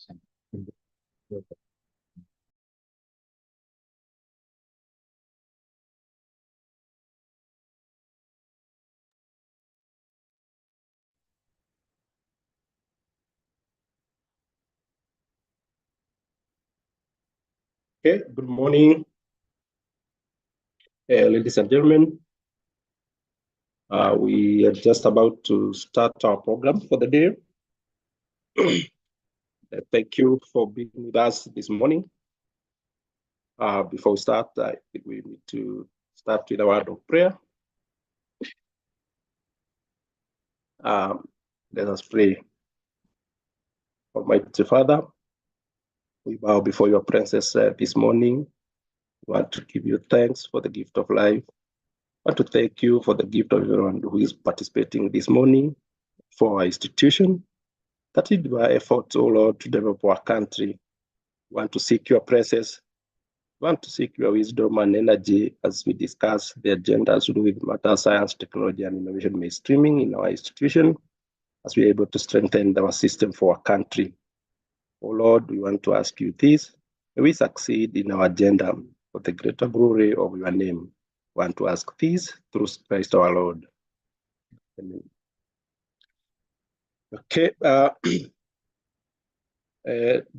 Okay, good morning, ladies and gentlemen. We are just about to start our program for the day. Thank you for being with us this morning. Before we start, I think we need to start with a word of prayer. Let us pray. Almighty Father, we bow before your presence this morning. We want to give you thanks for the gift of life. I want to thank you for the gift of everyone who is participating this morning for our institution. That is our effort, oh Lord, to develop our country. We want to seek your presence. We want to seek your wisdom and energy as we discuss the agendas to do with matter, science, technology, and innovation mainstreaming in our institution, as we are able to strengthen our system for our country. Oh Lord, we want to ask you this. May we succeed in our agenda for the greater glory of your name. We want to ask this through Christ our Lord. Amen. Okay.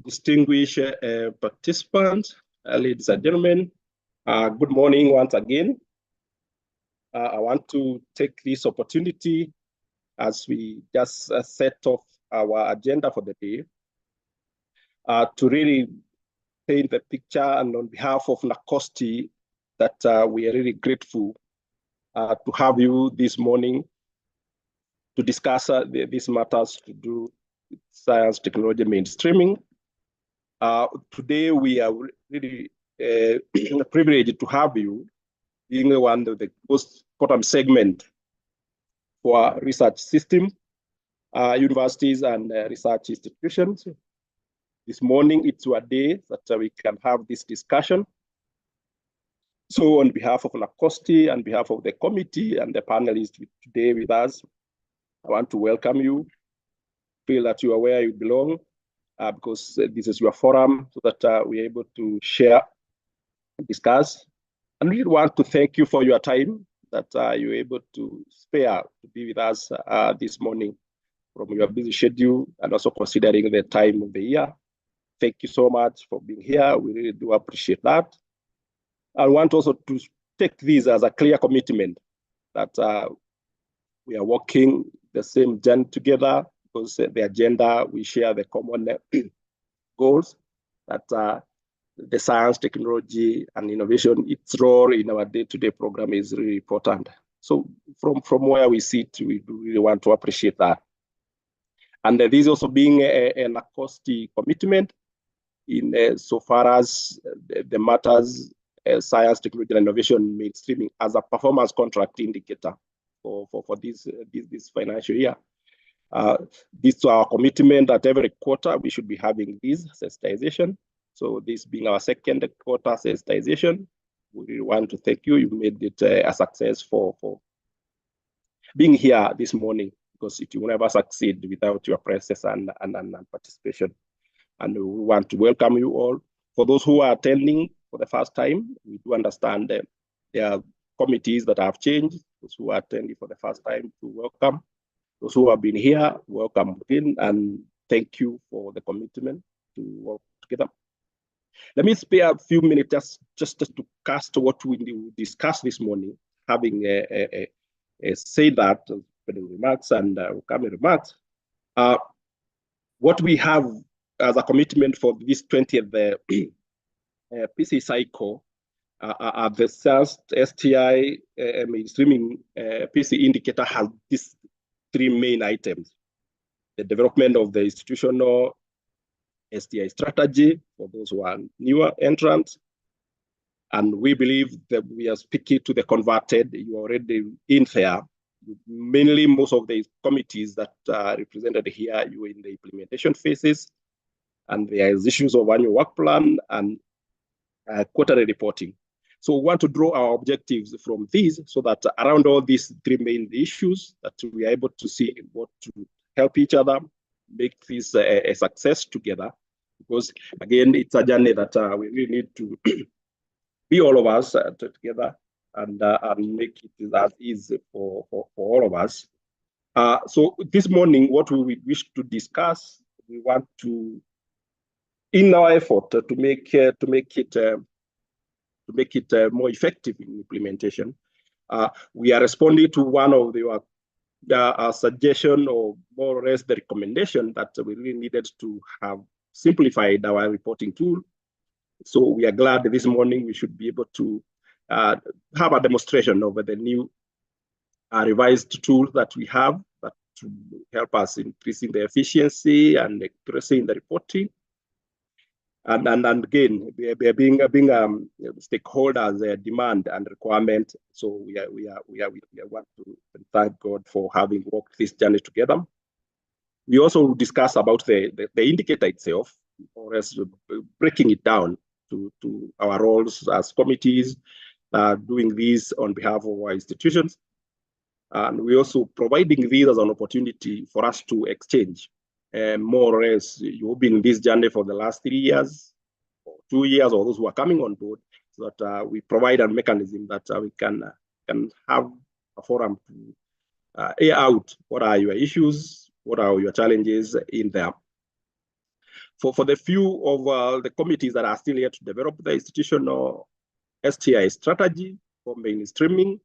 Distinguished participants, ladies and gentlemen, good morning once again. I want to take this opportunity as we just set off our agenda for the day to really paint the picture, and on behalf of NACOSTI, that we are really grateful to have you this morning to discuss these matters to do with science, technology, mainstreaming. Today, we are really privileged to have you being one of the most important segment for our research system, universities and research institutions. This morning, it's your day that we can have this discussion. So on behalf of NACOSTI, on behalf of the committee and the panelists today with us, I want to welcome you. Feel that you are where you belong, because this is your forum, so that we're able to share and discuss. And we want to thank you for your time that you're able to spare to be with us this morning from your busy schedule, and also considering the time of the year. Thank you so much for being here. We really do appreciate that. I want also to take this as a clear commitment that we are working the same journey together, because the agenda, we share the common goals, that the science, technology, and innovation, its role in our day-to-day program is really important. So from where we sit, we do really want to appreciate that. And this also being a NACOSTI commitment in so far as the matters science, technology, and innovation mainstreaming as a performance contract indicator for this financial year. This is our commitment that every quarter we should be having this sensitization. So this being our second quarter sensitization, we really want to thank you. You made it a success for being here this morning, because it will never succeed without your presence and participation. And we want to welcome you all. For those who are attending for the first time, we do understand that there are committees that have changed. Those who are attending for the first time, to welcome. Those who have been here, welcome in, and thank you for the commitment to work together. Let me spare a few minutes just to cast what we discussed this morning, having said that, remarks and coming remarks. What we have as a commitment for this 20th PC cycle are the first STI mainstreaming PC indicator has these three main items: the development of the institutional STI strategy for those who are newer entrants. And we believe that we are speaking to the converted. You are already in there. Mainly, most of the committees that are represented here, you are in the implementation phases, and there is issues of annual work plan and quarterly reporting. So we want to draw our objectives from these, so that around all these three main issues, that we are able to see what to help each other, make this a success together, because again, it's a journey that we really need to be all of us together and make it as easy for all of us. So this morning, what we wish to discuss, we want to, in our effort to make it more effective in implementation, we are responding to one of your suggestion, or more or less the recommendation, that we really needed to have simplified our reporting tool. So we are glad this morning we should be able to have a demonstration of the new revised tool that we have that to help us increasing the efficiency and accuracy in the reporting. And again, being stakeholders' demand and requirement. So we want to thank God for having walked this journey together. We also discuss about the indicator itself, or as breaking it down to our roles as committees, doing this on behalf of our institutions. And we also providing this as an opportunity for us to exchange. More or less, you've been in this journey for the last 3 years, or 2 years, or those who are coming on board, so that we provide a mechanism that we can have a forum to air out what are your issues, what are your challenges in there. For the few of the committees that are still yet to develop the institutional STI strategy for mainstreaming,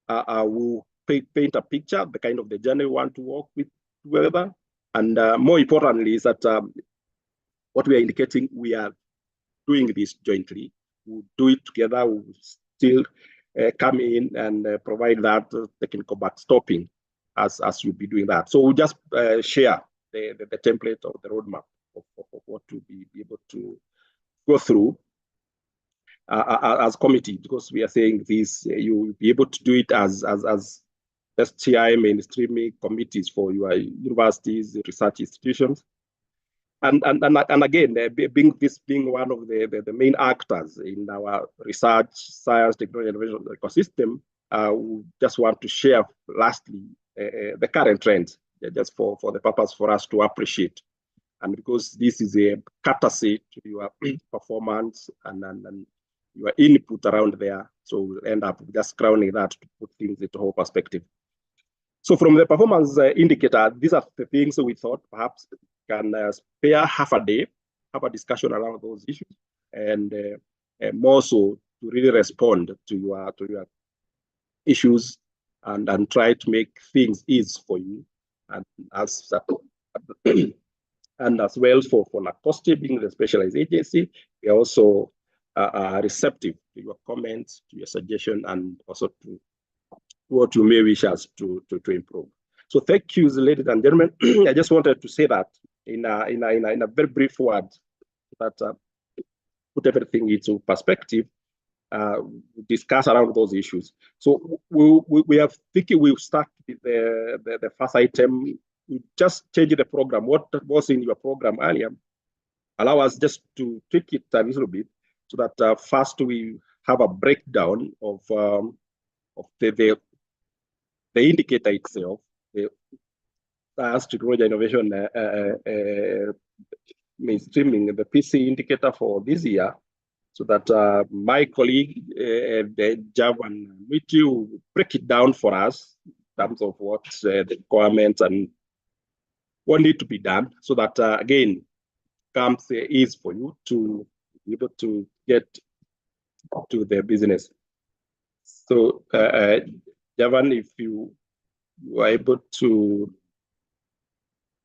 we'll paint a picture, the kind of the journey we want to walk with together. And more importantly is that what we are indicating, we are doing this jointly. We'll do it together. We'll still come in and provide that technical backstopping as you'll be doing that. So we'll just share the template of the roadmap of what to be able to go through as committee, because we are saying this, you will be able to do it as STI mainstreaming committees for your universities, research institutions. And again, being one of the main actors in our research, science, technology, innovation ecosystem, we just want to share lastly the current trends, just for the purpose for us to appreciate. And because this is a courtesy to your performance and your input around there, so we'll end up just crowning that to put things into whole perspective. So from the performance indicator, these are the things we thought perhaps can spare half a day, have a discussion around those issues, and more so to really respond to your issues and try to make things easy for you, and as and as well for NACOSTI being the specialized agency, we are also receptive to your comments, to your suggestion, and also to what you may wish us to improve. So thank you, ladies and gentlemen. I just wanted to say that in a very brief word, that put everything into perspective, discuss around those issues. So we are thinking we'll start with the first item. We just change the program. What was in your program earlier, allow us just to tweak it a little bit, so that first we have a breakdown of the indicator itself, the science, technology, innovation, mainstreaming, the PC indicator for this year, so that my colleague, Javan Miti, will break it down for us in terms of what the requirements and what need to be done, so that again comes ease for you to be able to get to the business. So Javan, if you were able to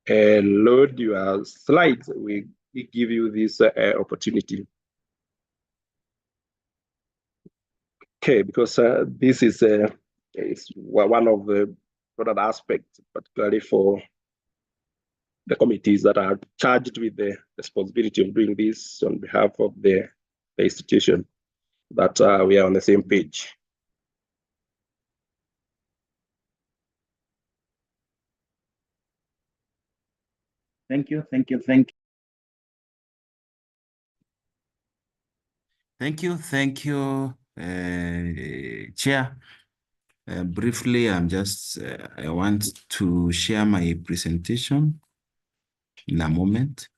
load your slides, we give you this opportunity. Okay, because this is one of the product aspects, particularly for the committees that are charged with the responsibility of doing this on behalf of the institution, that we are on the same page. Thank you. Chair. Briefly, I want to share my presentation in a moment.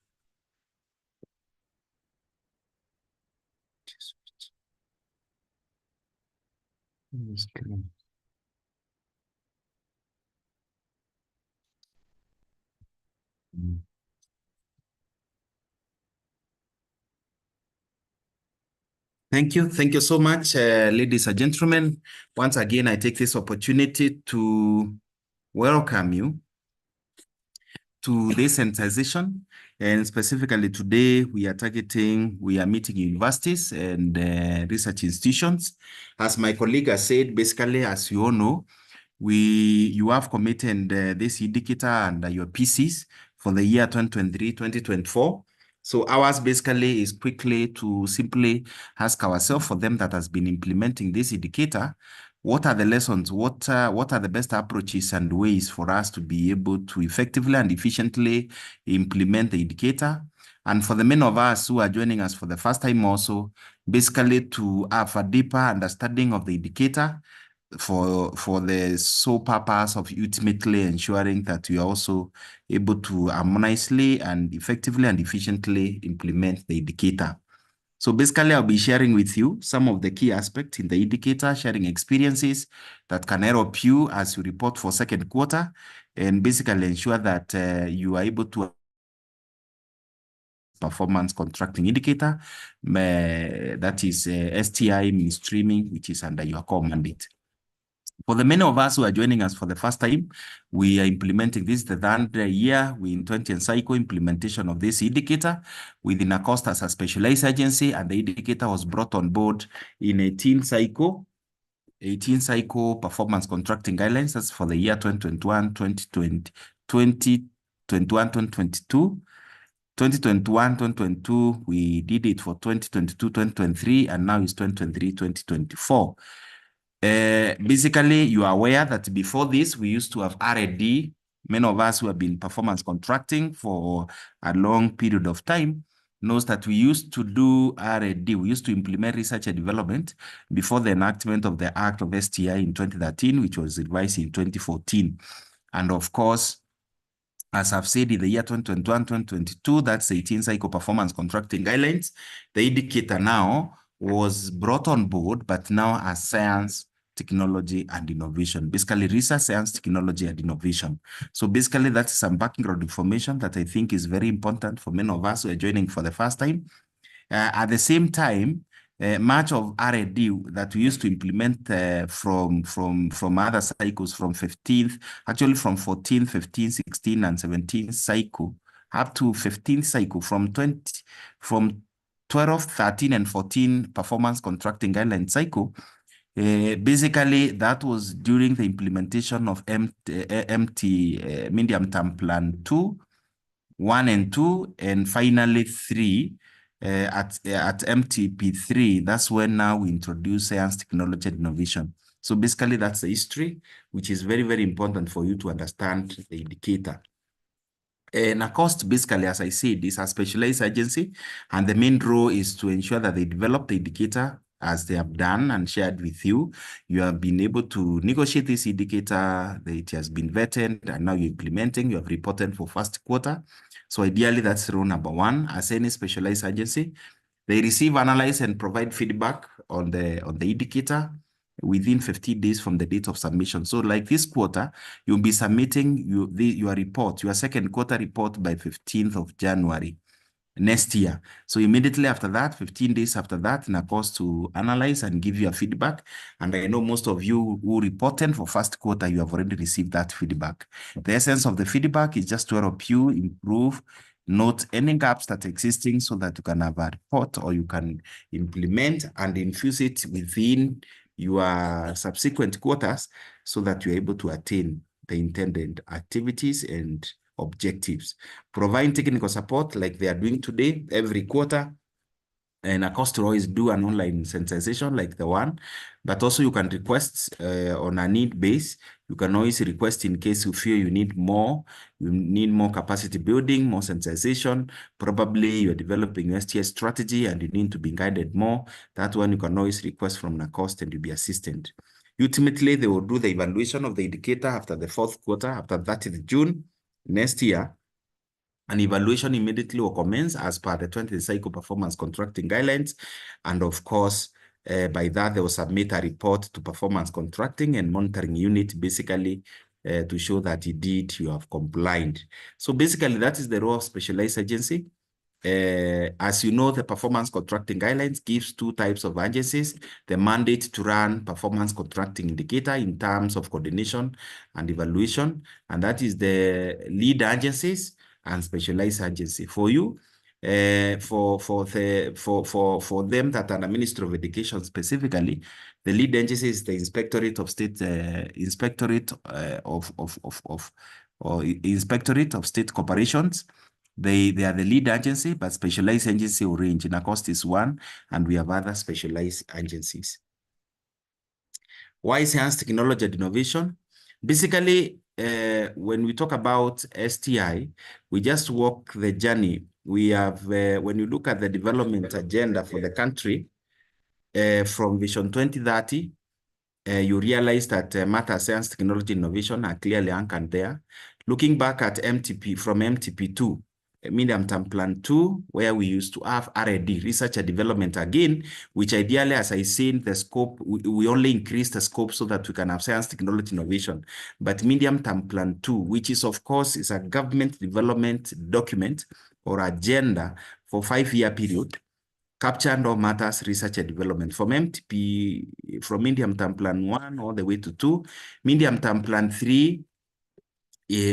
Thank you. Thank you so much, ladies and gentlemen. Once again, I take this opportunity to welcome you to this sensitization. And specifically today, we are meeting universities and research institutions. As my colleague has said, basically, as you all know, you have committed this indicator under your PCs for the year 2023-2024. So ours basically is quickly to simply ask ourselves, for them that has been implementing this indicator, what are the lessons? What are the best approaches and ways for us to be able to effectively and efficiently implement the indicator? And for the many of us who are joining us for the first time also, basically to have a deeper understanding of the indicator for the sole purpose of ultimately ensuring that we are also able to harmoniously and effectively and efficiently implement the indicator. So basically, I'll be sharing with you some of the key aspects in the indicator, sharing experiences that can help you as you report for second quarter, and basically ensure that you are able to performance contracting indicator, that is STI mainstreaming, which is under your core mandate. For the many of us who are joining us for the first time, we are implementing this the third year. We in 20 cycle implementation of this indicator within ACOST as a specialized agency, and the indicator was brought on board in 18 cycle performance contracting guidelines. That's for the year 2021, 2020, 2021, 2022. 2021, 2022, we did it for 2022, 2023, and now it's 2023, 2024. Basically, you are aware that before this, we used to have R&D. Many of us who have been performance contracting for a long period of time knows that we used to do R&D. We used to implement research and development before the enactment of the Act of STI in 2013, which was revised in 2014. And of course, as I've said, in the year 2021, 2022, that's 18 cycle performance contracting guidelines. The indicator now was brought on board, but now as science, technology, and innovation. Basically, research, science, technology, and innovation. So basically, that's some background information that I think is very important for many of us who are joining for the first time. At the same time, much of R&D that we used to implement from other cycles, from 15th, actually from 14, 15, 16, and 17 cycle, up to 15th cycle, from 12, 13, and 14 performance contracting guideline cycle. Basically, that was during the implementation of Medium Term Plan 2, 1 and 2, and finally 3. At MTP3, that's when now we introduce science, technology, and innovation. So basically, that's the history, which is very, very important for you to understand the indicator. NACOST, basically, as I said, is a specialized agency, and the main role is to ensure that they develop the indicator as they have done and shared with you. You have been able to negotiate this indicator, it has been vetted, and now you're implementing, you have reported for first quarter. So ideally, that's rule number one. As any specialized agency, they receive, analyze, and provide feedback on the indicator within 50 days from the date of submission. So like this quarter, you'll be submitting your report, your second quarter report by 15th of January next year. So immediately after that, 15 days after that, NACOST to analyze and give you a feedback. And I know most of you who reported for first quarter, you have already received that feedback. The essence of the feedback is just to help you improve, note any gaps that are existing so that you can have a report or you can implement and infuse it within your subsequent quarters so that you're able to attain the intended activities and objectives. Providing technical support like they are doing today every quarter, and ACOST will always do an online sensitization like the one, but also you can request on a need base. You can always request in case you feel you need more capacity building, more sensitization. Probably you're developing your STS strategy and you need to be guided more. That one you can always request from NACOST and you'll be assisted. Ultimately, they will do the evaluation of the indicator after the fourth quarter, after 30th June next year. An evaluation immediately will commence as per the 20th cycle performance contracting guidelines. And of course, By that, they will submit a report to performance contracting and monitoring unit, basically to show that indeed you have complied. So basically, that is the role of specialized agency. As you know, the performance contracting guidelines gives two types of agencies: the mandate to run performance contracting indicator in terms of coordination and evaluation, and that is the lead agencies and specialized agency. For you, for them that are the Ministry of Education specifically, the lead agency is the Inspectorate of State Inspectorate of State Corporations. They are the lead agency, but specialized agency will range. NACOST is one, and we have other specialized agencies. Why is science, technology, and innovation? Basically, when we talk about STI, we just walk the journey. We have, when you look at the development agenda for the country, from Vision 2030, you realize that matter, science, technology, innovation are clearly anchored there. Looking back at MTP, from MTP2, Medium Term Plan 2, where we used to have R&D, research and development again, which ideally, as I said, the scope, we only increase the scope so that we can have science, technology, innovation. But Medium Term Plan 2, which is, of course, is a government development document or agenda for 5-year period, captured all matters, research and development. From MTP, from Medium Term Plan 1 all the way to 2, Medium Term Plan 3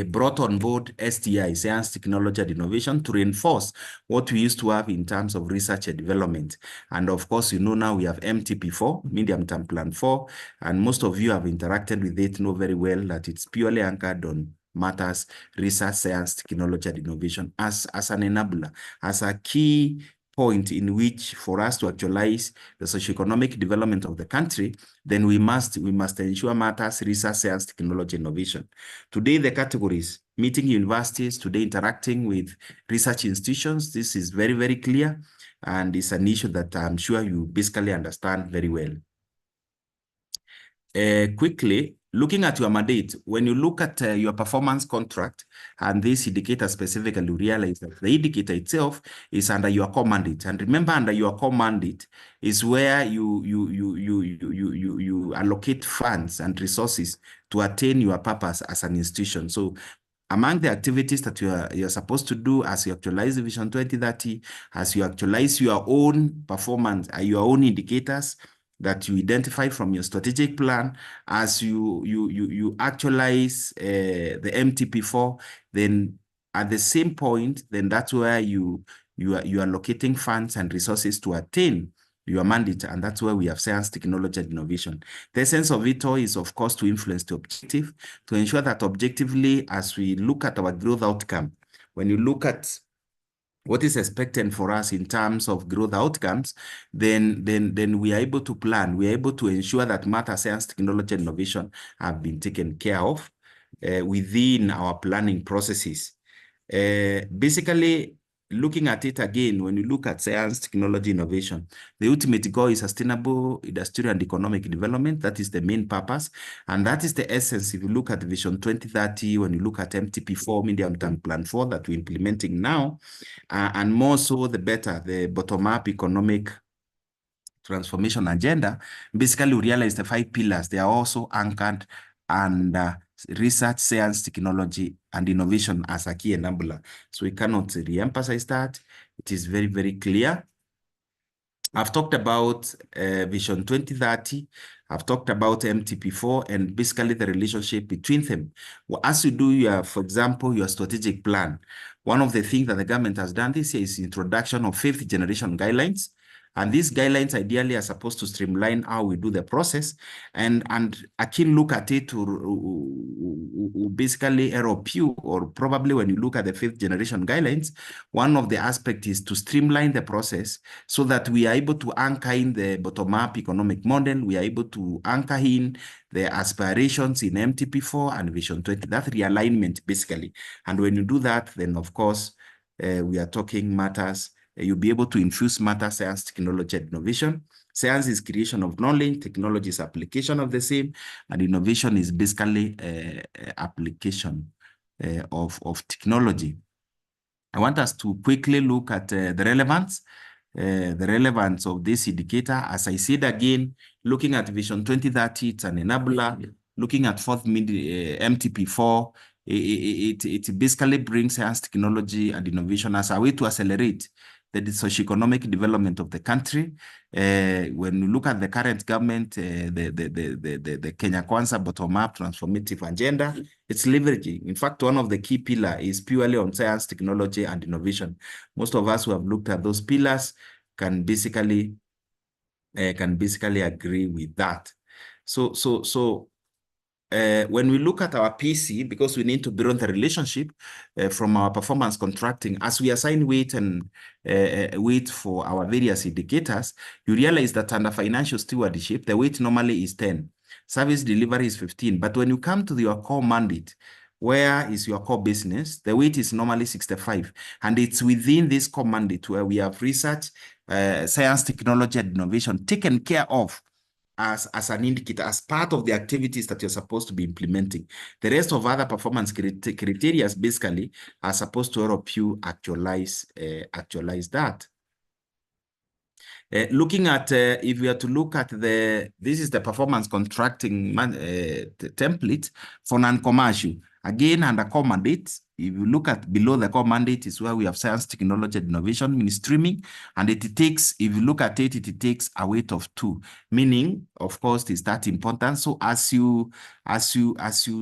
brought on board STI, science, technology, and innovation, to reinforce what we used to have in terms of research and development. And of course, you know, now we have MTP4, Medium Term Plan 4, and most of you have interacted with it, know very well that it's purely anchored on matters, research, science, technology, and innovation as an enabler, as a key point in which for us to actualize the socioeconomic development of the country, then we must ensure matters, research, science, technology, innovation. Today, the categories: meeting universities, today interacting with research institutions. This is very, very clear, and it's an issue that I'm sure you basically understand very well. Quickly, looking at your mandate, when you look at your performance contract and this indicator specifically, you realize that the indicator itself is under your core mandate. And remember, under your core mandate is where you allocate funds and resources to attain your purpose as an institution. So among the activities that you're supposed to do as you actualize the Vision 2030, as you actualize your own performance, your own indicators that you identify from your strategic plan, as you actualize the MTP4, then at the same point, then that's where you are allocating funds and resources to attain your mandate, and that's where we have science, technology, and innovation. The essence of it all is, of course, to influence the objective, to ensure that objectively, as we look at our growth outcome, when you look at what is expected for us in terms of growth outcomes, then we are able to plan, we are able to ensure that matter, science, technology, and innovation have been taken care of within our planning processes. Basically, looking at it again, when you look at science, technology, innovation, the ultimate goal is sustainable industrial and economic development. That is the main purpose. And that is the essence. If you look at Vision 2030, when you look at MTP4, Medium Term Plan 4 that we're implementing now, and more so the better, the bottom-up economic transformation agenda, basically we realize the 5 pillars, they are also anchored and research, science, technology, and innovation as a key enabler. So we cannot re-emphasize that. It is very, very clear. I've talked about Vision 2030. I've talked about MTP4 and basically the relationship between them. Well, as you do for example, your strategic plan, one of the things that the government has done this year is introduction of 5th generation guidelines. And these guidelines ideally are supposed to streamline how we do the process. And a keen look at it to basically help you, or probably when you look at the 5th generation guidelines, one of the aspects is to streamline the process so that we are able to anchor in the bottom-up economic model. We are able to anchor in the aspirations in MTP4 and Vision 20, that realignment basically. And when you do that, then of course, we are talking matters. You'll be able to infuse matter, science, technology, and innovation. Science is creation of knowledge, technology is application of the same, and innovation is basically application of technology. I want us to quickly look at the relevance. the relevance of this indicator. As I said again, looking at Vision 2030, it's an enabler. Looking at fourth MTP4, it basically brings science, technology, and innovation as a way to accelerate the socioeconomic development of the country. When you look at the current government, the Kenya Kwanza bottom-up transformative agenda, it's leveraging. In fact, one of the key pillars is purely on science, technology, and innovation. Most of us who have looked at those pillars can basically agree with that. When we look at our PC, because we need to build the relationship from our performance contracting, as we assign weight and weight for our various indicators, you realize that under financial stewardship, the weight normally is 10. Service delivery is 15. But when you come to your core mandate, where is your core business, the weight is normally 65. And it's within this core mandate where we have research, science, technology, and innovation taken care of as an indicator, as part of the activities that you're supposed to be implementing. The rest of other performance criteria basically are supposed to help you actualize that. Looking at, if we are to look at this is the performance contracting template for non-commercial. Again, under core mandate, if you look at below the core mandate is where we have science, technology, and innovation mainstreaming, and it takes, if you look at it, it takes a weight of 2, meaning, of course, is that important. So as you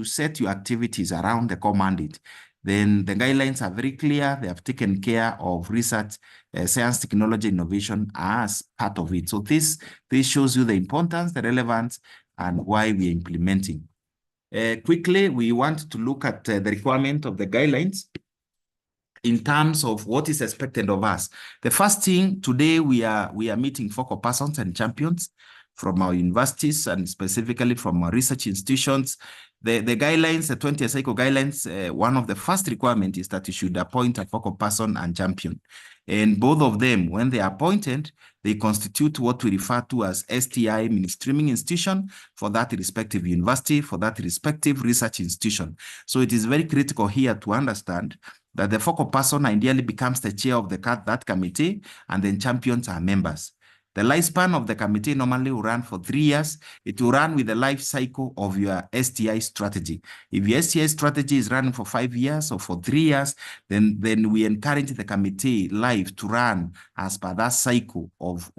set your activities around the core mandate, then the guidelines are very clear. They have taken care of research, science, technology, innovation as part of it. So this shows you the importance, the relevance, and why we are implementing. Quickly, we want to look at the requirement of the guidelines in terms of what is expected of us. The first thing, today we are meeting focal persons and champions from our universities and specifically from our research institutions. The guidelines, the 20th cycle guidelines, one of the first requirements is that you should appoint a focal person and champion. And both of them, when they are appointed, they constitute what we refer to as STI mainstreaming institution for that respective university, for that respective research institution. So it is very critical here to understand that the focal person ideally becomes the chair of that committee, and then champions are members. The lifespan of the committee normally will run for 3 years. It will run with the life cycle of your STI strategy. If your STI strategy is running for 5 years or for 3 years, then we encourage the committee life to run as per that cycle of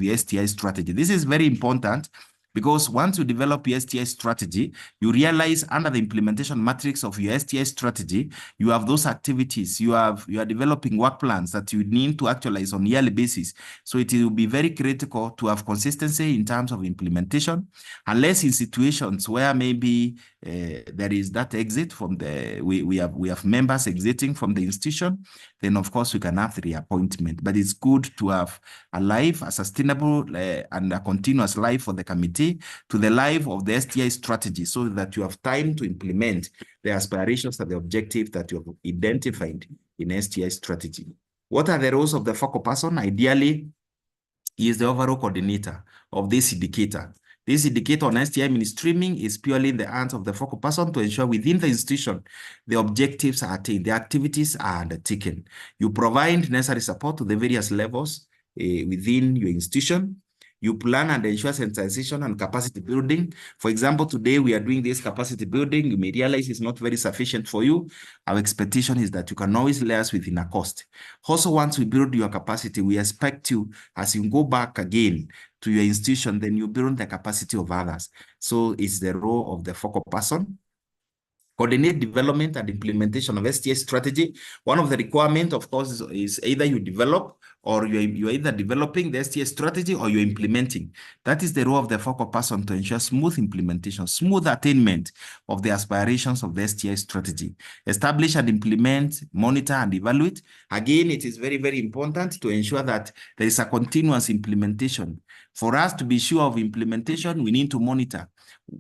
your STI strategy. This is very important, because once you develop your STI strategy, you realize under the implementation matrix of your STI strategy, you have those activities, you are developing work plans that you need to actualize on a yearly basis. So it will be very critical to have consistency in terms of implementation, unless in situations where maybe there is that exit from we have members exiting from the institution, then of course we can have the reappointment. But it's good to have a life, a sustainable and a continuous life for the committee to the life of the STI strategy, so that you have time to implement the aspirations and the objectives that you have identified in STI strategy. What are the roles of the focal person? Ideally, he is the overall coordinator of this indicator. This indicator on STI mainstreaming is purely in the hands of the focal person to ensure within the institution the objectives are attained, the activities are undertaken. You provide necessary support to the various levels within your institution. You plan and ensure sensitization and capacity building. For example, today we are doing this capacity building. You may realize it's not very sufficient for you. Our expectation is that you can always lay us within a cost. Also, once we build your capacity, we expect you, as you go back again to your institution, then you build the capacity of others. So it's the role of the focal person. Coordinate development and implementation of STI strategy. One of the requirements, of course, is either you develop or you're either developing the STI strategy or you're implementing. That is the role of the focal person to ensure smooth implementation, smooth attainment of the aspirations of the STI strategy. Establish and implement, monitor and evaluate. Again, it is very, very important to ensure that there is a continuous implementation. For us to be sure of implementation, we need to monitor.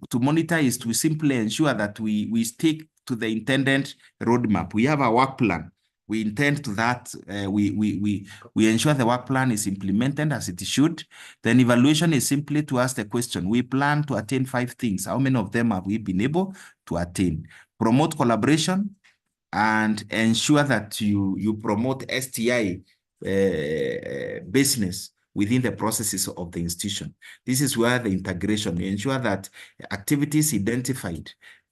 To monitor is to simply ensure that we stick to the intended roadmap. We have a work plan. We intend to that. We ensure the work plan is implemented as it should. Then evaluation is simply to ask the question, we plan to attain 5 things. How many of them have we been able to attain? Promote collaboration and ensure that you promote STI business within the processes of the institution. This is where the integration, we ensure that activities identified,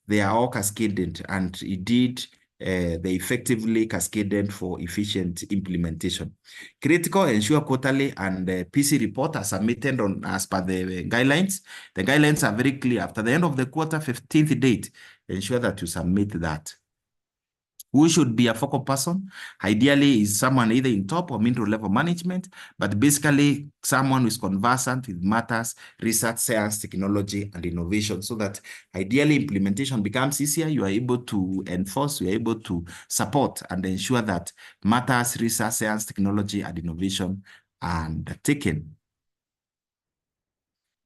they are all cascaded, and indeed they effectively cascaded for efficient implementation. Critical, ensure quarterly and PC report are submitted on as per the guidelines. The guidelines are very clear. After the end of the quarter, 15th date, ensure that you submit that. Who should be a focal person? Ideally is someone either in top or middle level management, but basically someone who is conversant with matters, research, science, technology, and innovation, so that ideally implementation becomes easier. You are able to enforce, you are able to support and ensure that matters, research, science, technology, and innovation are taken.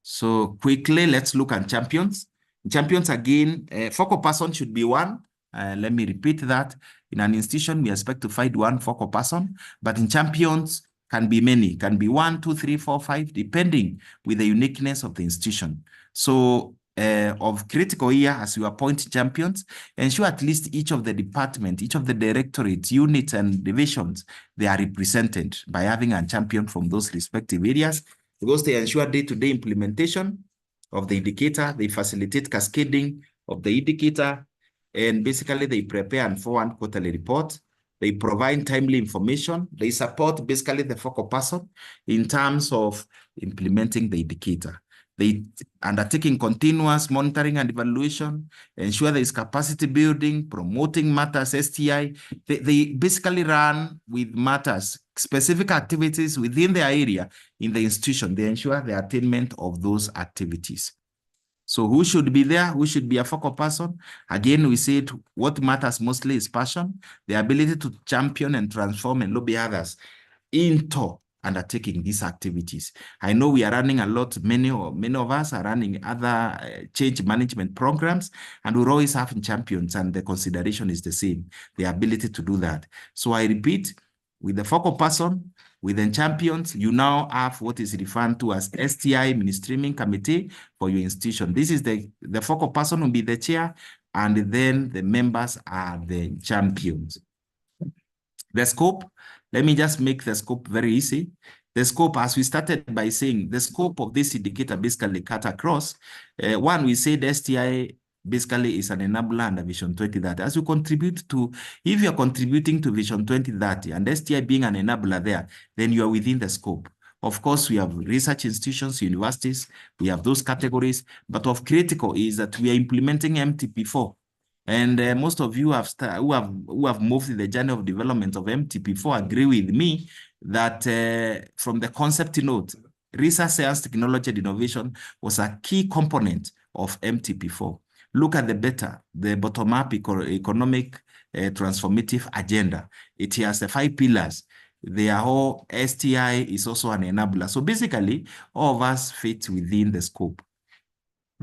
So quickly, let's look at champions. Champions again, focal person should be one. Let me repeat that. In an institution, we expect to find one focal person, but in champions can be many, can be 1, 2, 3, 4, 5, depending with the uniqueness of the institution. So of critical here, as you appoint champions, ensure at least each of the department, each of the directorates, units, and divisions, they are represented by having a champion from those respective areas, because they ensure day-to-day implementation of the indicator, they facilitate cascading of the indicator, and basically they prepare and forward quarterly report. They provide timely information. They support basically the focal person in terms of implementing the indicator. They undertaking continuous monitoring and evaluation, ensure there is capacity building, promoting matters, STI. They basically run with matters, specific activities within their area in the institution. They ensure the attainment of those activities. So who should be there? Who should be a focal person? Again, we said what matters mostly is passion, the ability to champion and transform and lobby others into undertaking these activities. I know we are running a lot, many of us are running other change management programs, and we're always having champions, and the consideration is the same, the ability to do that. So I repeat, with the focal person, with the champions, you now have what is referred to as STI Mainstreaming Committee for your institution. This is the focal person will be the chair, and then the members are the champions. The scope, let me just make the scope very easy. The scope, as we started by saying, the scope of this indicator basically cut across. One, we said STI basically is an enabler under Vision 2030. As you contribute to, if you're contributing to Vision 2030 and STI being an enabler there, then you are within the scope. Of course, we have research institutions, universities, we have those categories, but of critical is that we are implementing MTP4. And most of you who have moved in the journey of development of MTP4 agree with me that from the concept note, research, science, technology, and innovation was a key component of MTP4. Look at the bottom-up economic transformative agenda. It has the 5 pillars. They are all, STI is also an enabler. So basically, all of us fit within the scope.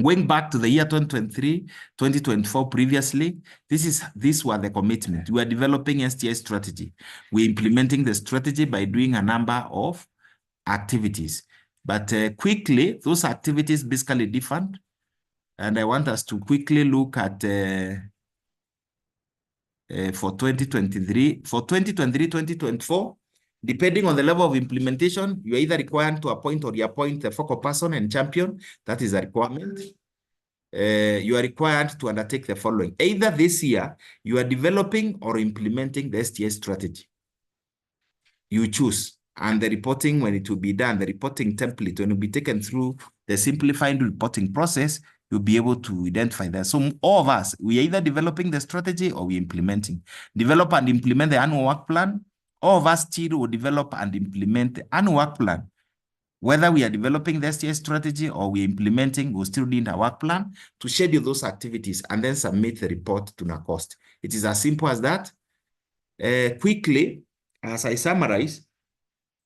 Going back to the year 2023, 2024 previously, these were the commitments. We are developing STI strategy. We're implementing the strategy by doing a number of activities. But quickly, those activities basically different. And I want us to quickly look at for 2023. For 2023, 2024, depending on the level of implementation, you are either required to appoint or reappoint the focal person and champion. That is a requirement. You are required to undertake the following. Either this year, you are developing or implementing the STI strategy. You choose. And the reporting, when it will be done, the reporting template, when it will be taken through the simplified reporting process, you'll be able to identify that. So all of us, we are either developing the strategy or we're implementing. Develop and implement the annual work plan. All of us still will develop and implement the annual work plan. Whether we are developing the STI strategy or we're implementing, we'll still need a work plan to schedule those activities and then submit the report to NACOST. It is as simple as that. Quickly, as I summarize,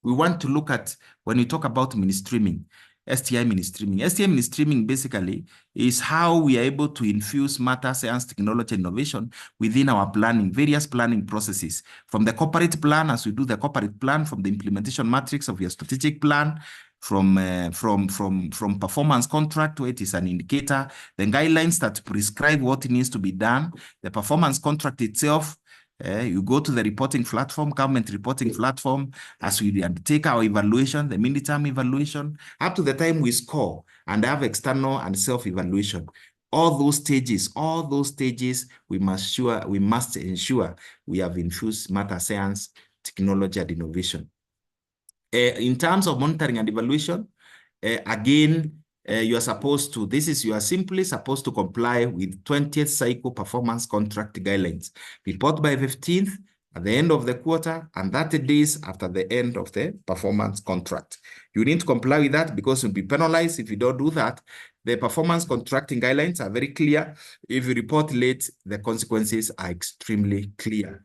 we want to look at, when we talk about mainstreaming, STI mainstreaming. STI mainstreaming basically is how we are able to infuse matter, science, technology, innovation within our planning, various planning processes. From the corporate plan, as we do the corporate plan, from the implementation matrix of your strategic plan, from performance contract, where it is an indicator, the guidelines that prescribe what needs to be done, the performance contract itself, You go to the reporting platform, government reporting platform, as we undertake our evaluation, the midterm evaluation, up to the time we score and have external and self-evaluation. All those stages, we must ensure we have infused matter science, technology, and innovation. In terms of monitoring and evaluation, again, you are simply supposed to comply with 20th cycle performance contract guidelines. Report by 15th at the end of the quarter and 30 days after the end of the performance contract. You need to comply with that because you'll be penalized if you don't do that. The performance contracting guidelines are very clear. If you report late, the consequences are extremely clear.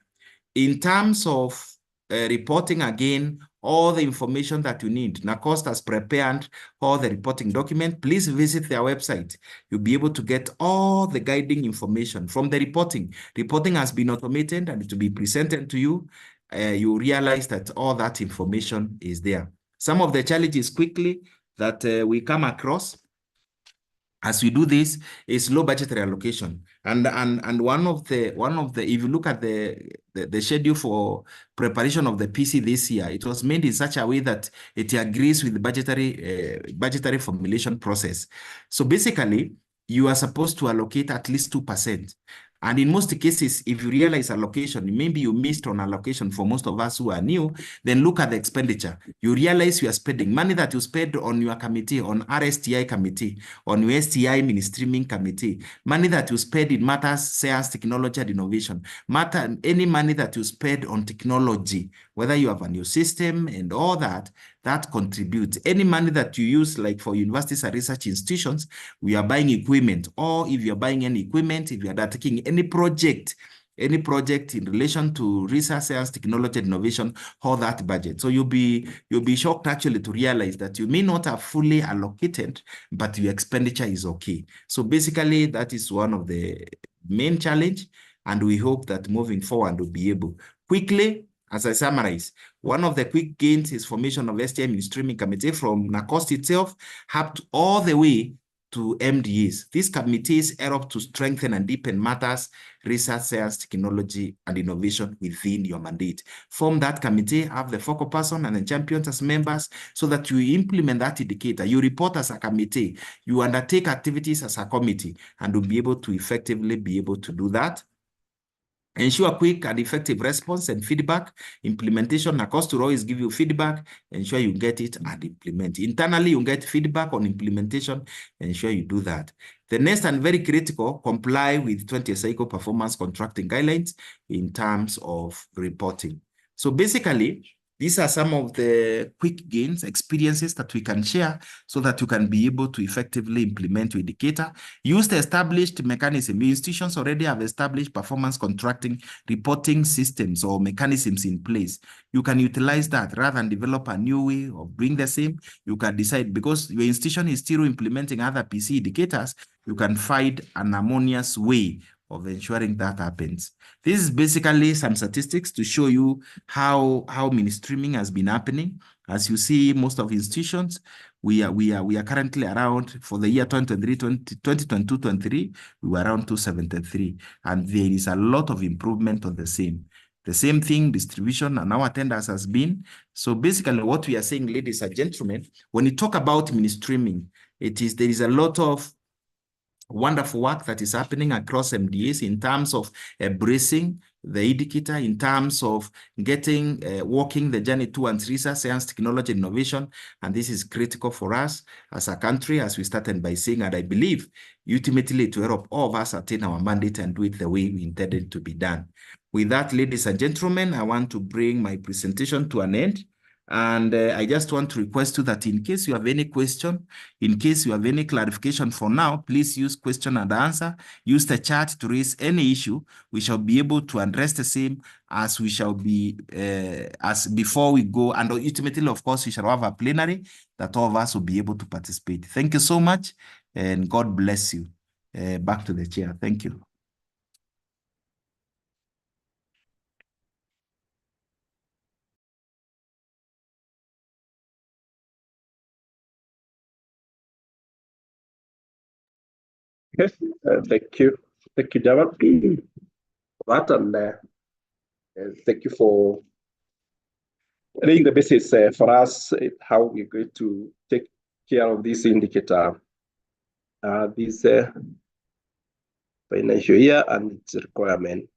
In terms of reporting, again, all the information that you need. NACOST has prepared all the reporting document. Please visit their website. You'll be able to get all the guiding information from the reporting. Reporting has been automated and it will be presented to you. You realize that all that information is there. Some of the challenges quickly that we come across as we do this is low budgetary allocation. And one of the if you look at the schedule for preparation of the PC this year, it was made in such a way that it agrees with the budgetary formulation process. So basically, you are supposed to allocate at least 2%. And in most cases, if you realize allocation, maybe you missed on allocation for most of us who are new, then look at the expenditure. You realize you are spending money that you spent on your committee, on RSTI committee, on your STI mainstreaming committee, money that you spend in matters, science, technology, and innovation, any money that you spend on technology, whether you have a new system and all that, that contributes. Any money that you use, like for universities and research institutions, we are buying equipment, or if you're buying any equipment, if you are taking any project in relation to research, science, technology, and innovation, all that budget. So you'll be shocked actually to realize that you may not have fully allocated, but your expenditure is okay. So basically, that is one of the main challenge, and we hope that moving forward we'll be able quickly. As I summarize, one of the quick gains is formation of STI mainstreaming committee from NACOST itself up to all the way to MDAs. These committees help to strengthen and deepen matters, research, science, technology, and innovation within your mandate. Form that committee, have the focal person and the champions as members so that you implement that indicator. You report as a committee, you undertake activities as a committee, and will be able to effectively be able to do that. Ensure quick and effective response and feedback. Implementation, NACOST will always give you feedback. Ensure you get it and implement. Internally, you get feedback on implementation. Ensure you do that. The next and very critical, comply with 20th cycle performance contracting guidelines in terms of reporting. So basically, these are some of the quick gains, experiences that we can share so that you can be able to effectively implement your indicator. Use the established mechanism. Your institutions already have established performance contracting reporting systems or mechanisms in place. You can utilize that rather than develop a new way of doing the same. You can decide, because your institution is still implementing other PC indicators, you can find an harmonious way of ensuring that happens. This is basically some statistics to show you how mainstreaming has been happening. As you see, most of institutions, we are currently around, for the year 2022-23, we were around 273, and there is a lot of improvement on the same. The same thing, distribution and our attendance has been. So basically what we are saying, ladies and gentlemen, when you talk about mainstreaming, there is a lot of wonderful work that is happening across MDAs in terms of embracing the indicator, in terms of walking the journey towards research, science, technology, innovation. And this is critical for us as a country, as we started by saying, and I believe ultimately to help all of us attain our mandate and do it the way we intended to be done. With that, ladies and gentlemen, I want to bring my presentation to an end. And I just want to request you that in case you have any question, in case you have any clarification for now, please use question and answer. Use the chat to raise any issue. We shall be able to address the same as we shall be, as before we go. And ultimately, of course, we shall have a plenary that all of us will be able to participate. Thank you so much, and God bless you. Back to the chair. Thank you. Yes, thank you, Javan. That and Thank you for laying the basis for us how we're going to take care of this indicator this financial year and its requirement.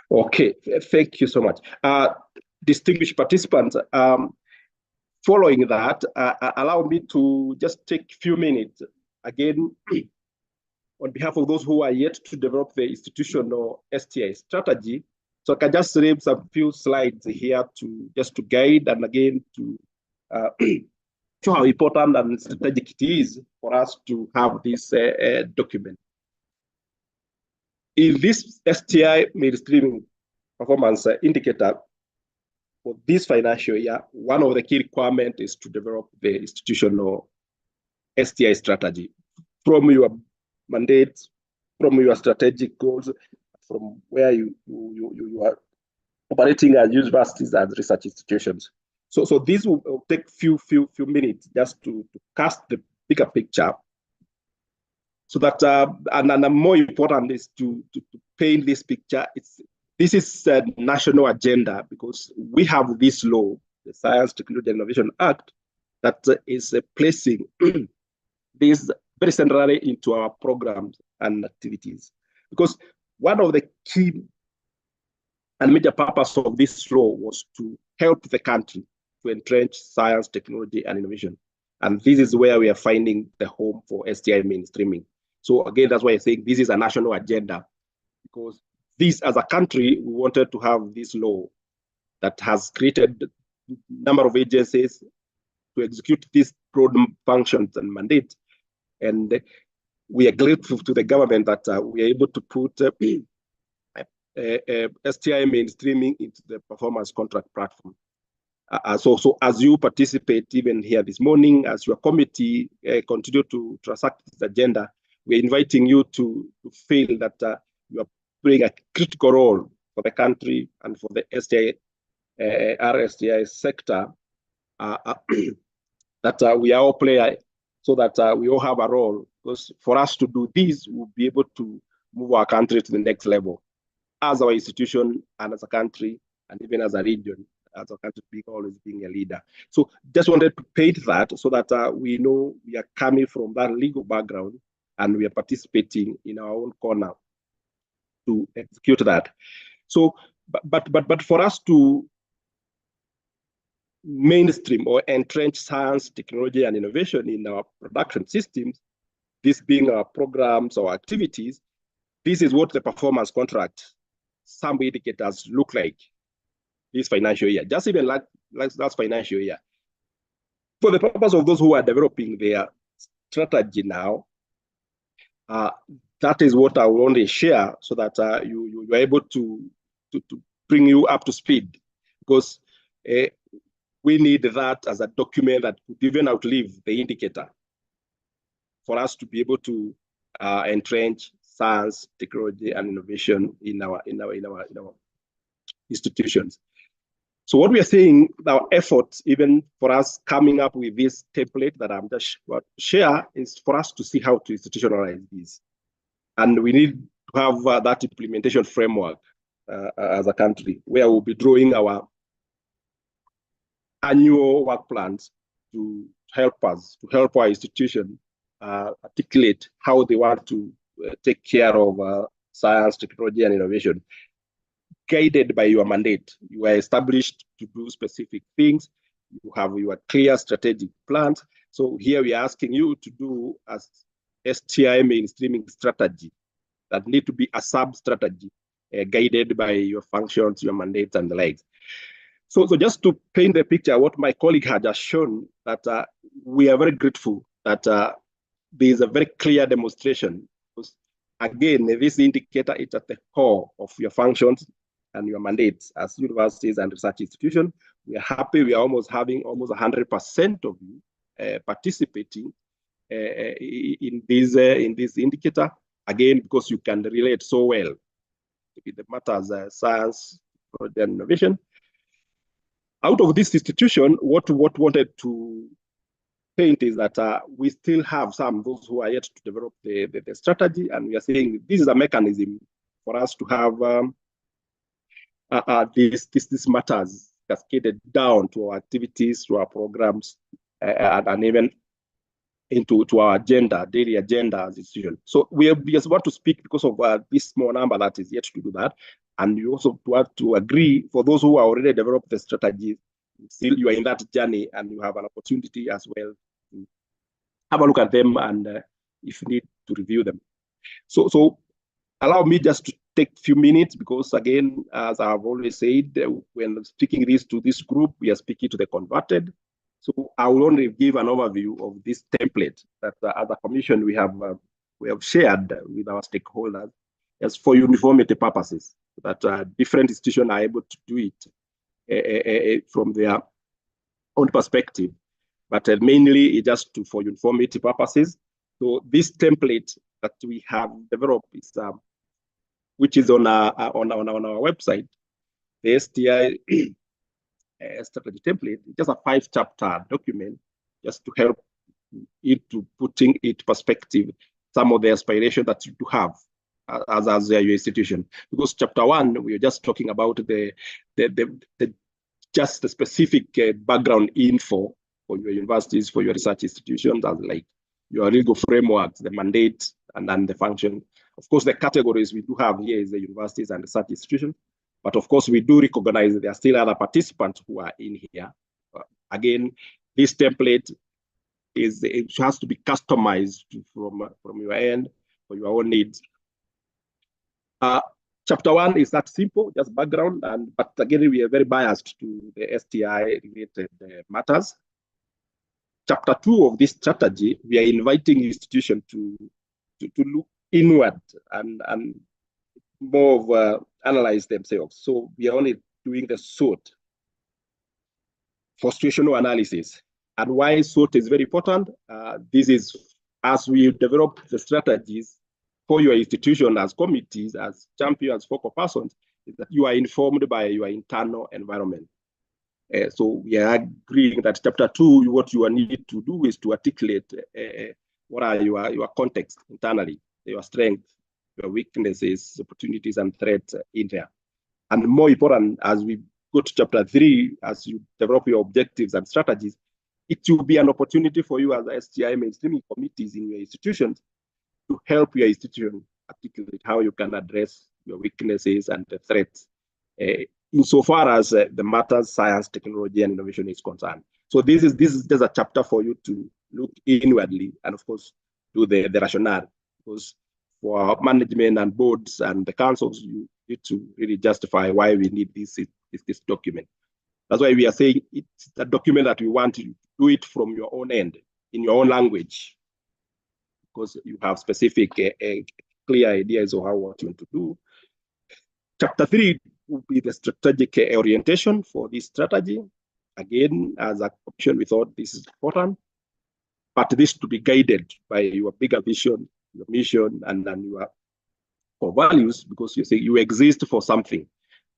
Okay, thank you so much. Distinguished participants, following that, allow me to just take a few minutes again on behalf of those who are yet to develop the institutional STI strategy. So I can just read some few slides here to just to guide and again to show how important and strategic it is for us to have this document. In this STI mainstreaming performance indicator for this financial year, one of the key requirements is to develop the institutional STI strategy from your mandate, from your strategic goals, from where you are operating as universities and research institutions. So this will take few minutes just to cast the bigger picture. So that and more important is to paint this picture. This is a national agenda because we have this law, the Science, Technology and Innovation Act, that is placing this very centrally into our programs and activities. Because one of the key and major purpose of this law was to help the country to entrench science, technology, and innovation. And this is where we are finding the home for STI mainstreaming. So again, that's why I think this is a national agenda, because this, as a country, we wanted to have this law that has created a number of agencies to execute these program functions and mandates. And we are grateful to the government that we are able to put STI mainstreaming into the performance contract platform. So as you participate even here this morning, as your committee continue to transact this agenda, we're inviting you to feel that you are playing a critical role for the country and for the STI, RSTI sector, that we are all playing, so that we all have a role. Because for us to do this, we'll be able to move our country to the next level as our institution and as a country and even as a region, as a country always being a leader. So just wanted to paint that so that we know we are coming from that legal background and we are participating in our own corner to execute that. So, but for us to mainstream or entrench science, technology, and innovation in our production systems, this being our programs or activities, this is what the performance contract, some indicators look like this financial year, just even like last financial year. For the purpose of those who are developing their strategy now, that is what I will only share so that you are able to bring you up to speed, because we need that as a document that could even outlive the indicator for us to be able to entrench science, technology, and innovation in our institutions. So what we are saying, our efforts, even for us coming up with this template that I'm just about to share, is for us to see how to institutionalize this. And we need to have that implementation framework as a country, where we'll be drawing our annual work plans to help us, to help our institution articulate how they want to take care of science, technology, and innovation. Guided by your mandate, you are established to do specific things. You have your clear strategic plans. So here we are asking you to do a STI mainstreaming strategy that need to be a sub-strategy guided by your functions, your mandates, and the likes. So just to paint the picture, what my colleague had just shown, that we are very grateful that there is a very clear demonstration. Because again, this indicator is at the core of your functions and your mandates as universities and research institutions. We are happy. We are almost having almost 100% of you participating in this indicator. Again, because you can relate so well with the matters science, and innovation. Out of this institution, what wanted to paint is that we still have those who are yet to develop the strategy, and we are saying this is a mechanism for us to have these matters cascaded down to our activities, to our programs, and even into our agenda, daily agenda as institution. So we just want to speak because of this small number that is yet to do that. And you also want to agree for those who are already developed the strategies, still you are in that journey and you have an opportunity as well to have a look at them and if need to review them. So allow me just to take a few minutes because again, as I've always said, when speaking this to this group, we are speaking to the converted. So I will only give an overview of this template that as a commission we have shared with our stakeholders as for uniformity purposes, that different institutions are able to do it from their own perspective, but mainly it's just for uniformity purposes. So this template that we have developed is which is on our website, the STI strategy template, just a 5-chapter document, just to help it to putting it perspective some of the aspiration that you do have as your institution. Because chapter 1, we are just talking about the just the specific background info for your universities, for your research institutions, as like your legal frameworks, the mandate, and then the function. Of course, the categories we do have here is the universities and research institutions. But of course, we do recognize that there are still other participants who are in here. Again, this template it has to be customized from your end for your own needs. Chapter 1 is that simple, just background, but again, we are very biased to the STI-related matters. Chapter 2 of this strategy, we are inviting institutions to look inward and more of analyze themselves. So we are only doing the SWOT for situational analysis. And why SWOT is very important, this is as we develop the strategies for your institution as committees, as champions, focal persons, is that you are informed by your internal environment. So we are agreeing that chapter 2, what you need to do is to articulate what are your context internally, your strengths, your weaknesses, opportunities, and threats in there. And more important, as we go to chapter 3, as you develop your objectives and strategies, it will be an opportunity for you as STI mainstreaming committees in your institutions to help your institution articulate how you can address your weaknesses and the threats insofar as the matters, science, technology, and innovation is concerned. So this is just a chapter for you to look inwardly and, of course, do the rationale. Because for management and boards and the councils, you need to really justify why we need this document. That's why we are saying it's a document that we want to do it from your own end, in your own language, because you have specific, clear ideas of what you want to do. Chapter 3 will be the strategic orientation for this strategy. Again, as a commission, we thought this is important, but this to be guided by your bigger vision, your mission, and then your core values, because you say you exist for something.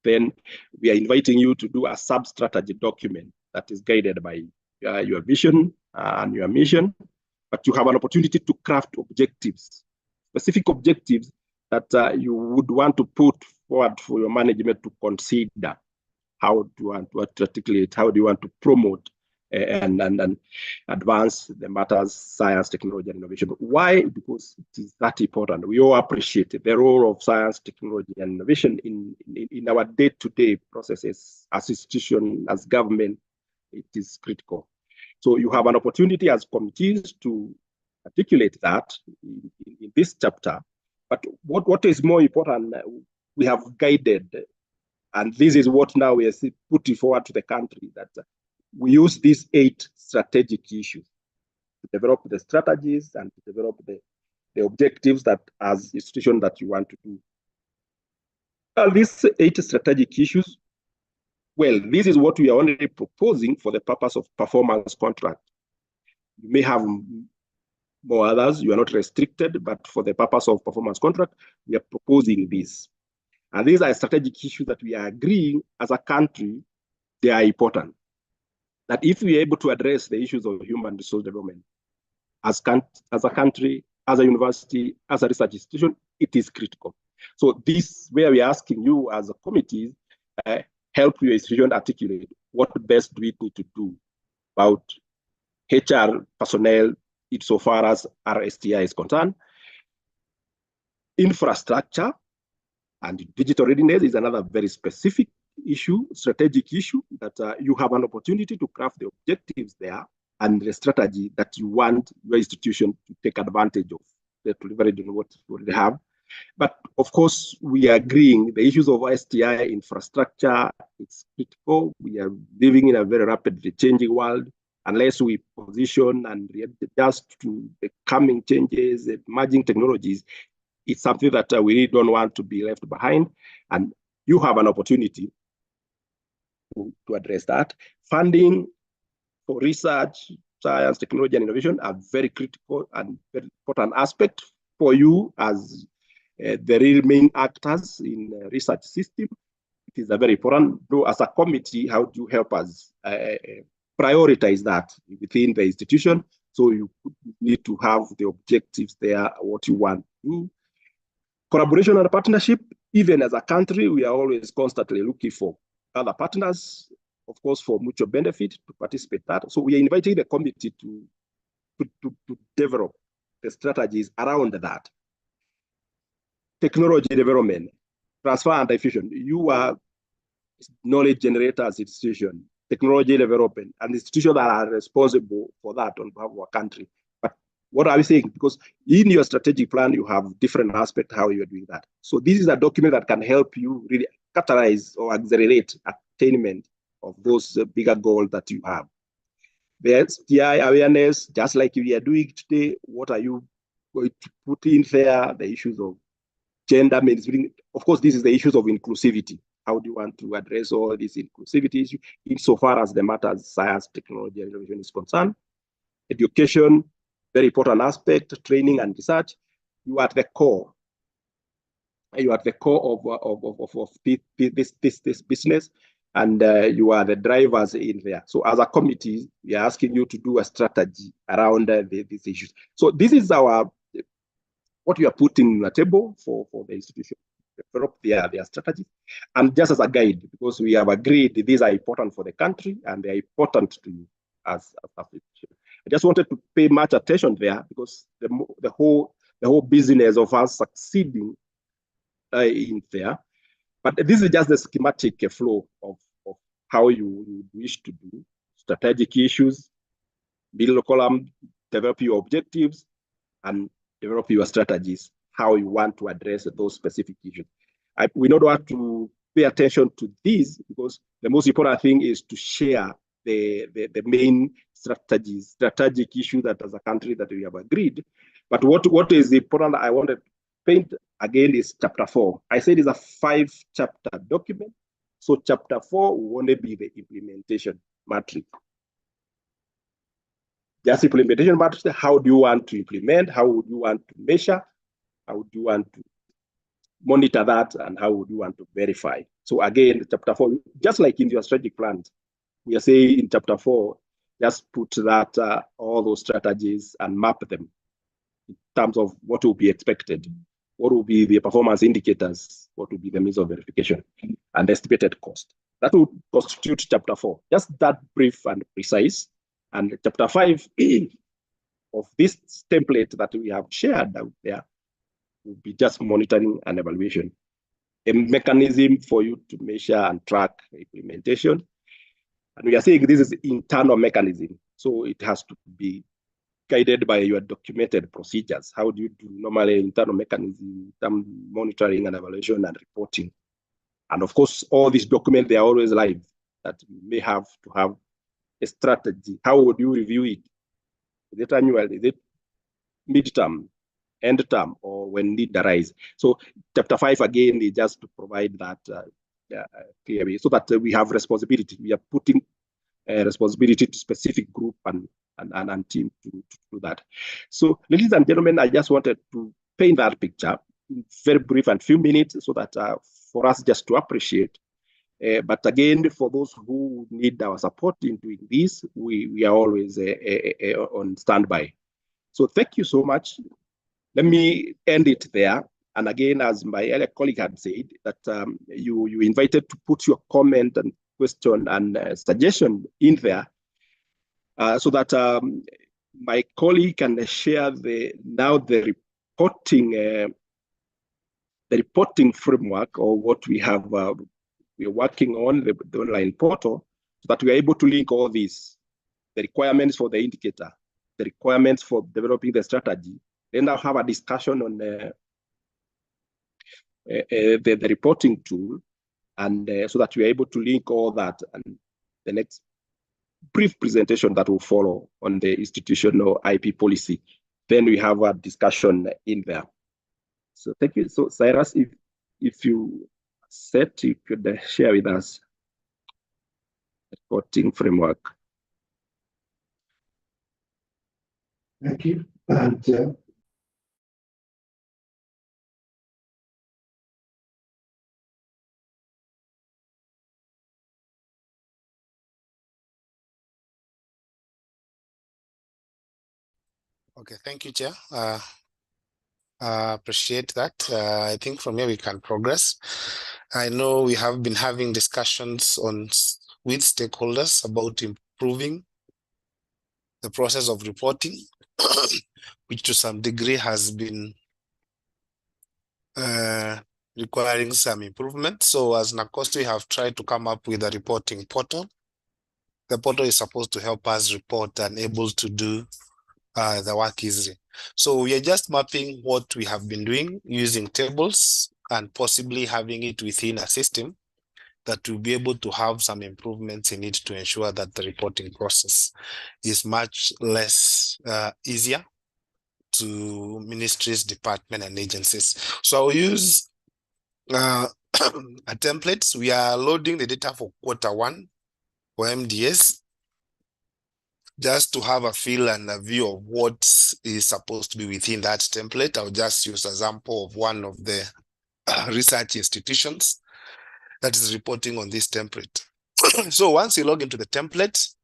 Then we are inviting you to do a sub-strategy document that is guided by your vision and your mission, but you have an opportunity to craft objectives, specific objectives that you would want to put forward for your management to consider. How do you want to articulate, how do you want to promote and advance the matters, science, technology, and innovation? Why? Because it is that important. We all appreciate the role of science, technology, and innovation in our day-to-day processes as institution, as government. It is critical. So you have an opportunity as committees to articulate that in this chapter. But what is more important, we have guided, and this is what now we are putting forward to the country, that we use these 8 strategic issues to develop the strategies and to develop the objectives that as institution that you want to do. These 8 strategic issues, well, this is what we are only proposing for the purpose of performance contract. You may have more others, you are not restricted, but for the purpose of performance contract, we are proposing this. And these are strategic issues that we are agreeing as a country they are important. That if we are able to address the issues of human resource development as a country, as a university, as a research institution, it is critical. So this where we are asking you as a committee, help your institution articulate what best do we need to do about HR personnel insofar as our STI is concerned. Infrastructure and digital readiness is another very specific issue, strategic issue that you have an opportunity to craft the objectives there and the strategy that you want your institution to take advantage of, to leverage on what you already have. But of course, we are agreeing the issues of STI infrastructure, it's critical. We are living in a very rapidly changing world. Unless we position and adjust to the coming changes, emerging technologies, it's something that we really don't want to be left behind. And you have an opportunity to address that. Funding for research, science, technology, and innovation are very critical and very important aspect for you as the real main actors in the research system. It is a very important. Though as a committee, how do you help us prioritize that within the institution? So you need to have the objectives there, what you want to do. Collaboration and partnership, even as a country, we are always constantly looking for other partners, of course, for mutual benefit to participate in that. So we are inviting the committee to develop the strategies around that. Technology development, transfer and diffusion. You are knowledge generators institution, technology development, and institutions that are responsible for that on behalf of our country. But what are we saying? Because in your strategic plan, you have different aspects how you are doing that. So this is a document that can help you really catalyze or accelerate attainment of those bigger goals that you have. The STI awareness, just like we are doing today, what are you going to put in there? The issues of gender mainstreaming. Of course, this is the issues of inclusivity. How do you want to address all these inclusivity issues insofar as the matters science, technology, and innovation is concerned? Education, very important aspect, training and research. You are at the core. You are at the core of this business, and you are the drivers in there. So as a committee, we are asking you to do a strategy around these issues. So this is what we are putting on the table for the institution, develop their strategy. And just as a guide, because we have agreed these are important for the country and they are important to you as a institution. I just wanted to pay much attention there because the whole business of us succeeding in there. But this is just the schematic flow of how you wish to do strategic issues, build a column, develop your objectives, and develop your strategies, how you want to address those specific issues. We don't want to pay attention to these because the most important thing is to share the main strategic issue that as a country that we have agreed. But what is important I want to paint again is chapter 4. I said it's a 5-chapter document. So chapter 4 will only be the implementation matrix. Just implementation matrix, how do you want to implement? How would you want to measure? How would you want to monitor that? And how would you want to verify? So again, chapter 4, just like in your strategic plans, we are saying in chapter 4, just put that all those strategies and map them in terms of what will be expected, what will be the performance indicators, what will be the means of verification, and estimated cost. That will constitute chapter 4, just that brief and precise. And chapter 5 of this template that we have shared out there will be just monitoring and evaluation, a mechanism for you to measure and track implementation. And we are saying this is internal mechanism, so it has to be guided by your documented procedures. How do you do normally internal mechanism, monitoring and evaluation and reporting? And of course, all these documents, they are always live, that you may have to have a strategy. How would you review it? Is it annual? Is it midterm, end term, or when need arise? So chapter 5 again is just to provide that clearly, so that we have responsibility. We are putting responsibility to specific group and team to do that. So, ladies and gentlemen, I just wanted to paint that picture in very brief and few minutes, so that for us just to appreciate But again, for those who need our support in doing this, we are always on standby. So thank you so much. Let me end it there. And again, as my earlier colleague had said, that you invited to put your comment and question and suggestion in there, so that my colleague can share the reporting framework, or what we have we're working on, the online portal, so that we are able to link all these, the requirements for the indicator, the requirements for developing the strategy. Then I'll have a discussion on the reporting tool, and so that we are able to link all that. And the next brief presentation that will follow on the institutional IP policy, then we have a discussion in there. So thank you. So Cyrus, if you set, you could share with us the reporting framework. Thank you. And okay, thank you, Chair. Appreciate that. I think from here we can progress. I know we have been having discussions with stakeholders about improving the process of reporting, which to some degree has been requiring some improvement. So as NACOST, we have tried to come up with a reporting portal. The portal is supposed to help us report and able to do the work easily. So we are just mapping what we have been doing using tables and possibly having it within a system that will be able to have some improvements in it to ensure that the reporting process is much less easier to ministries, departments, and agencies. So I'll use a template. We are loading the data for Q1 for MDS, just to have a feel and a view of what is supposed to be within that template. I'll just use an example of one of the research institutions that is reporting on this template. So once you log into the template,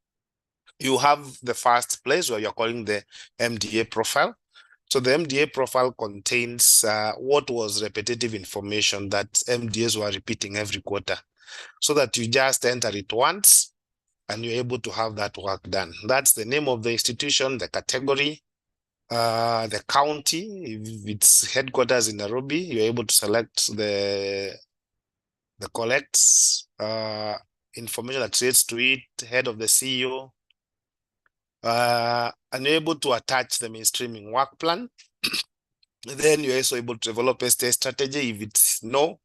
you have the first place where you're calling the MDA profile. So the MDA profile contains what was repetitive information that MDAs were repeating every quarter, so that you just enter it once and you're able to have that work done. That's the name of the institution, the category, the county. If it's headquarters in Nairobi, you're able to select the collects information that relates to it, head of the CEO, and you're able to attach the mainstreaming work plan. Then you're also able to develop a STI strategy. If it's no,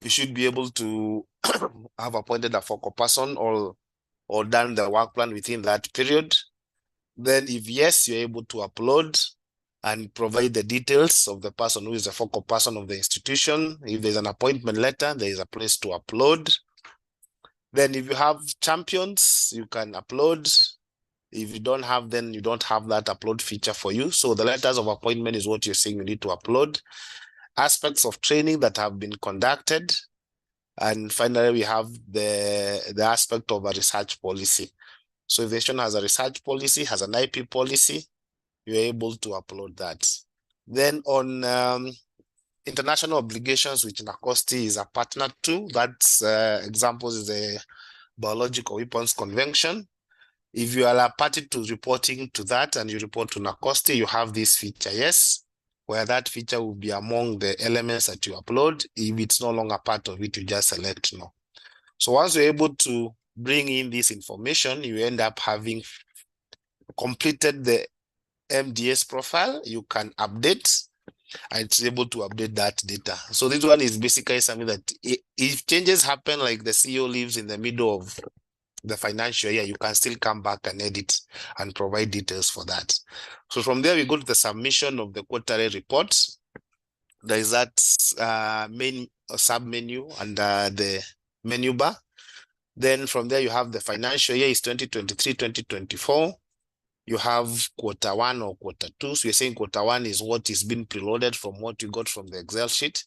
you should be able to have appointed a focal person or done the work plan within that period. Then if yes, you're able to upload and provide the details of the person who is the focal person of the institution. If there's an appointment letter, there is a place to upload. Then if you have champions, you can upload. If you don't have, then you don't have that upload feature for you. So the letters of appointment is what you're saying you need to upload. Aspects of training that have been conducted. And finally, we have the aspect of a research policy. So if the institution has a research policy, has an IP policy, you're able to upload that. Then on international obligations, which NACOST is a partner to, that's examples is the Biological Weapons Convention. If you are a party to reporting to that and you report to NACOST, you have this feature, yes, where that feature will be among the elements that you upload. If it's no longer part of it, you just select no. So once you're able to bring in this information, you end up having completed the MDS profile. You can update, and it's able to update that data. So this one is basically something that if changes happen, like the CEO leaves in the middle of the financial year, you can still come back and edit and provide details for that. So from there, we go to the submission of the quarterly reports. There is that main sub-menu under the menu bar. Then from there, you have the financial year is 2023, 2024. You have Q1 or Q2. So you're saying Q1 is what is being preloaded from what you got from the Excel sheet.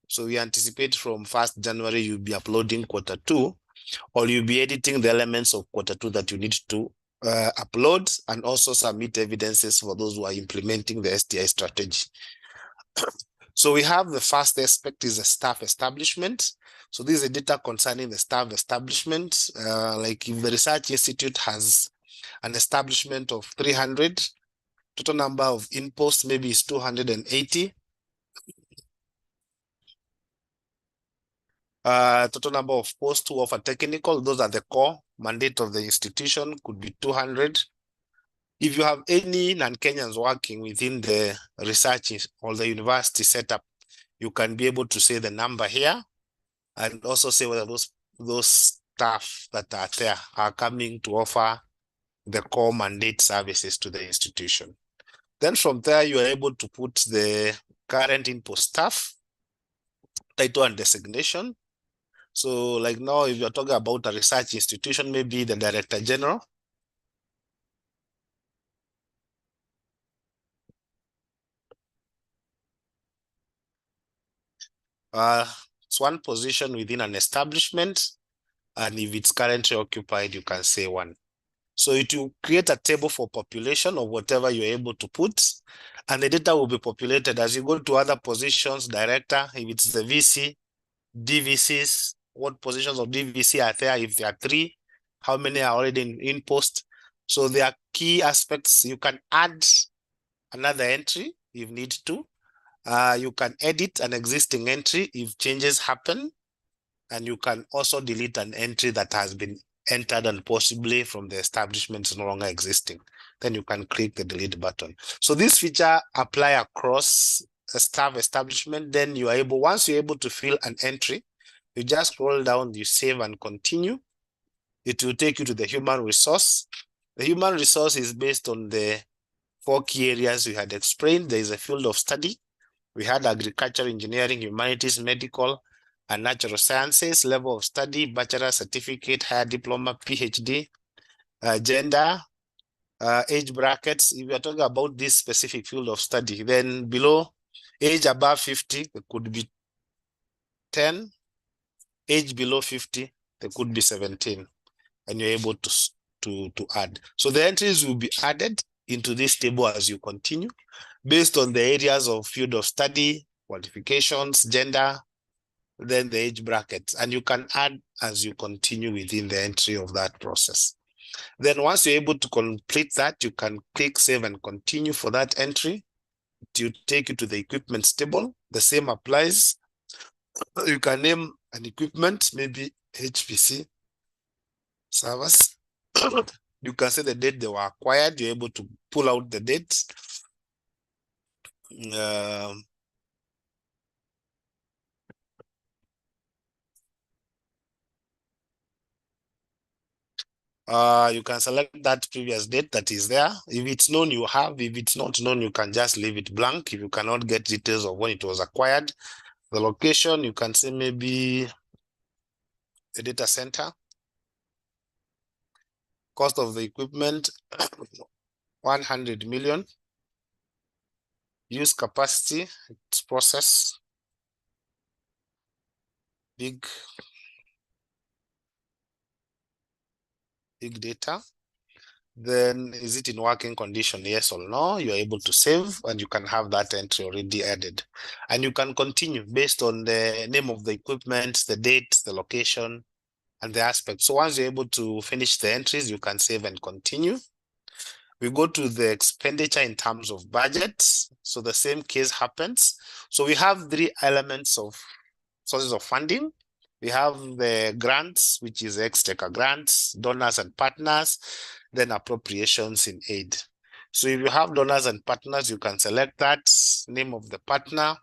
So we anticipate from 1st January, you'll be uploading Q2, or you'll be editing the elements of Q2 that you need to upload, and also submit evidences for those who are implementing the STI strategy. So we have the first aspect is the staff establishment. So this is the data concerning the staff establishment. Like if the research institute has an establishment of 300, total number of in-posts maybe is 280. Total number of posts to offer technical, those are the core mandate of the institution, could be 200. If you have any non-Kenyans working within the research or the university setup, you can be able to say the number here and also say whether those staff that are there are coming to offer the core mandate services to the institution. Then from there, you are able to put the current in-post staff, title and designation. So like now, if you're talking about a research institution, maybe the Director General. It's one position within an establishment, and if it's currently occupied, you can say one. So it will create a table for population of whatever you're able to put, and the data will be populated as you go to other positions, director, if it's the VC, DVCs, what positions of DVC are there, if there are 3, how many are already in post. So there are key aspects. You can add another entry if need to. You can edit an existing entry if changes happen, and you can also delete an entry that has been entered and possibly from the establishment is no longer existing. Then you can click the delete button. So this feature apply across a staff establishment. Then you are able, once you're able to fill an entry, you just scroll down, you save and continue. It will take you to the human resource. The human resource is based on the 4 key areas we had explained. There is a field of study. We had agriculture, engineering, humanities, medical, and natural sciences, level of study, bachelor, certificate, higher diploma, PhD, gender, age brackets. If we are talking about this specific field of study, then below age above 50, it could be 10. Age below 50, there could be 17. And you're able to add. So the entries will be added into this table as you continue, based on the areas of field of study, qualifications, gender, then the age brackets, and you can add as you continue within the entry of that process. Then once you're able to complete that, you can click save and continue for that entry. It will take you to the equipment table. The same applies. You can name an equipment, maybe HPC servers. You can say the date they were acquired. You're able to pull out the dates. You can select that previous date that is there. If it's known, you have. If it's not known, you can just leave it blank. If you cannot get details of when it was acquired, the location, you can say maybe the data center. Cost of the equipment, 100 million. Use capacity, its process, big data. Then is it in working condition, yes or no? You're able to save, and you can have that entry already added. And you can continue based on the name of the equipment, the date, the location, and the aspect. So once you're able to finish the entries, you can save and continue. We go to the expenditure in terms of budget. So the same case happens. So we have 3 elements of sources of funding. We have the grants, which is exchequer grants, donors and partners, then appropriations in aid. So if you have donors and partners, you can select that, name of the partner.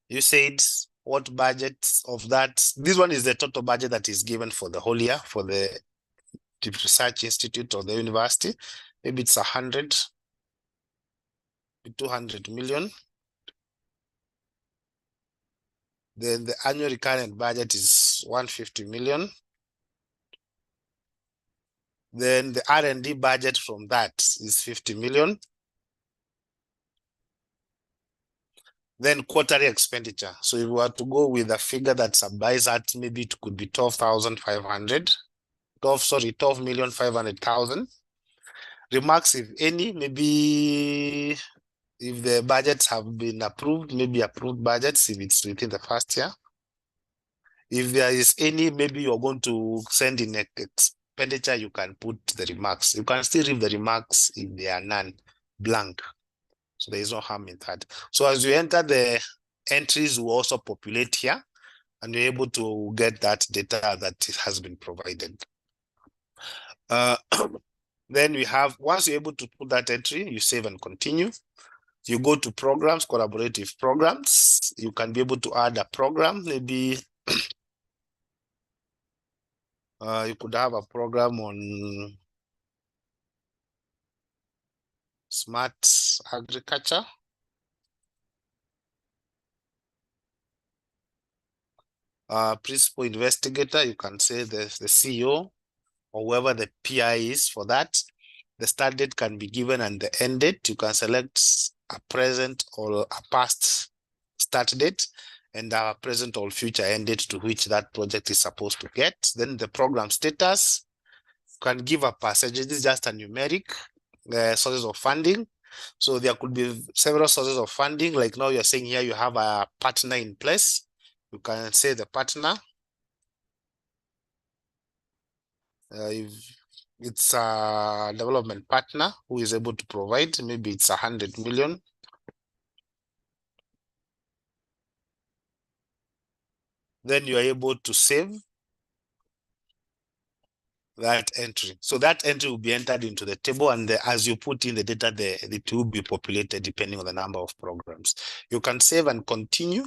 You said what budget of that. This one is the total budget that is given for the whole year for the research institute or the university. Maybe it's 100, 200 million. Then the annual recurrent budget is 150 million. Then the R&D budget from that is 50 million. Then quarterly expenditure. So if we were to go with a figure that supplies at, maybe it could be 12,500, 12,500,000. Remarks, if any, maybe if the budgets have been approved, maybe approved budgets if it's within the first year. If there is any, maybe you're going to send in expenditure, you can put the remarks. You can still leave the remarks if they are none, blank. So there is no harm in that. So as you enter, the entries will also populate here, and you're able to get that data that has been provided. Then we have, once you're able to put that entry, you save and continue. You go to programs, collaborative programs. You can be able to add a program. Maybe you could have a program on smart agriculture. Principal investigator, you can say the CEO or whoever the PI is for that. The start date can be given and the end date. You can select a present or a past start date and a present or future end date to which that project is supposed to get. Then the program status, you can give a percentage. This is just a numeric sources of funding. So there could be several sources of funding. Like now you're saying here you have a partner in place. You can say the partner. If it's a development partner who is able to provide, maybe it's 100 million. Then you are able to save that entry. So that entry will be entered into the table, and as you put in the data, it will be populated depending on the number of programs. You can save and continue.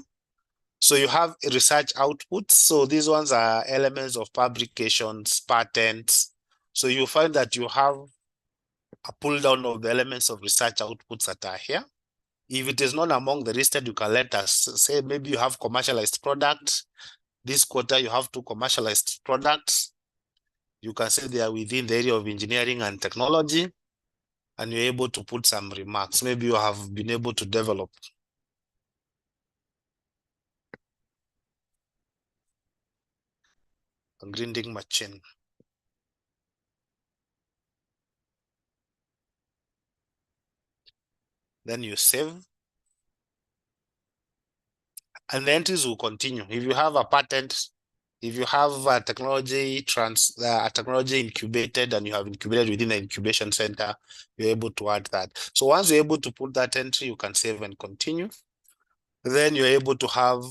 So you have research outputs. So these ones are elements of publications, patents. So you find that you have a pull down of the elements of research outputs that are here. If it is not among the listed, you can let us say maybe you have commercialized products. This quarter, you have 2 commercialized products. You can say they are within the area of engineering and technology, and you're able to put some remarks. Maybe you have been able to develop a grinding machine. Then you save. And the entries will continue. If you have a patent, if you have a technology incubated and you have incubated within the incubation center, you're able to add that. So once you're able to put that entry, you can save and continue. Then you're able to have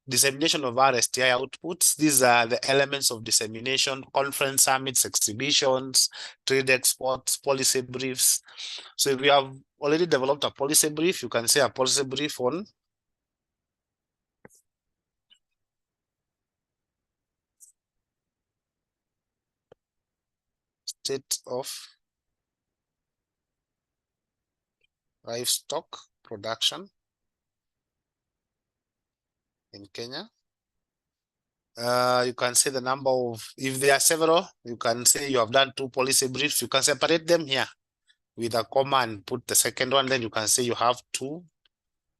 dissemination of our STI outputs. These are the elements of dissemination: conference, summits, exhibitions, trade exports, policy briefs. So if you have already developed a policy brief, you can say a policy brief on state of livestock production in Kenya. You can say the number of, if there are several, you can say you have done 2 policy briefs. You can separate them here with a comma and put the second one. Then you can say you have 2.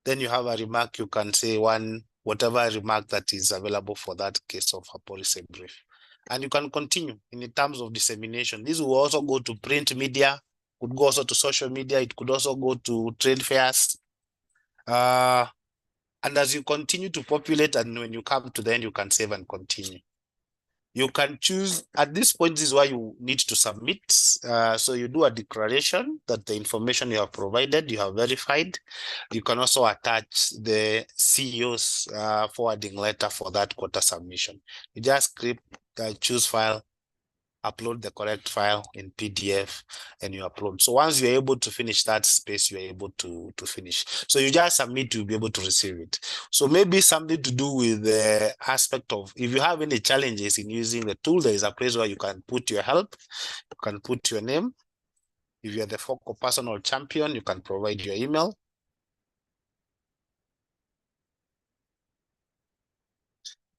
Then you have a remark. You can say 1, whatever remark that is available for that case of a policy brief. And you can continue in terms of dissemination. This will also go to print media, could go also to social media. It could also go to trade fairs. And as you continue to populate, and when you come to the end, you can save and continue. You can choose, at this point, this is why you need to submit. So you do a declaration that the information you have provided, you have verified. You can also attach the CEO's forwarding letter for that quarter submission. You just choose file, upload the correct file in PDF, and you upload. So once you're able to finish that space, you're able to finish. So you just submit to be able to receive it. So maybe something to do with the aspect of, if you have any challenges in using the tool, there is a place where you can put your help, you can put your name. If you're the focal person or champion, you can provide your email.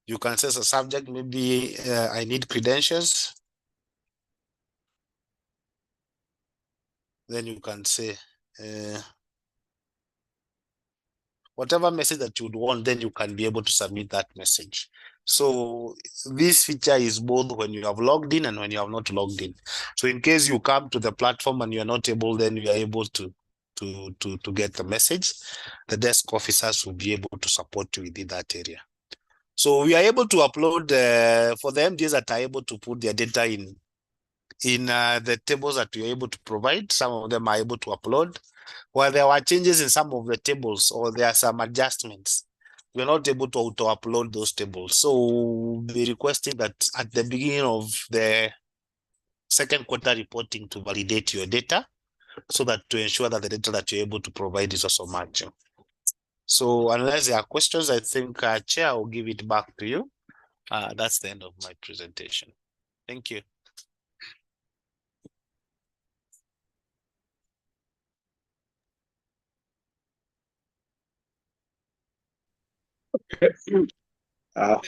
You can say as a subject, maybe I need credentials. Then you can say whatever message that you would want, then you can be able to submit that message. So this feature is both when you have logged in and when you have not logged in. So in case you come to the platform and you are not able, then you are able to get the message. The desk officers will be able to support you within that area. So we are able to upload for the MDs that are able to put their data in the tables that we are able to provide. Some of them are able to upload. While there were changes in some of the tables or there are some adjustments, we're not able to auto-upload those tables. So we'll be requesting that at the beginning of the second quarter reporting to validate your data so that to ensure that the data that you're able to provide is also matching. So unless there are questions, I think Chair, I'll give it back to you. That's the end of my presentation. Thank you.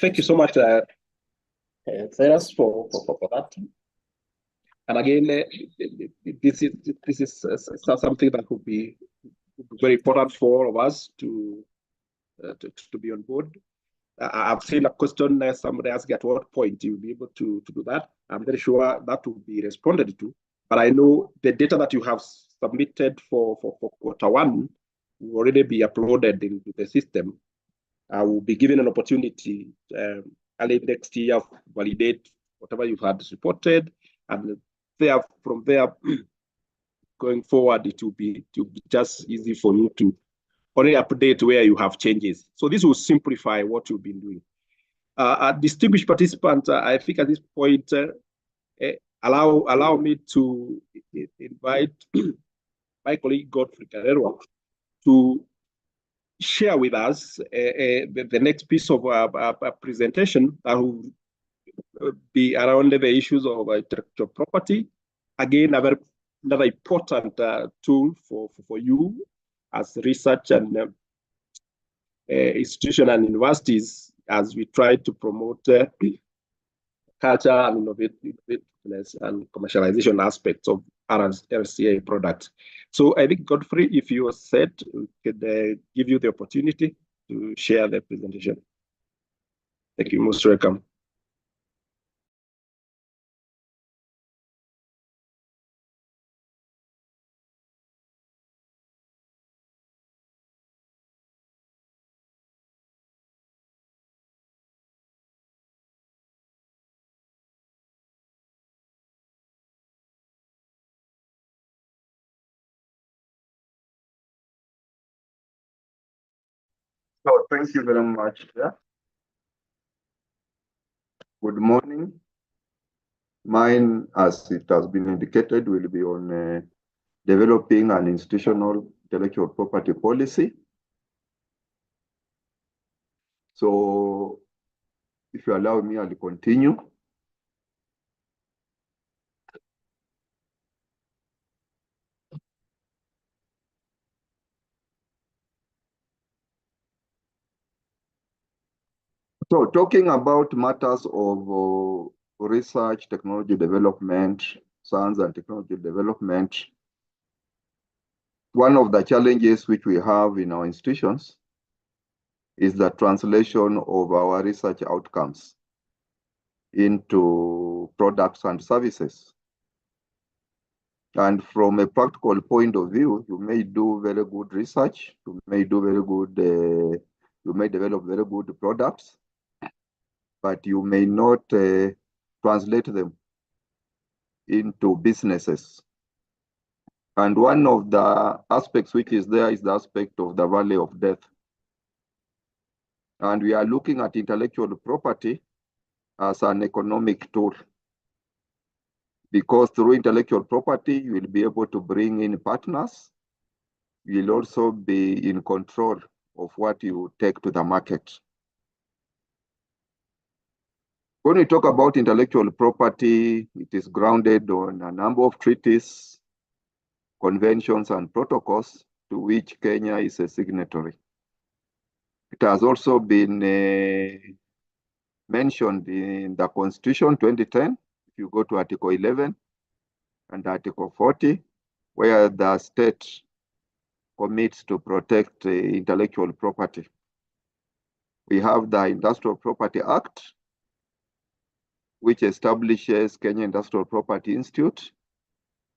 Thank you so much, Cyrus, for that. And again, this is something that would be very important for all of us to be on board. I've seen a question somebody asked at what point you'll be able to do that. I'm very sure that will be responded to. But I know the data that you have submitted for quarter one will already be uploaded into the system. I will be given an opportunity early next year to validate whatever you had reported, and from there going forward, it will be just easy for you to only update where you have changes. So this will simplify what you've been doing. Distinguished participants, I think at this point, allow me to invite my colleague Godfrey Carrero to share with us the next piece of presentation that will be around the issues of intellectual property. Again, another important tool for you as research and institutions and universities as we try to promote culture and innovativeness and commercialization aspects of RCA products. So I think, Godfrey, if you are set, we could give you the opportunity to share the presentation. Thank you, most welcome. So thank you very much. Yeah. Good morning. Mine, as it has been indicated, will be on developing an institutional intellectual property policy. So if you allow me, I'll continue. So talking about matters of research, technology development, science and technology development, one of the challenges which we have in our institutions is the translation of our research outcomes into products and services. And from a practical point of view, you may do very good research, you may do very good, you may develop very good products, but you may not translate them into businesses. And one of the aspects which is there is the aspect of the valley of death. And we are looking at intellectual property as an economic tool, because through intellectual property, you will be able to bring in partners. You will also be in control of what you take to the market. When we talk about intellectual property, it is grounded on a number of treaties, conventions, and protocols to which Kenya is a signatory. It has also been mentioned in the Constitution 2010, if you go to Article 11 and Article 40, where the state commits to protect intellectual property. We have the Industrial Property Act, which establishes Kenya Industrial Property Institute,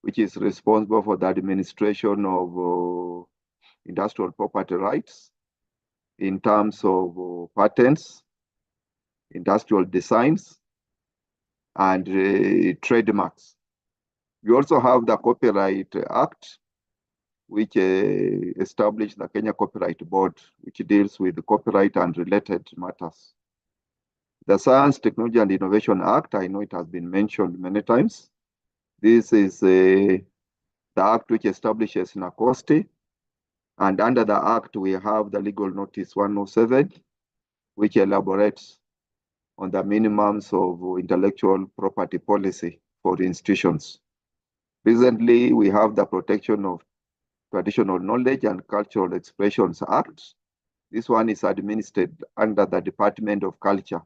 which is responsible for the administration of industrial property rights in terms of patents, industrial designs, and trademarks. We also have the Copyright Act, which established the Kenya Copyright Board, which deals with copyright and related matters. The Science, Technology and Innovation Act, I know it has been mentioned many times. This is the act which establishes NACOSTI, and under the act we have the Legal Notice 107, which elaborates on the minimums of intellectual property policy for institutions. Recently, we have the Protection of Traditional Knowledge and Cultural Expressions Act. This one is administered under the Department of Culture.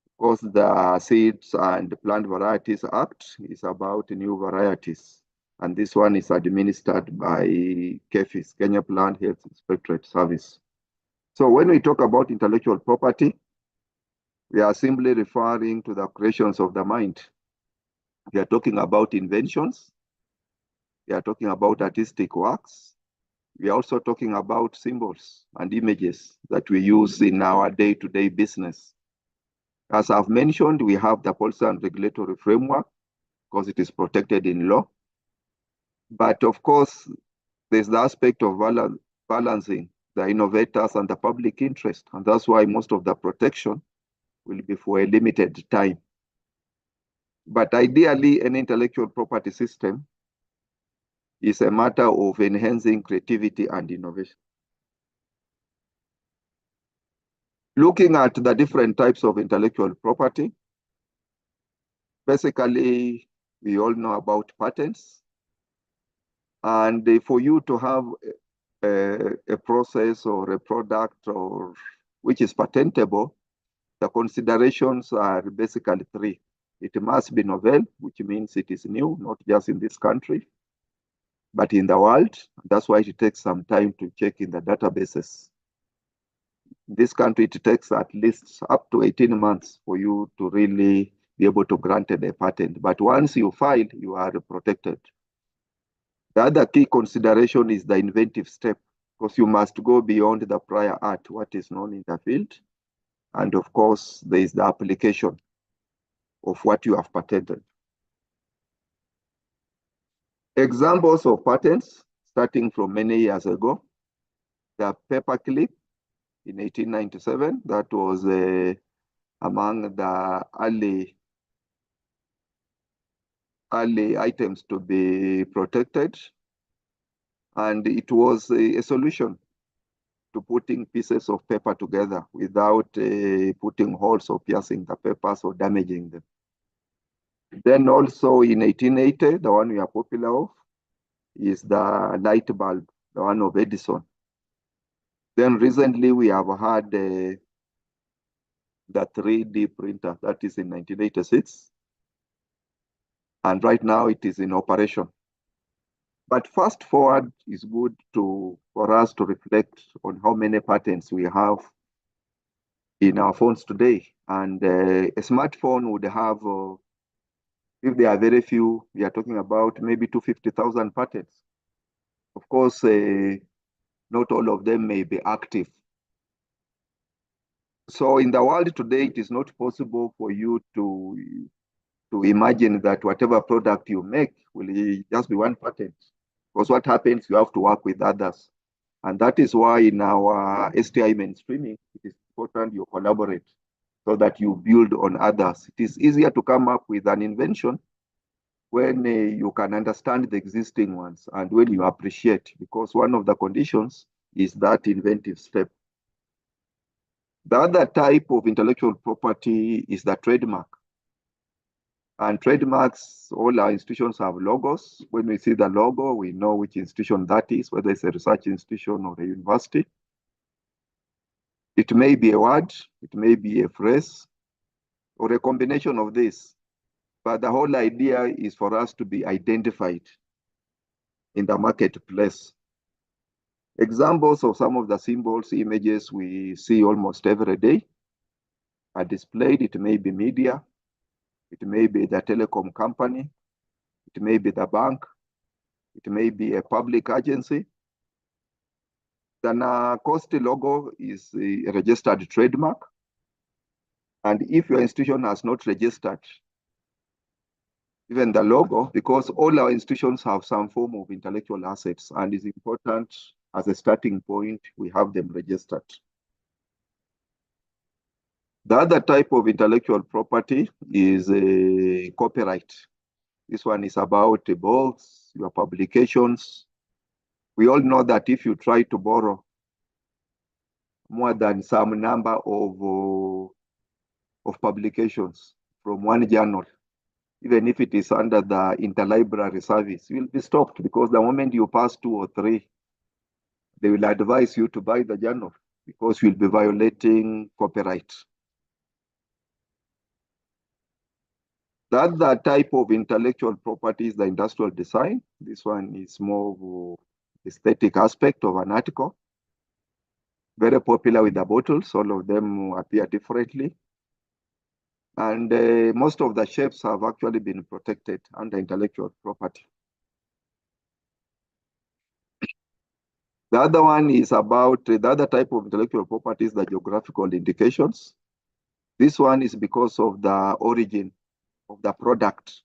Of course, the Seeds and Plant Varieties Act is about new varieties. And this one is administered by KEPHIS, Kenya Plant Health Inspectorate Service. So when we talk about intellectual property, we are simply referring to the creations of the mind. We are talking about inventions. We are talking about artistic works. We are also talking about symbols and images that we use in our day-to-day business. As I've mentioned, we have the policy and regulatory framework because it is protected in law. But of course, there's the aspect of balancing the innovators and the public interest. And that's why most of the protection will be for a limited time. But ideally, an intellectual property system is a matter of enhancing creativity and innovation. Looking at the different types of intellectual property, basically, we all know about patents. And for you to have a process or a product or which is patentable, the considerations are basically three. It must be novel, which means it is new, not just in this country, but in the world. That's why it takes some time to check in the databases. In this country, it takes at least up to 18 months for you to really be able to grant a patent. But once you file, you are protected. The other key consideration is the inventive step, because you must go beyond the prior art, what is known in the field. And of course, there is the application of what you have patented. Examples of patents, starting from many years ago, the paperclip in 1897, that was among the early items to be protected. And it was a solution to putting pieces of paper together without putting holes or piercing the papers or damaging them. Then also in 1880, the one we are popular of is the light bulb, the one of Edison. Then recently we have had the 3D printer, that is in 1986. And right now it is in operation. But fast forward is good for us to reflect on how many patents we have in our phones today. And a smartphone would have, if there are very few, we are talking about maybe 250,000 patents. Of course, not all of them may be active. So in the world today, it is not possible for you to imagine that whatever product you make will just be one patent. Because what happens, you have to work with others. And that is why in our STI mainstreaming, it is important you collaborate so that you build on others. It is easier to come up with an invention when you can understand the existing ones and when you appreciate, because one of the conditions is that inventive step. The other type of intellectual property is the trademark. And trademarks, all our institutions have logos. When we see the logo, we know which institution that is, whether it's a research institution or a university. It may be a word, it may be a phrase, or a combination of this. But the whole idea is for us to be identified in the marketplace. Examples of some of the symbols, images we see almost every day are displayed. It may be media, it may be the telecom company, it may be the bank, it may be a public agency. The NACOST logo is a registered trademark. And if your institution has not registered even the logo, because all our institutions have some form of intellectual assets, and it's important as a starting point, we have them registered. The other type of intellectual property is a copyright. This one is about books, your publications. We all know that if you try to borrow more than some number of publications from one journal, even if it is under the interlibrary service, you will be stopped, because the moment you pass 2 or 3, they will advise you to buy the journal because you'll be violating copyright. The other type of intellectual property is the industrial design. This one is more of aesthetic aspect of an article. Very popular with the bottles. All of them appear differently. And most of the shapes have actually been protected under intellectual property. The other one is about the other type of intellectual property is the geographical indications. This one is because of the origin of the product.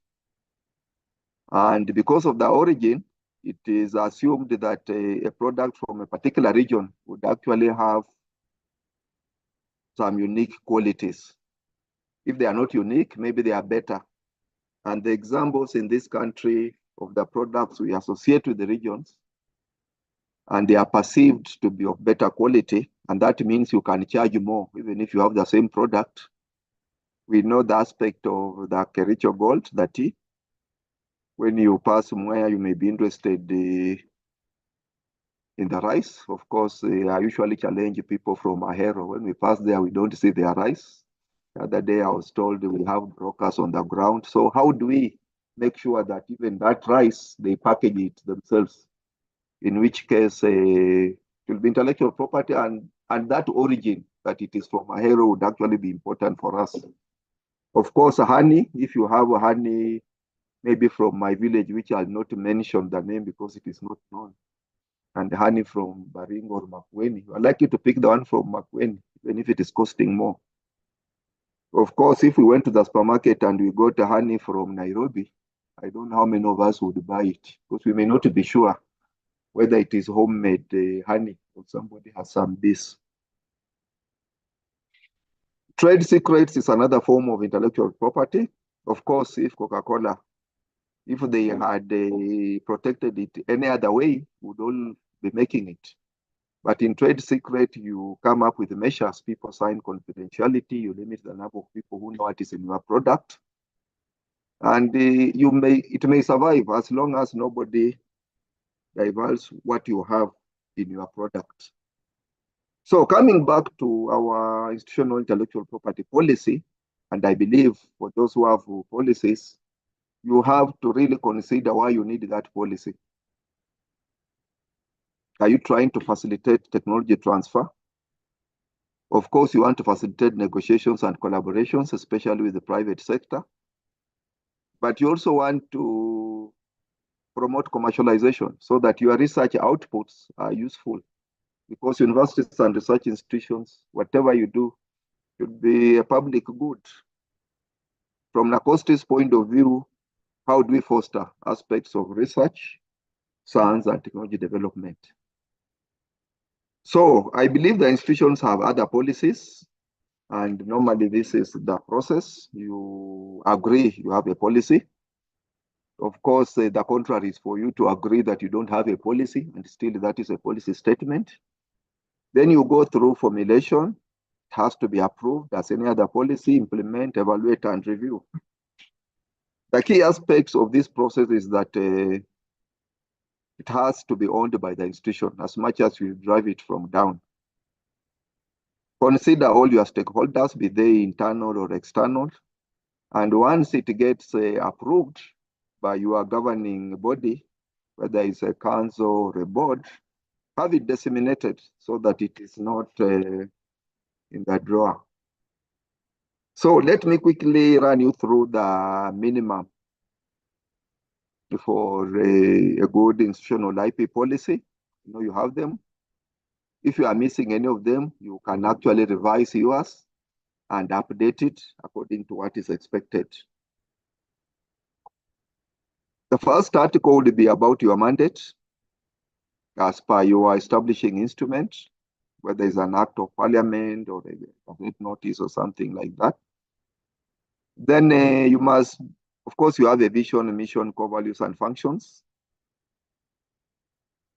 And because of the origin, it is assumed that a product from a particular region would actually have some unique qualities. If they are not unique, maybe they are better. And the examples in this country of the products we associate with the regions, and they are perceived to be of better quality, and that means you can charge more, even if you have the same product. We know the aspect of the Kericho gold, the tea. When you pass somewhere, you may be interested in the rice. Of course, I usually challenge people from Ahero. When we pass there, we don't see their rice. The other day, I was told we have brokers on the ground. So how do we make sure that even that rice, they package it themselves? In which case, it will be intellectual property, and that origin that it is from Ahero would actually be important for us. Of course, honey, if you have honey, maybe from my village, which I'll not mention the name because it is not known, and honey from Baringo or Makueni, I'd like you to pick the one from Makueni, even if it is costing more. Of course, if we went to the supermarket and we got honey from Nairobi, I don't know how many of us would buy it, because we may not be sure whether it is homemade honey or somebody has some bees. Trade secrets is another form of intellectual property. Of course, if Coca-Cola, if they had protected it any other way, would all be making it. But in trade secret, you come up with measures. People sign confidentiality. You limit the number of people who know what is in your product, and it may survive as long as nobody divulges what you have in your product. So coming back to our institutional intellectual property policy, and I believe for those who have policies, you have to really consider why you need that policy. Are you trying to facilitate technology transfer? Of course, you want to facilitate negotiations and collaborations, especially with the private sector. But you also want to promote commercialization so that your research outputs are useful, because universities and research institutions, whatever you do, should be a public good. From NACOST's point of view, how do we foster aspects of research, science, and technology development? So I believe the institutions have other policies, and normally this is the process. You agree you have a policy. Of course, the contrary is for you to agree that you don't have a policy, and still that is a policy statement. Then you go through formulation. It has to be approved as any other policy, implement, evaluate, and review. The key aspects of this process is that it has to be owned by the institution as much as you drive it from down. Consider all your stakeholders, be they internal or external. And once it gets approved by your governing body, whether it's a council or a board, have it disseminated so that it is not in the drawer. So let me quickly run you through the minimum for a good institutional IP policy. You know, you have them. If you are missing any of them, you can actually revise yours and update it according to what is expected. The first article will be about your mandate as per your establishing instrument, whether it's an act of parliament or a notice or something like that. Then you must, of course, you have a vision, mission, core values, and functions.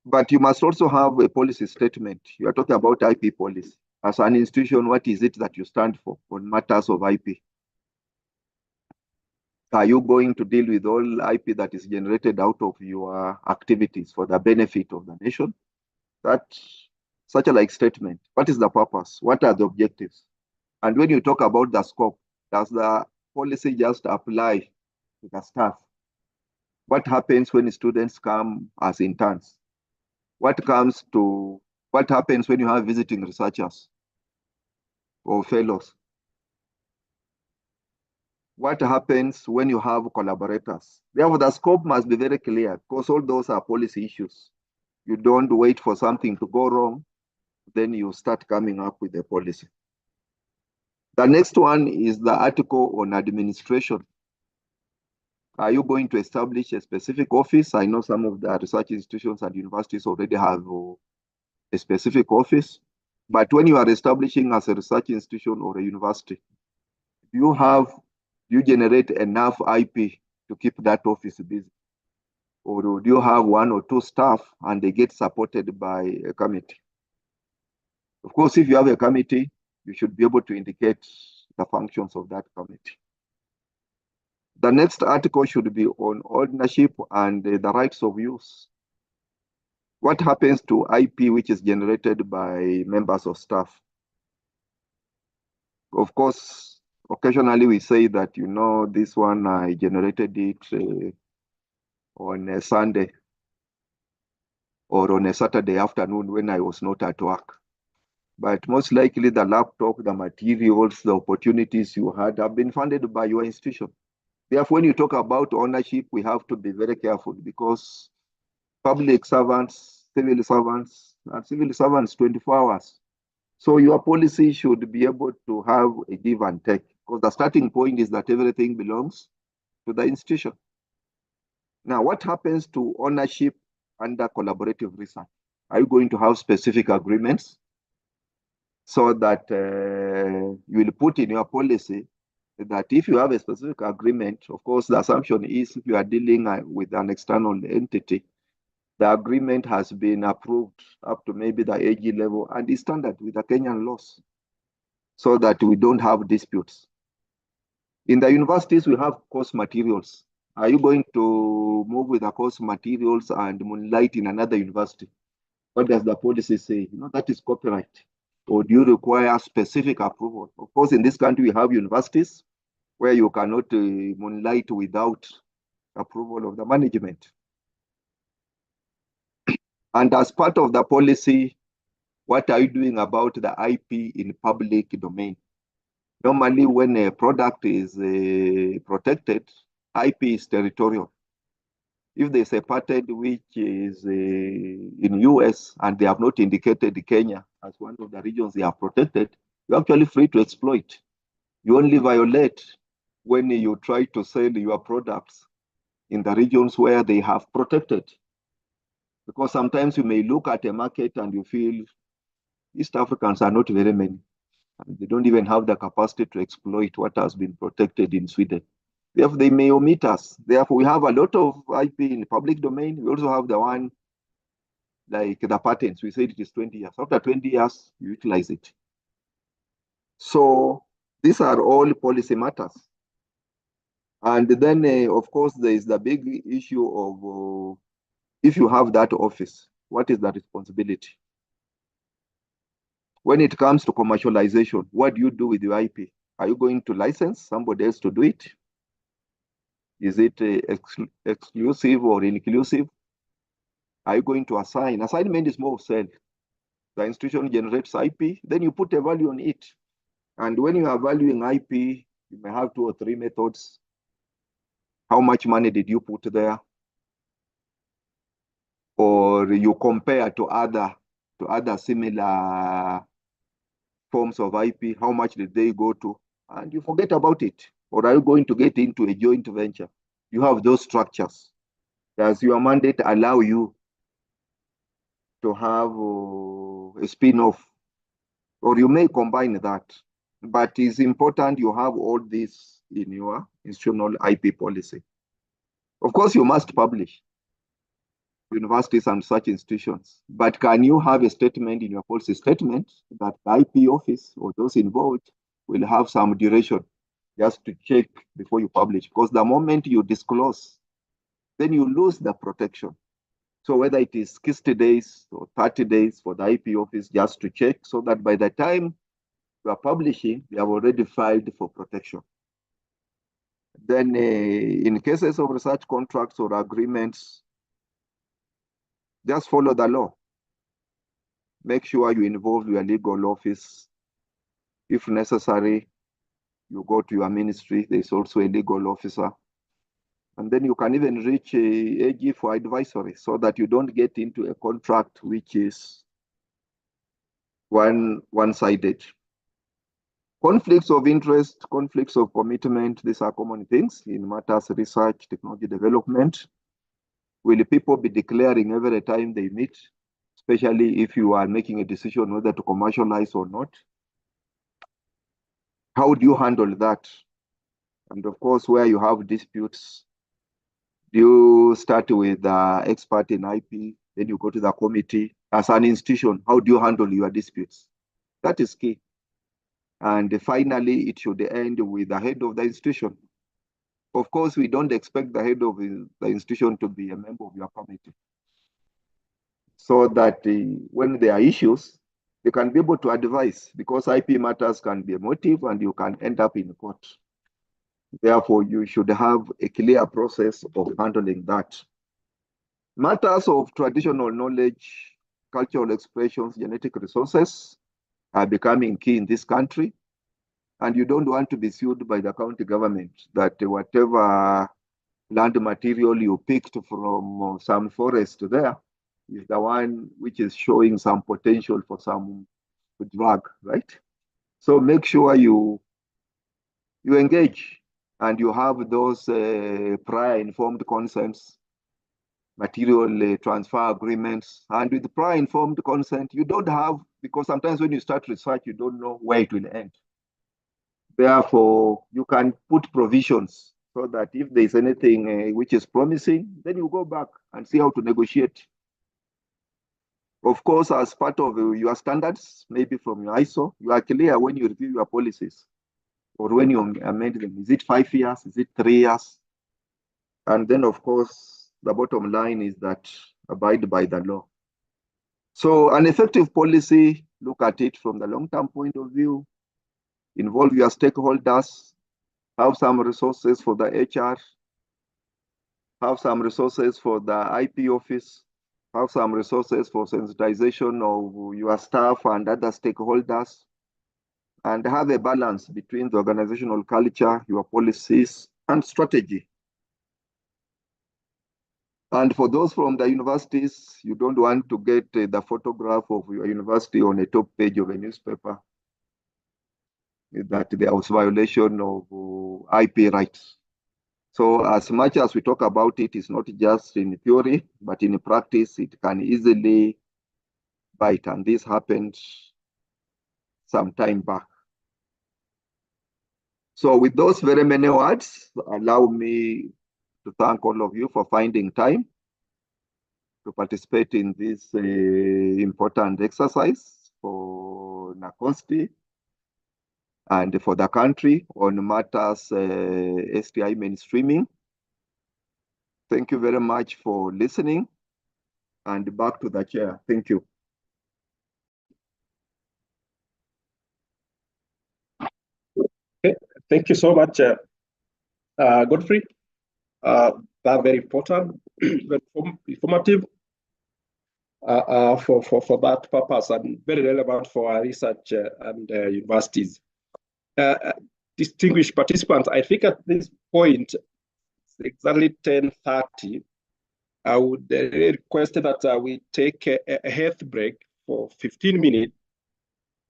But you must also have a policy statement. You are talking about IP policy. As an institution, what is it that you stand for on matters of IP? Are you going to deal with all IP that is generated out of your activities for the benefit of the nation? That's such a like statement. What is the purpose? What are the objectives? And when you talk about the scope, does the policy just apply to the staff? What happens when students come as interns? What happens when you have visiting researchers or fellows? What happens when you have collaborators? Therefore, the scope must be very clear because all those are policy issues. You don't wait for something to go wrong, then you start coming up with a policy. The next one is the article on administration. Are you going to establish a specific office? I know some of the research institutions and universities already have a specific office, but when you are establishing as a research institution or a university, do you generate enough IP to keep that office busy? Or do you have one or two staff and they get supported by a committee? Of course, if you have a committee, you should be able to indicate the functions of that committee. The next article should be on ownership and the rights of use. What happens to IP which is generated by members of staff? Of course, occasionally we say that, you know, this one I generated it on a Sunday or on a Saturday afternoon when I was not at work. But most likely the laptop, the materials, the opportunities you had have been funded by your institution. Therefore, when you talk about ownership, we have to be very careful because public servants, civil servants 24 hours. So your policy should be able to have a give and take because the starting point is that everything belongs to the institution. Now, what happens to ownership under collaborative research? Are you going to have specific agreements so that you will put in your policy that if you have a specific agreement, of course, the assumption is if you are dealing with an external entity, the agreement has been approved up to maybe the AG level and is standard with the Kenyan laws so that we don't have disputes. In the universities, we have course materials. Are you going to move with the course materials and moonlight in another university? What does the policy say? You know, that is copyright. Or do you require specific approval? Of course, in this country, we have universities where you cannot moonlight without approval of the management. And as part of the policy, what are you doing about the IP in public domain? Normally, when a product is protected, IP is territorial. If there's a patent which is in US and they have not indicated Kenya as one of the regions they have protected, you're actually free to exploit. You only violate when you try to sell your products in the regions where they have protected. Because sometimes you may look at a market and you feel East Africans are not very many. And they don't even have the capacity to exploit what has been protected in Sweden. Therefore, they may omit us. Therefore, we have a lot of IP in the public domain. We also have the one like the patents. We said it is 20 years. After 20 years, you utilize it. So these are all policy matters. And then, of course, there is the big issue of if you have that office, what is the responsibility? When it comes to commercialization, what do you do with your IP? Are you going to license somebody else to do it? Is it exclusive or inclusive? are you going to assign? Assignment is more of self. The institution generates IP, then you put a value on it. And when you are valuing IP, you may have 2 or 3 methods. How much money did you put there? Or you compare to other similar forms of IP, how much did they go to? And you forget about it. Or are you going to get into a joint venture? You have those structures. Does your mandate allow you to have a spin-off? Or you may combine that. But it's important you have all this in your institutional IP policy. Of course, you must publish universities and such institutions. But can you have a statement in your policy statement that the IP office or those involved will have some duration just to check before you publish? Because the moment you disclose, then you lose the protection. So whether it is 60 days or 30 days for the IP office just to check, so that by the time you are publishing, you have already filed for protection. Then in cases of research contracts or agreements, just follow the law. Make sure you involve your legal office. If necessary, you go to your ministry. There's also a legal officer. And then you can even reach a AG for advisory so that you don't get into a contract which is one-sided. Conflicts of interest, conflicts of commitment, these are common things in matters research, technology development. Will people be declaring every time they meet, especially if you are making a decision whether to commercialize or not? How do you handle that? And of course, where you have disputes, do you start with the expert in IP, then you go to the committee? As an institution, how do you handle your disputes? That is key. And finally, it should end with the head of the institution. Of course, we don't expect the head of the institution to be a member of your committee. So that when there are issues, they can be able to advise, because IP matters can be emotive and you can end up in court. Therefore, you should have a clear process of handling that. Matters of traditional knowledge, cultural expressions, genetic resources are becoming key in this country. And you don't want to be sued by the county government that whatever land material you picked from some forest there is the one which is showing some potential for some drug, right? So make sure you engage and you have those prior informed consents, material transfer agreements. And with prior informed consent, you don't have, because sometimes when you start research, you don't know where it will end. Therefore, you can put provisions so that if there's anything which is promising, then you go back and see how to negotiate. Of course, as part of your standards, maybe from your ISO, you are clear when you review your policies or when you amend them. Is it 5 years? Is it 3 years? And then, of course, the bottom line is that abide by the law. So an effective policy, look at it from the long-term point of view, involve your stakeholders, have some resources for the HR, have some resources for the IP office, have some resources for sensitization of your staff and other stakeholders, and have a balance between the organizational culture, your policies, and strategy. And for those from the universities, you don't want to get the photograph of your university on a top page of a newspaper, that there was violation of IP rights. So as much as we talk about it, it's not just in theory, but in practice, it can easily bite. And this happened some time back. So with those very many words, allow me to thank all of you for finding time to participate in this important exercise for NACOSTI and for the country on matters STI mainstreaming. Thank you very much for listening, and back to the chair. Thank you. Okay. Thank you so much, Godfrey. That's very important, very informative. for that purpose and very relevant for our research and universities. Distinguished participants, I think at this point, it's exactly 10:30. I would request that we take a health break for 15 minutes.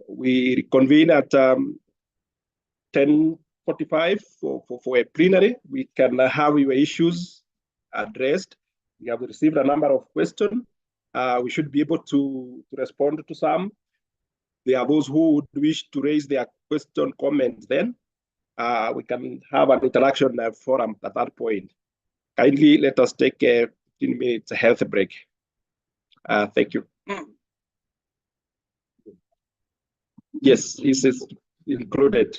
We reconvene at 10:45 for a plenary. We can have your issues addressed. We have received a number of questions. We should be able to respond to some. There are those who would wish to raise their question, comments then. We can have an interaction forum at that point. Kindly let us take a 15 minutes health break. Thank you. Yes, this is included.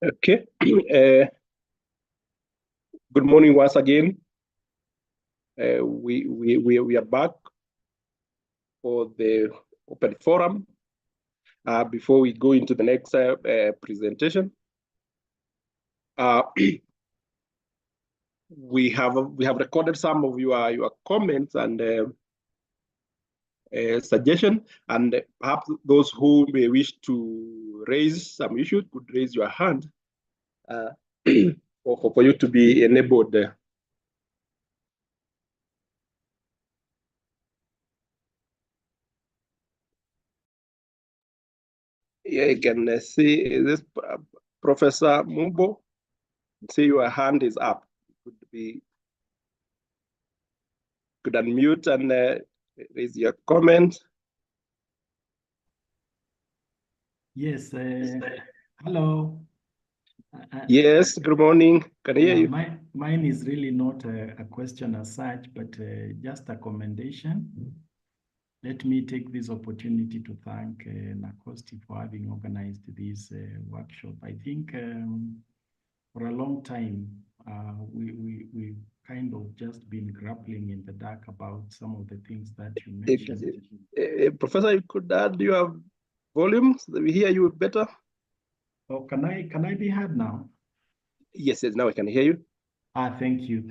Okay. Good morning once again. We are back for the open forum. Before we go into the next presentation, we have recorded some of your comments and suggestion, and perhaps those who may wish to raise some issues could raise your hand for you to be enabled. Yeah, you can see this Professor Mumbo. See your hand is up. Could unmute and raise your comment. Yes. Hello. Yes. Good morning. Can I hear you? Mine is really not a question as such, but just a commendation. Let me take this opportunity to thank NACOSTI for having organized this workshop. I think for a long time, we kind of just been grappling in the dark about some of the things that you mentioned. Professor, you could add your volume so that we hear you better. Oh, can I be heard now? Yes, now I can hear you. Thank you.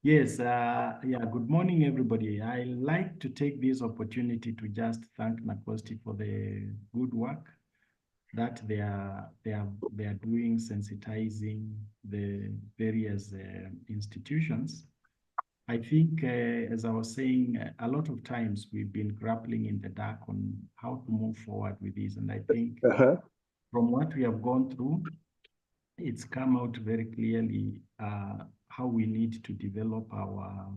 Yes, yeah, good morning, everybody. I like to take this opportunity to just thank NACOSTI for the good work that they are doing, sensitizing the various institutions. I think, as I was saying, a lot of times we've been grappling in the dark on how to move forward with this. And I think from what we have gone through, it's come out very clearly how we need to develop our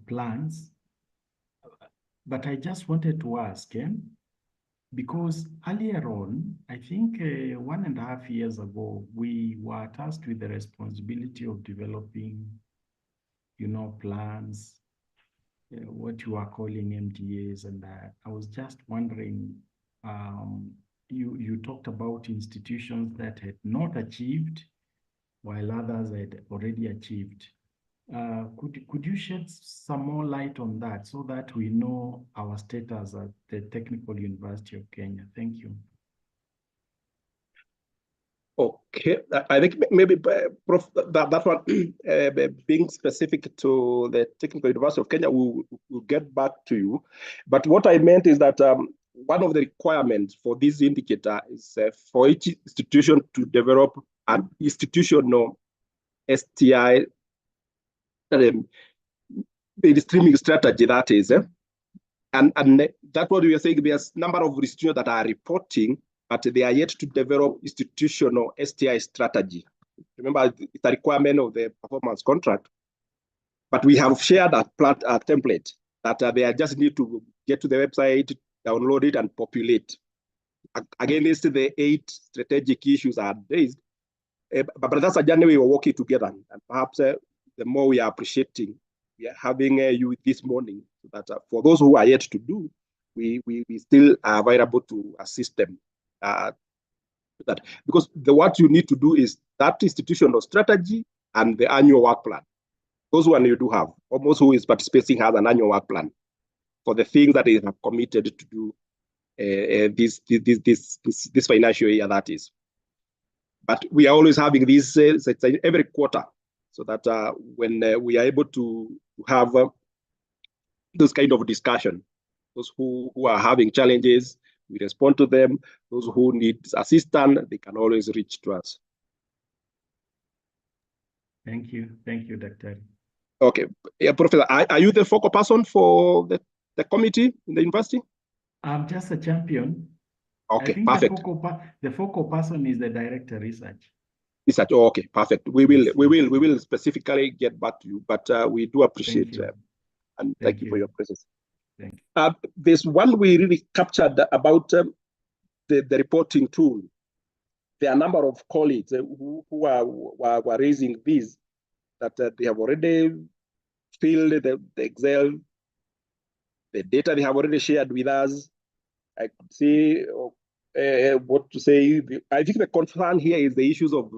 plans. But I just wanted to ask, because earlier on, I think 1.5 years ago, we were tasked with the responsibility of developing, plans, what you are calling MDAs. And I was just wondering, you talked about institutions that had not achieved, while others had already achieved. Could you shed some more light on that so that we know our status at the Technical University of Kenya? Thank you. Okay, I think maybe Prof, that one being specific to the Technical University of Kenya, we'll get back to you. But what I meant is that one of the requirements for this indicator is for each institution to develop an institutional STI streaming strategy, that is. And that's what we are saying. There's a number of institutions that are reporting, but they are yet to develop institutional STI strategy. Remember, it's a requirement of the performance contract. But we have shared a template that they just need to get to the website, download it, and populate. Against the 8 strategic issues are raised. But that's a journey we are working together. And perhaps the more we are appreciating, we are having you this morning, so that for those who are yet to do, we still are available to assist them. That because what you need to do is that institutional strategy and the annual work plan. Those one you do have. Almost who is participating has an annual work plan for the things that they have committed to do this financial year, that is. But we are always having this every quarter, so that when we are able to have those kind of discussion, those who are having challenges, we respond to them. Those who need assistance, they can always reach to us. Thank you, Dr. Okay, yeah, Professor, are you the focal person for the committee in the university? I'm just a champion. Okay, I think perfect. The focal person is the director research. Research. Oh, okay, perfect. We will specifically get back to you, but we do appreciate and thank you for your presence. Thank you. There's one we really captured about the reporting tool. There are a number of colleagues who were raising these, that they have already filled the Excel, the data they have already shared with us. I could say what to say. I think the concern here is the issues of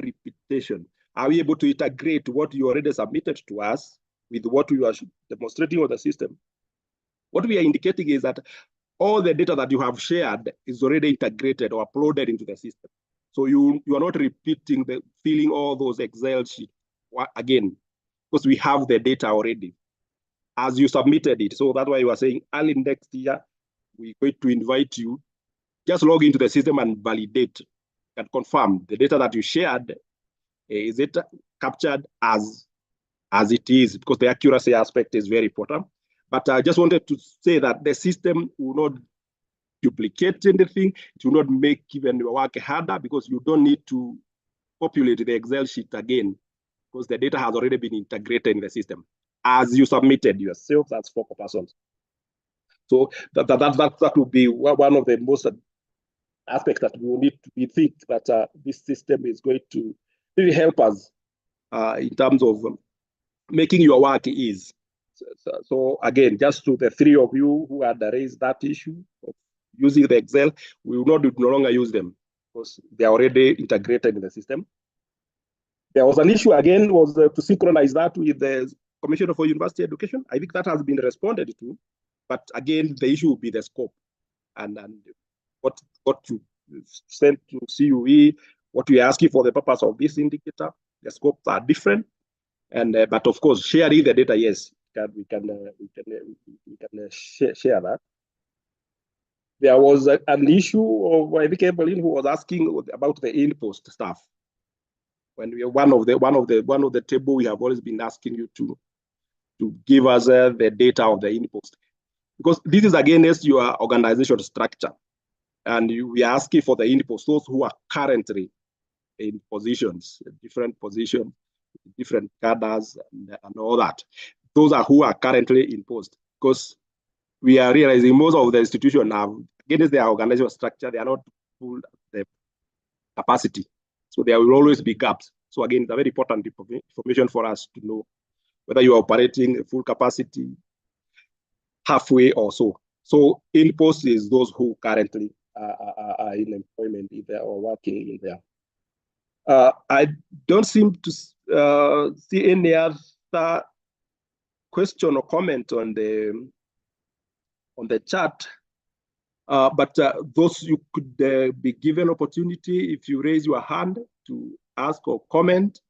repetition. Are we able to integrate what you already submitted to us with what you are demonstrating on the system? What we are indicating is that all the data that you have shared is already integrated or uploaded into the system. So you are not repeating filling all those Excel sheets again, because we have the data already as you submitted it. So that's why you are saying early next year, we're going to invite you, just log into the system and validate and confirm the data that you shared, is it captured as it is, because the accuracy aspect is very important. But I just wanted to say that the system will not duplicate anything. It will not make even your work harder, because you don't need to populate the Excel sheet again, because the data has already been integrated in the system as you submitted yourself as focal persons. So that would be one of the most aspects that we will need to think that this system is going to really help us in terms of making your work easy. So again, just to the three of you who had raised that issue of using the Excel, we will no longer use them because they are already integrated in the system. There was an issue again, was to synchronize that with the Commissioner for University Education. I think that has been responded to, but again, the issue will be the scope and what you sent to CUE, what we are asking for the purpose of this indicator. The scopes are different, and but of course, sharing the data, yes, we can share that. There was an issue of, I think, Evelyn, who was asking about the in-post stuff. When we are one of the table, we have always been asking you to give us the data of the in-post, because this is against your organization structure, and we are asking for the in-post, those who are currently in positions, different positions, different cadres, and all that. Those are who are currently in post, because we are realizing most of the institutions have, against their organizational structure, they are not full the capacity. So there will always be gaps. So again, it's a very important information for us to know whether you are operating full capacity, halfway or so. So in post is those who currently are in employment in there or working in there. I don't seem to see any other question or comment on the chat. But those you could be given opportunity if you raise your hand to ask or comment.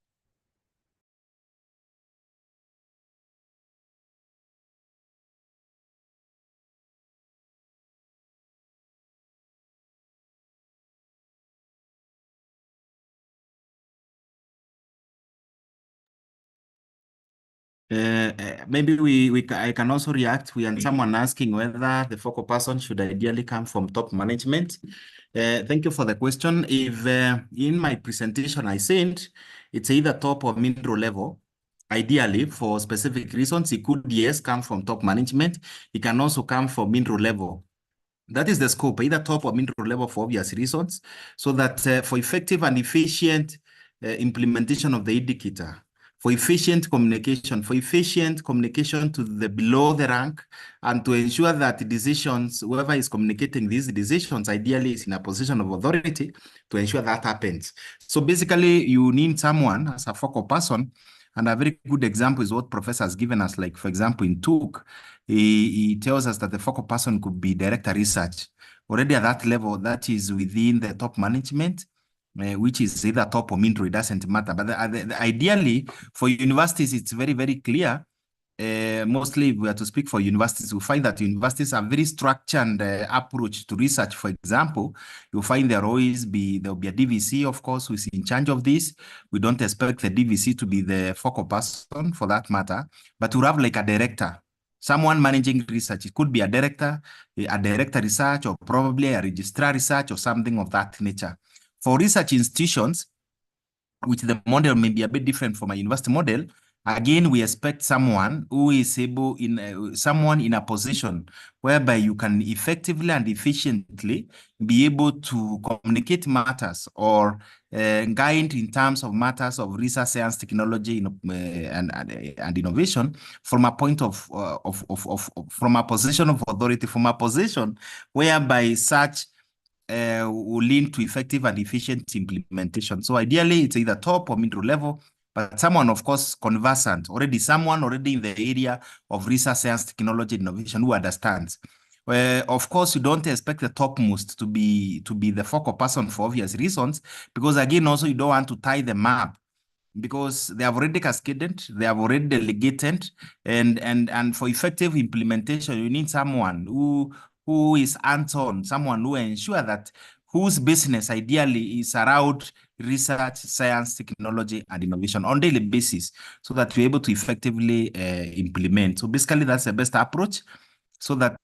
Maybe I can also react. We had someone asking whether the focal person should ideally come from top management. Thank you for the question. If in my presentation I said it's either top or middle level, ideally for specific reasons, it could, yes, come from top management. It can also come from middle level. That is the scope, either top or middle level for obvious reasons, so that for effective and efficient implementation of the indicator, for efficient communication to the below the rank, and to ensure that decisions, whoever is communicating these decisions, ideally is in a position of authority to ensure that happens. So basically, you need someone as a focal person, and a very good example is what Professor has given us, like, for example, in TUC, he tells us that the focal person could be director research. Already at that level, that is within the top management, which is either top or middle, it doesn't matter. But ideally, for universities, it's very, very clear. Mostly, if we are to speak for universities, we find that universities have very structured approach to research. For example, you'll find there'll be a DVC, of course, who's in charge of this. We don't expect the DVC to be the focal person for that matter, but we'll have like a director, someone managing research. It could be a director research, or probably a registrar research or something of that nature. For research institutions, which the model may be a bit different from a university model, Again, we expect someone who is able someone in a position whereby you can effectively and efficiently be able to communicate matters or guide in terms of matters of research, science, technology, and innovation from a point from a position of authority, from a position whereby such will lead to effective and efficient implementation. So ideally, it's either top or middle level, but someone, of course, conversant, someone already in the area of research, science, technology, innovation who understands. Of course, you don't expect the topmost to be the focal person for obvious reasons, because again, also you don't want to tie them up, because they have already cascaded, they have already delegated, and for effective implementation, you need someone who is hands-on, someone who ensure that whose business ideally is around research, science, technology, and innovation on a daily basis, so that you're able to effectively implement. So basically, that's the best approach. So that,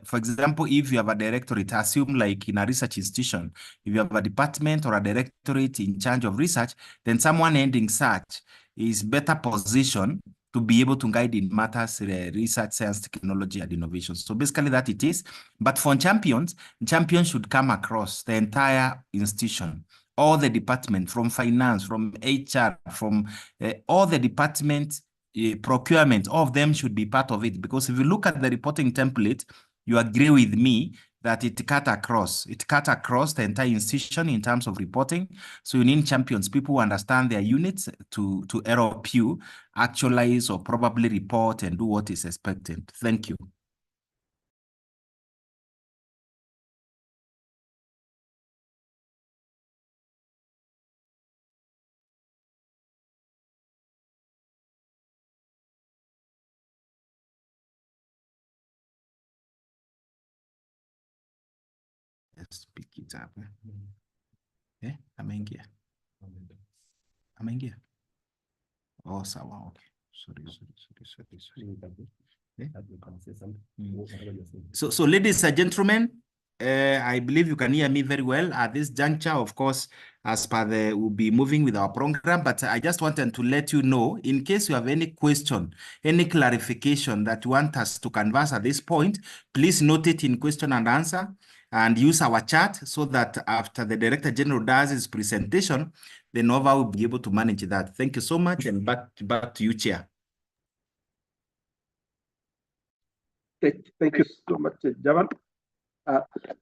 for example, if you have a directorate, assume like in a research institution, if you have a department or a directorate in charge of research, then someone ending such is better positioned to be able to guide in matters research, science, technology, and innovation. So basically that it is. But for champions should come across the entire institution, all the departments, from finance, from HR, from all the departments, procurement, all of them should be part of it. Because if you look at the reporting template, you agree with me that it cut across the entire institution in terms of reporting. So you need champions, people who understand their units to help you actualize or probably report and do what is expected. Thank you. Let's pick it up. Ameingia. Oh, sawa. Okay. Sorry. So ladies and gentlemen, I believe you can hear me very well at this juncture. Of course, as per we'll be moving with our program, but I just wanted to let you know, in case you have any question, any clarification that you want us to converse at this point, please note it in question and answer and use our chat, so that after the Director General does his presentation, the NOVA will be able to manage that. Thank you so much, and back to you, Chair. Thank you so much, Javan.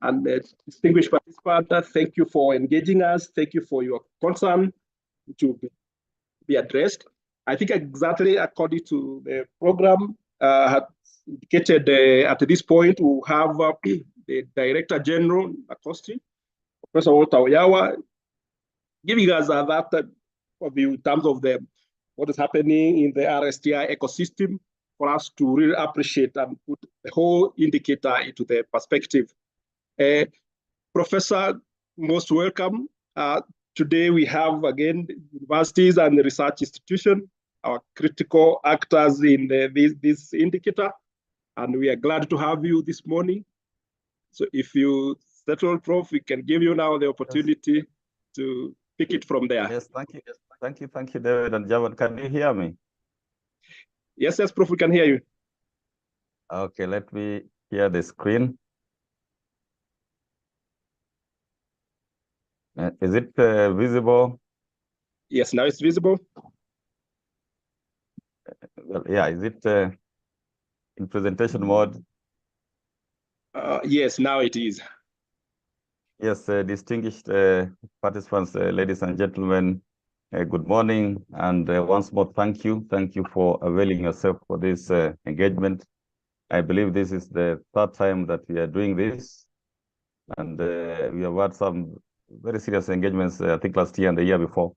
And distinguished participants, thank you for engaging us. Thank you for your concern to be addressed. I think exactly according to the program had indicated at this point, we'll have the Director General, Akosti, Professor Walter Oyawa, giving us that view in terms of what is happening in the RSTI ecosystem, for us to really appreciate and put the whole indicator into the perspective. Professor, most welcome. Today we have, again, universities and the research institution, our critical actors in this indicator, and we are glad to have you this morning. So if you settle, Prof, we can give you now the opportunity to pick it from there. Yes, thank you. Thank you, David and Javan. Can you hear me? Yes, Prof, we can hear you. Okay, let me hear the screen. Is it visible? Yes, now it's visible. Well, yeah, is it in presentation mode? Yes, now it is. Yes, distinguished participants, ladies and gentlemen, good morning. And once more, thank you. Thank you for availing yourself for this engagement. I believe this is the third time that we are doing this. And we have had some very serious engagements, I think last year and the year before,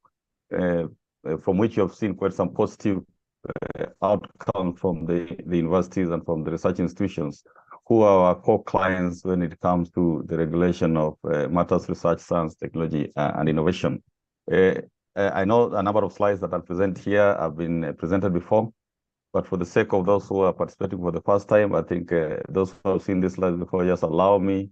from which you have seen quite some positive outcome from the universities and from the research institutions, who are our core clients when it comes to the regulation of matters research, science, technology, and innovation. I know a number of slides that I'll present here have been presented before, but for the sake of those who are participating for the first time, I think those who have seen this slide before, just allow me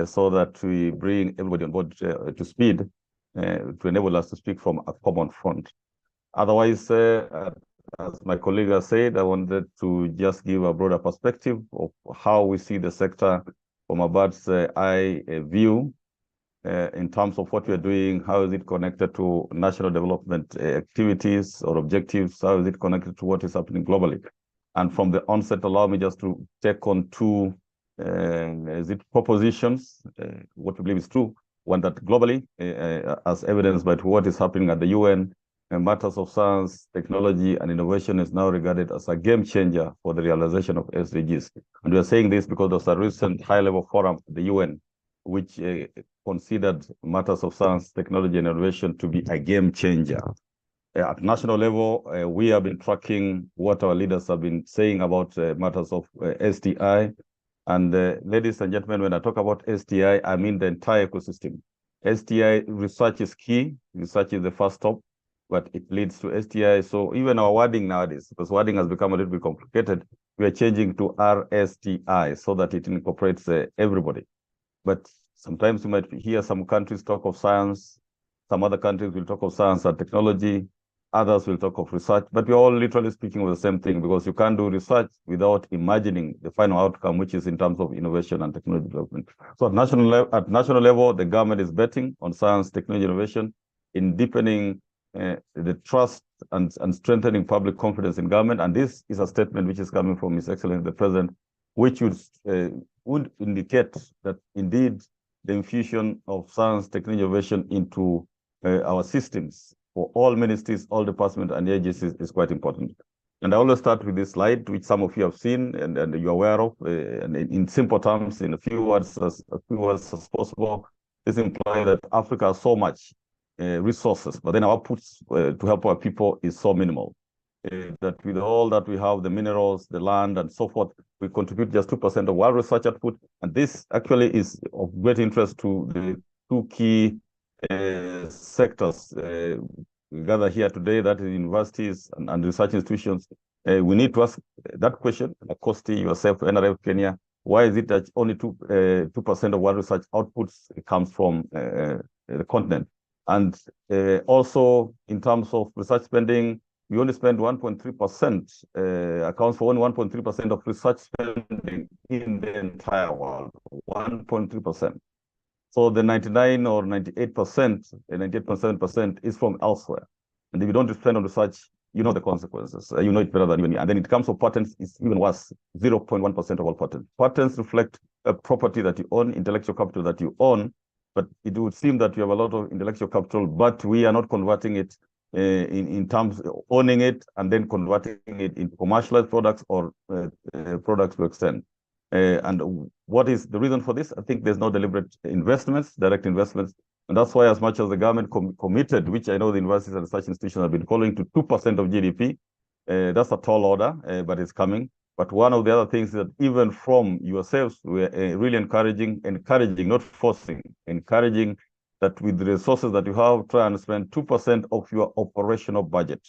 so that we bring everybody on board to speed to enable us to speak from a common front. Otherwise, as my colleague has said, I wanted to just give a broader perspective of how we see the sector from a bird's eye view in terms of what we are doing. How is it connected to national development activities or objectives? How is it connected to what is happening globally? And from the onset, allow me just to take on two propositions, what we believe is true. One, that globally, as evidenced by what is happening at the UN, matters of science, technology, and innovation is now regarded as a game changer for the realization of SDGs. And we are saying this because there's a recent high-level forum at the UN, which considered matters of science, technology, and innovation to be a game changer. At national level, we have been tracking what our leaders have been saying about matters of STI. And ladies and gentlemen, when I talk about STI, I mean the entire ecosystem. STI research is key. Research is the first stop, but it leads to STI. So even our wording nowadays, because wording has become a little bit complicated, we are changing to RSTI so that it incorporates everybody. But sometimes you might hear some countries talk of science, some other countries will talk of science and technology, others will talk of research, but we're all literally speaking of the same thing, because you can't do research without imagining the final outcome, which is in terms of innovation and technology development. So at national level, the government is betting on science, technology, innovation, in deepening the trust and strengthening public confidence in government. And this is a statement which is coming from His Excellency the President, which would indicate that indeed the infusion of science, technology, innovation into our systems for all ministries, all departments, and agencies is quite important. And I always start with this slide, which some of you have seen and you're aware of, and in simple terms, in a few words as possible. This implies that Africa has so much resources, but then our outputs to help our people is so minimal. That with all that we have, the minerals, the land, and so forth, we contribute just 2% of world research output. And this actually is of great interest to the two key sectors we gather here today, that is universities and research institutions. We need to ask that question, Kosti, yourself, NRF Kenya, why is it that only 2% of world research outputs comes from the continent? And also in terms of research spending, we only spend 1.3%, accounts for only 1.3% of research spending in the entire world, 1.3%. So the 99 or 98%, 98.7% is from elsewhere. And if you don't spend on research, you know the consequences. You know it better than me. And then in terms of patents, it's even worse, 0.1% of all patents. Patents reflect a property that you own, intellectual capital that you own, but it would seem that you have a lot of intellectual capital, but we are not converting it in terms of owning it and then converting it into commercialized products or products to extend. And what is the reason for this? I think there's no deliberate investments, direct investments. And that's why, as much as the government committed, which I know the universities and research institutions have been calling, to 2% of GDP, that's a tall order, but it's coming. But one of the other things is that even from yourselves, we're really encouraging, not forcing, encouraging that with the resources that you have, try and spend 2% of your operational budget.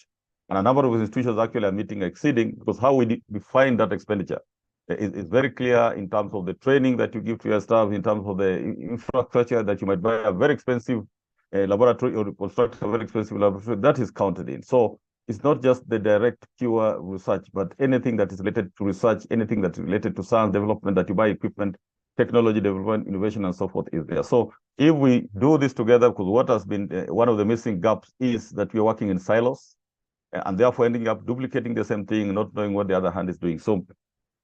And a number of institutions actually are meeting exceeding, because how we define that expenditure is very clear in terms of the training that you give to your staff, in terms of the infrastructure that you might buy a very expensive laboratory or construct a very expensive laboratory, that is counted in. So it's not just the direct pure research, but anything that is related to research, anything that is related to science development, that you buy equipment, technology development, innovation, and so forth is there. So if we do this together, because what has been one of the missing gaps is that we are working in silos, and therefore ending up duplicating the same thing, not knowing what the other hand is doing. So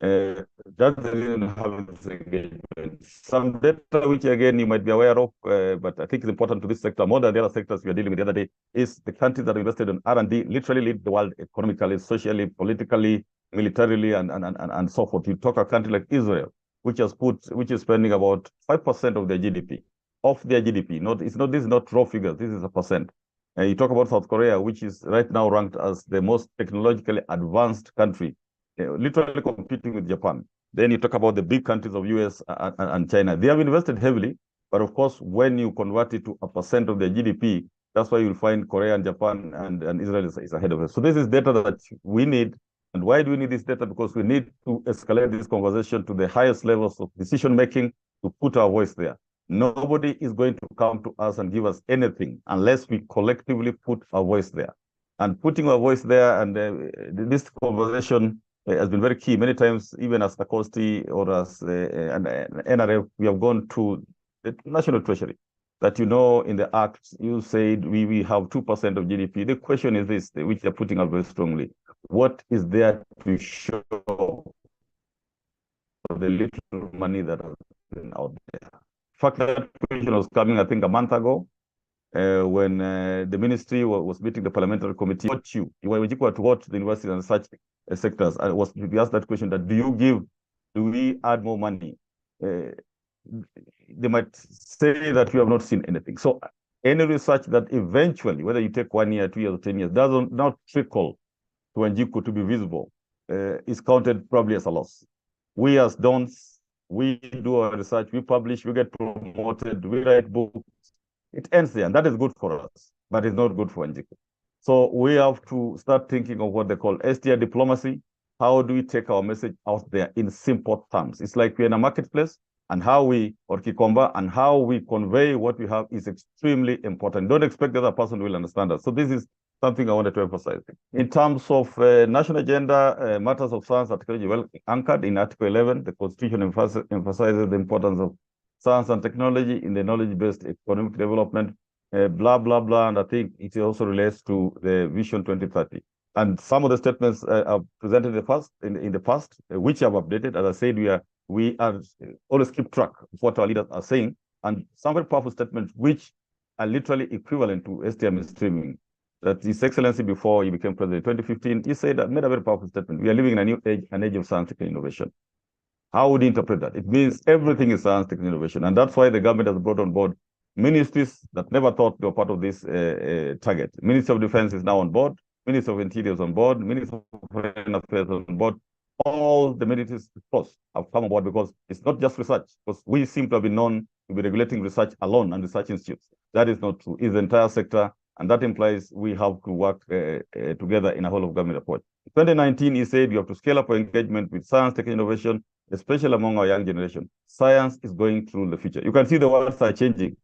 that's the reason having this engagement. Some data which again you might be aware of, but I think it's important to this sector more than the other sectors we are dealing with the other day, is the countries that invested in R&D literally lead the world economically, socially, politically, militarily, and so forth. You talk a country like Israel, which is spending about 5% of their GDP, this is not raw figures, this is a percent. You talk about South Korea, which is right now ranked as the most technologically advanced country, literally competing with Japan. Then you talk about the big countries of US and China. They have invested heavily, but of course, when you convert it to a percent of their GDP, that's why you'll find Korea and Japan and Israel is ahead of us. So this is data that we need. And why do we need this data? Because we need to escalate this conversation to the highest levels of decision-making to put our voice there. Nobody is going to come to us and give us anything unless we collectively put our voice there. And putting our voice there, and this conversation has been very key. Many times, even as Nacosti or as an NRF, we have gone to the National Treasury. That, you know, in the Act, you said we have 2% of GDP. The question is this, which they're putting out very strongly. What is there to show for the little money that has been out there? In fact, that question was coming, I think, a month ago, when the ministry was meeting the parliamentary committee. What you were equal to what the universities and such sectors, and was we asked that question, that do we add more money? They might say that you have not seen anything. So any research that eventually, whether you take 1 year, 2 years, or 10 years, does not trickle to Wanjiku to be visible, is counted probably as a loss. We as dons, we do our research, we publish, we get promoted, we write books. It ends there, and that is good for us, but it's not good for Wanjiku. So we have to start thinking of what they call STI diplomacy. How do we take our message out there in simple terms? It's like we're in a marketplace, and how we, or Kikomba, and how we convey what we have is extremely important. Don't expect the other person will understand us. So this is something I wanted to emphasize. In terms of national agenda, matters of science and technology, well anchored in Article 11, the Constitution emphasizes the importance of science and technology in the knowledge-based economic development, blah, blah, blah. And I think it also relates to the Vision 2030. And some of the statements are presented in the past, which I've updated. As I said, we are always keep track of what our leaders are saying. And some very powerful statements, which are literally equivalent to STI mainstreaming. That His Excellency, before he became president in 2015, he said that, made a very powerful statement. We are living in a new age, an age of science and innovation. How would you interpret that? It means everything is science, technology, innovation. And that's why the government has brought on board ministries that never thought they were part of this target. Ministry of Defense is now on board. Ministry of Interior is on board. Ministry of Foreign Affairs is on board. All the ministries, of course, have come on board, because it's not just research, because we seem to have been known to be regulating research alone and research institutes. That is not true. It's the entire sector, and that implies we have to work together in a whole of government approach. In 2019, he said you have to scale up our engagement with science, tech, innovation, especially among our young generation. Science is going through the future. You can see the words are changing.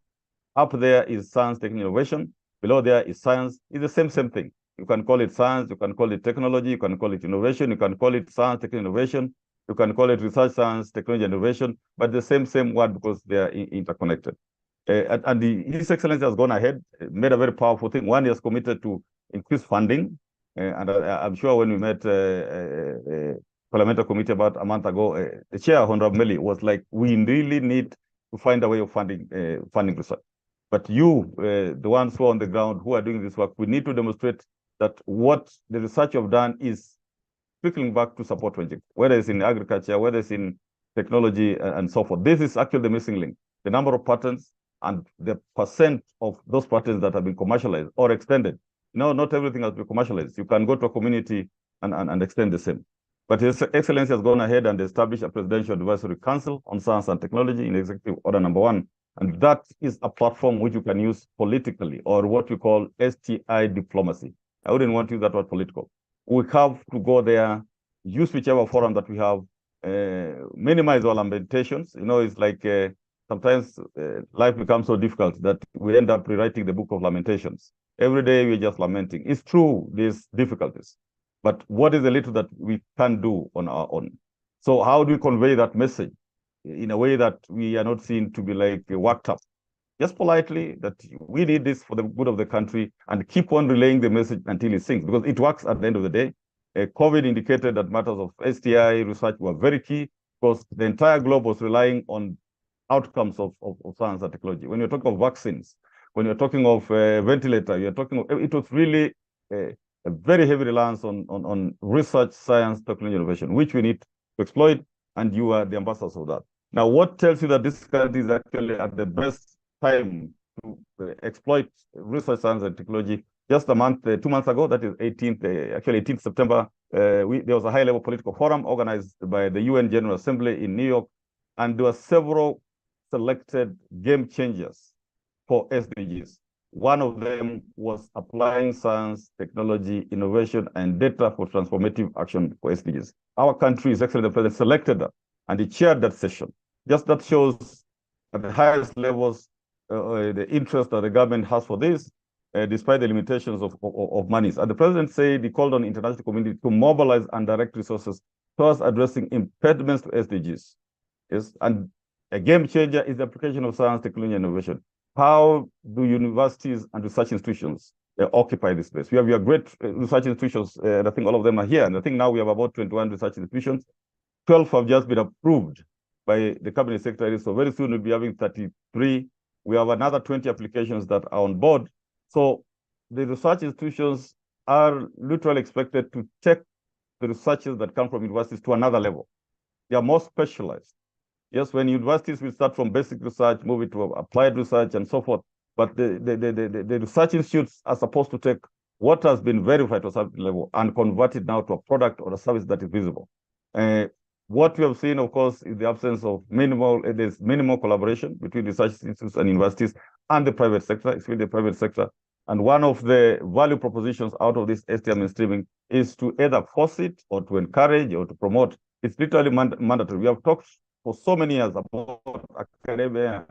Up there is science, tech, innovation. Below there is science. It's the same thing. You can call it science, you can call it technology, you can call it innovation, you can call it science, tech, innovation, you can call it research, science, technology, innovation, but the same word, because they are interconnected. And His Excellency has gone ahead, made a very powerful thing. One, he has committed to increase funding. And I'm sure when we met parliamentary committee about a month ago, the chair, Honorable Meli, was like, we really need to find a way of funding research. But you, the ones who are on the ground, who are doing this work, we need to demonstrate that what the research you've done is trickling back to support Wanjiku, whether it's in agriculture, whether it's in technology, and so forth. This is actually the missing link. The number of patents and the percent of those patents that have been commercialized or extended. No, not everything has been commercialized. You can go to a community and extend the same. But His Excellency has gone ahead and established a Presidential Advisory Council on Science and Technology in Executive Order number 1. And that is a platform which you can use politically, or what we call STI diplomacy. I wouldn't want to use that word political. We have to go there, use whichever forum that we have, minimize our lamentations. You know, it's like sometimes life becomes so difficult that we end up rewriting the book of lamentations. Every day we're just lamenting. It's true, there's difficulties, but what is the little that we can do on our own? So how do we convey that message in a way that we are not seen to be like worked up? Just politely, that we need this for the good of the country, and keep on relaying the message until it sinks, because it works at the end of the day. COVID indicated that matters of STI research were very key, because the entire globe was relying on outcomes of science and technology. When you're talking of vaccines, when you're talking of ventilator, you're talking of, it was really a very heavy reliance on research, science, technology, innovation, which we need to exploit, and you are the ambassadors of that. Now, what tells you that this country is actually at the best time to exploit research, science, and technology? Just 2 months ago, that is 18th September, there was a high-level political forum organized by the UN General Assembly in New York, and there were several selected game changers for SDGs. One of them was applying science, technology, innovation, and data for transformative action for SDGs. Our country, His Excellency the President, selected that, and he chaired that session. Just that shows at the highest levels the interest that the government has for this. despite the limitations of monies. And the president said he called on the international community to mobilize and direct resources towards addressing impediments to SDGs. Yes, and a game changer is the application of science, technology, and innovation. How do universities and research institutions occupy this space? We have great research institutions, and I think all of them are here. And I think now we have about 21 research institutions. 12 have just been approved by the cabinet secretary. So very soon we'll be having 33. We have another 20 applications that are on board. So the research institutions are literally expected to take the researchers that come from universities to another level. They are more specialized. Yes, when universities will start from basic research, move it to applied research and so forth. But the research institutes are supposed to take what has been verified to a certain level and convert it now to a product or a service that is visible. What we have seen, of course, is the absence of minimal collaboration between research institutes and universities and the private sector, especially the private sector. And one of the value propositions out of this STI mainstreaming is to either force it or to encourage or to promote. It's literally mandatory. We have talked for so many years about academia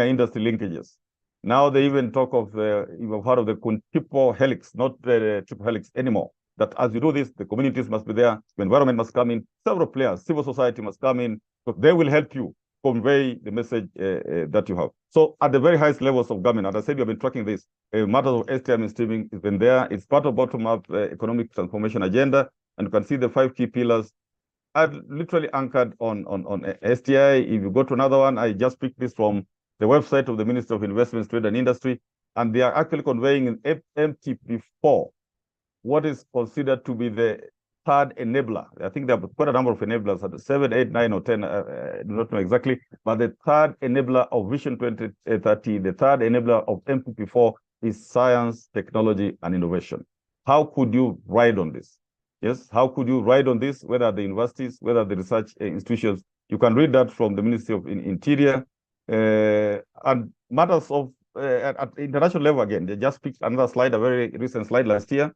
industry linkages. Now they even talk of you've heard of the quintuple helix, not the triple helix anymore. That as you do this, the communities must be there, the environment must come in, several players, civil society must come in, so they will help you convey the message that you have. So at the very highest levels of government, as I said, we have been tracking this. Matters of STI mainstreaming has been there. It's part of bottom-up economic transformation agenda, and you can see the 5 key pillars are literally anchored on STI. If you go to another one, I just picked this from the website of the Ministry of Investments, Trade and Industry, and they are actually conveying in MTP4 what is considered to be the third enabler. I think there are quite a number of enablers, 7, 8, 9, or 10, I do not know exactly, but the third enabler of Vision 2030, the third enabler of MPP4 is science, technology, and innovation. How could you ride on this? Yes, how could you ride on this, whether the universities, whether the research institutions? You can read that from the Ministry of Interior, and matters of at international level again. They just picked another slide, a very recent slide last year,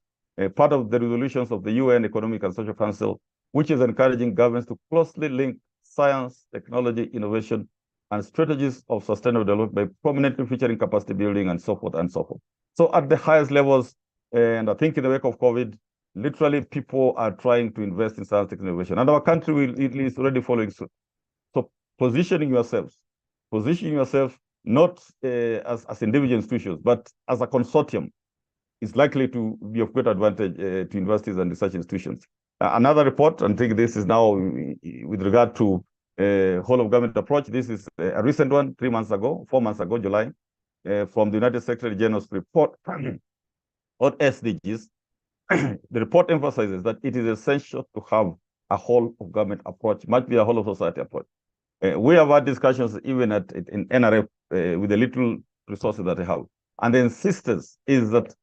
part of the resolutions of the UN Economic and Social Council, which is encouraging governments to closely link science, technology, innovation, and strategies of sustainable development by prominently featuring capacity building and so forth and so forth. So at the highest levels, and I think in the wake of COVID, literally people are trying to invest in science, technology, innovation, and our country is already following suit. So positioning yourself not as individual institutions, but as a consortium is likely to be of great advantage to universities and research institutions. Another report, and I think this is now with regard to whole of government approach. This is a recent one, 4 months ago, July, from the United Secretary General's report on SDGs. The report emphasizes that it is essential to have a whole of government approach, might be a whole of society approach. We have had discussions even in NRF with the little resources that they have. And the insistence is that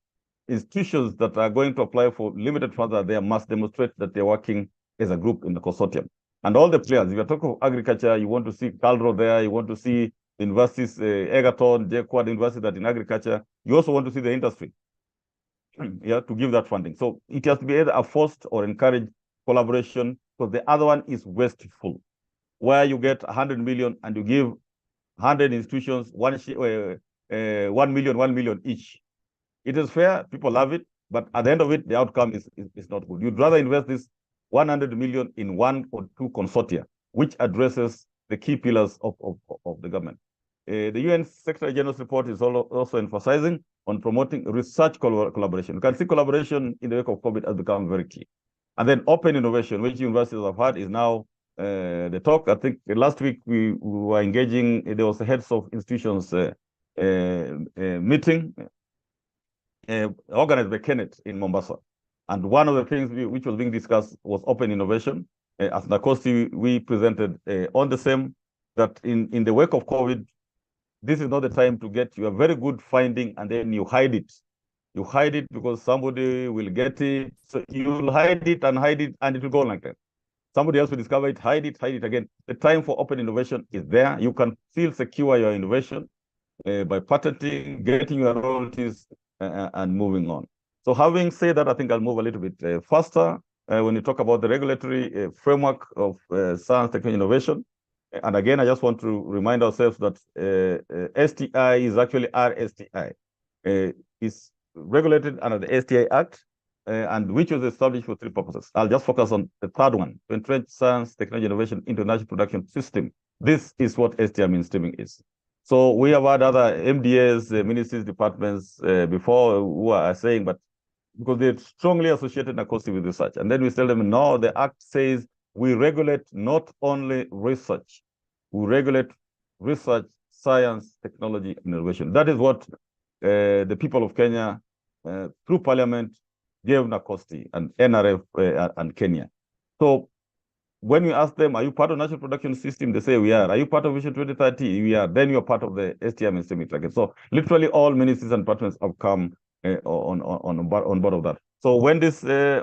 institutions that are going to apply for limited funds are there must demonstrate that they're working as a group in the consortium. And all the players, if you're talking of agriculture, you want to see Calro there, you want to see universities, Egerton, JQuad University that in agriculture, you also want to see the industry, yeah, to give that funding. So it has to be either a forced or encouraged collaboration, because the other one is wasteful, where you get 100 million and you give 100 institutions 1 million each. It is fair, people love it, but at the end of it, the outcome is not good. You'd rather invest this 100 million in 1 or 2 consortia, which addresses the key pillars of the government. The UN Secretary General's report is also emphasizing on promoting research collaboration. You can see collaboration in the wake of COVID has become very key. And then open innovation, which universities have had, is now the talk. I think last week we were engaging, there was a heads of institutions meeting organized by Kenneth in Mombasa. And one of the things which was being discussed was open innovation. As Nakosti, we presented on the same, that in the wake of COVID, this is not the time to get your very good finding and then you hide it. You hide it because somebody will get it. So you'll hide it, and it will go like that. Somebody else will discover it, hide it again. The time for open innovation is there. You can still secure your innovation by patenting, getting your royalties, and moving on. So having said that, I think I'll move a little bit faster when you talk about the regulatory framework of science, technology, innovation. And again, I just want to remind ourselves that STI is actually RSTI. It's regulated under the STI Act, and which was established for 3 purposes. I'll just focus on the third one: to entrench science, technology, innovation into national production system. This is what STI mainstreaming is. So we have had other MDAs, ministries, departments before who are saying, but because they're strongly associated NACOSTI with research. And then we tell them, no, the Act says we regulate not only research, we regulate research, science, technology, and innovation. That is what the people of Kenya, through Parliament, gave NACOSTI and NRF and Kenya. So when we ask them, are you part of national production system? They say we are. Are you part of Vision 2030? We are. Then you are part of the STI mainstreaming target. So literally all ministries and departments have come on board of that. So when this the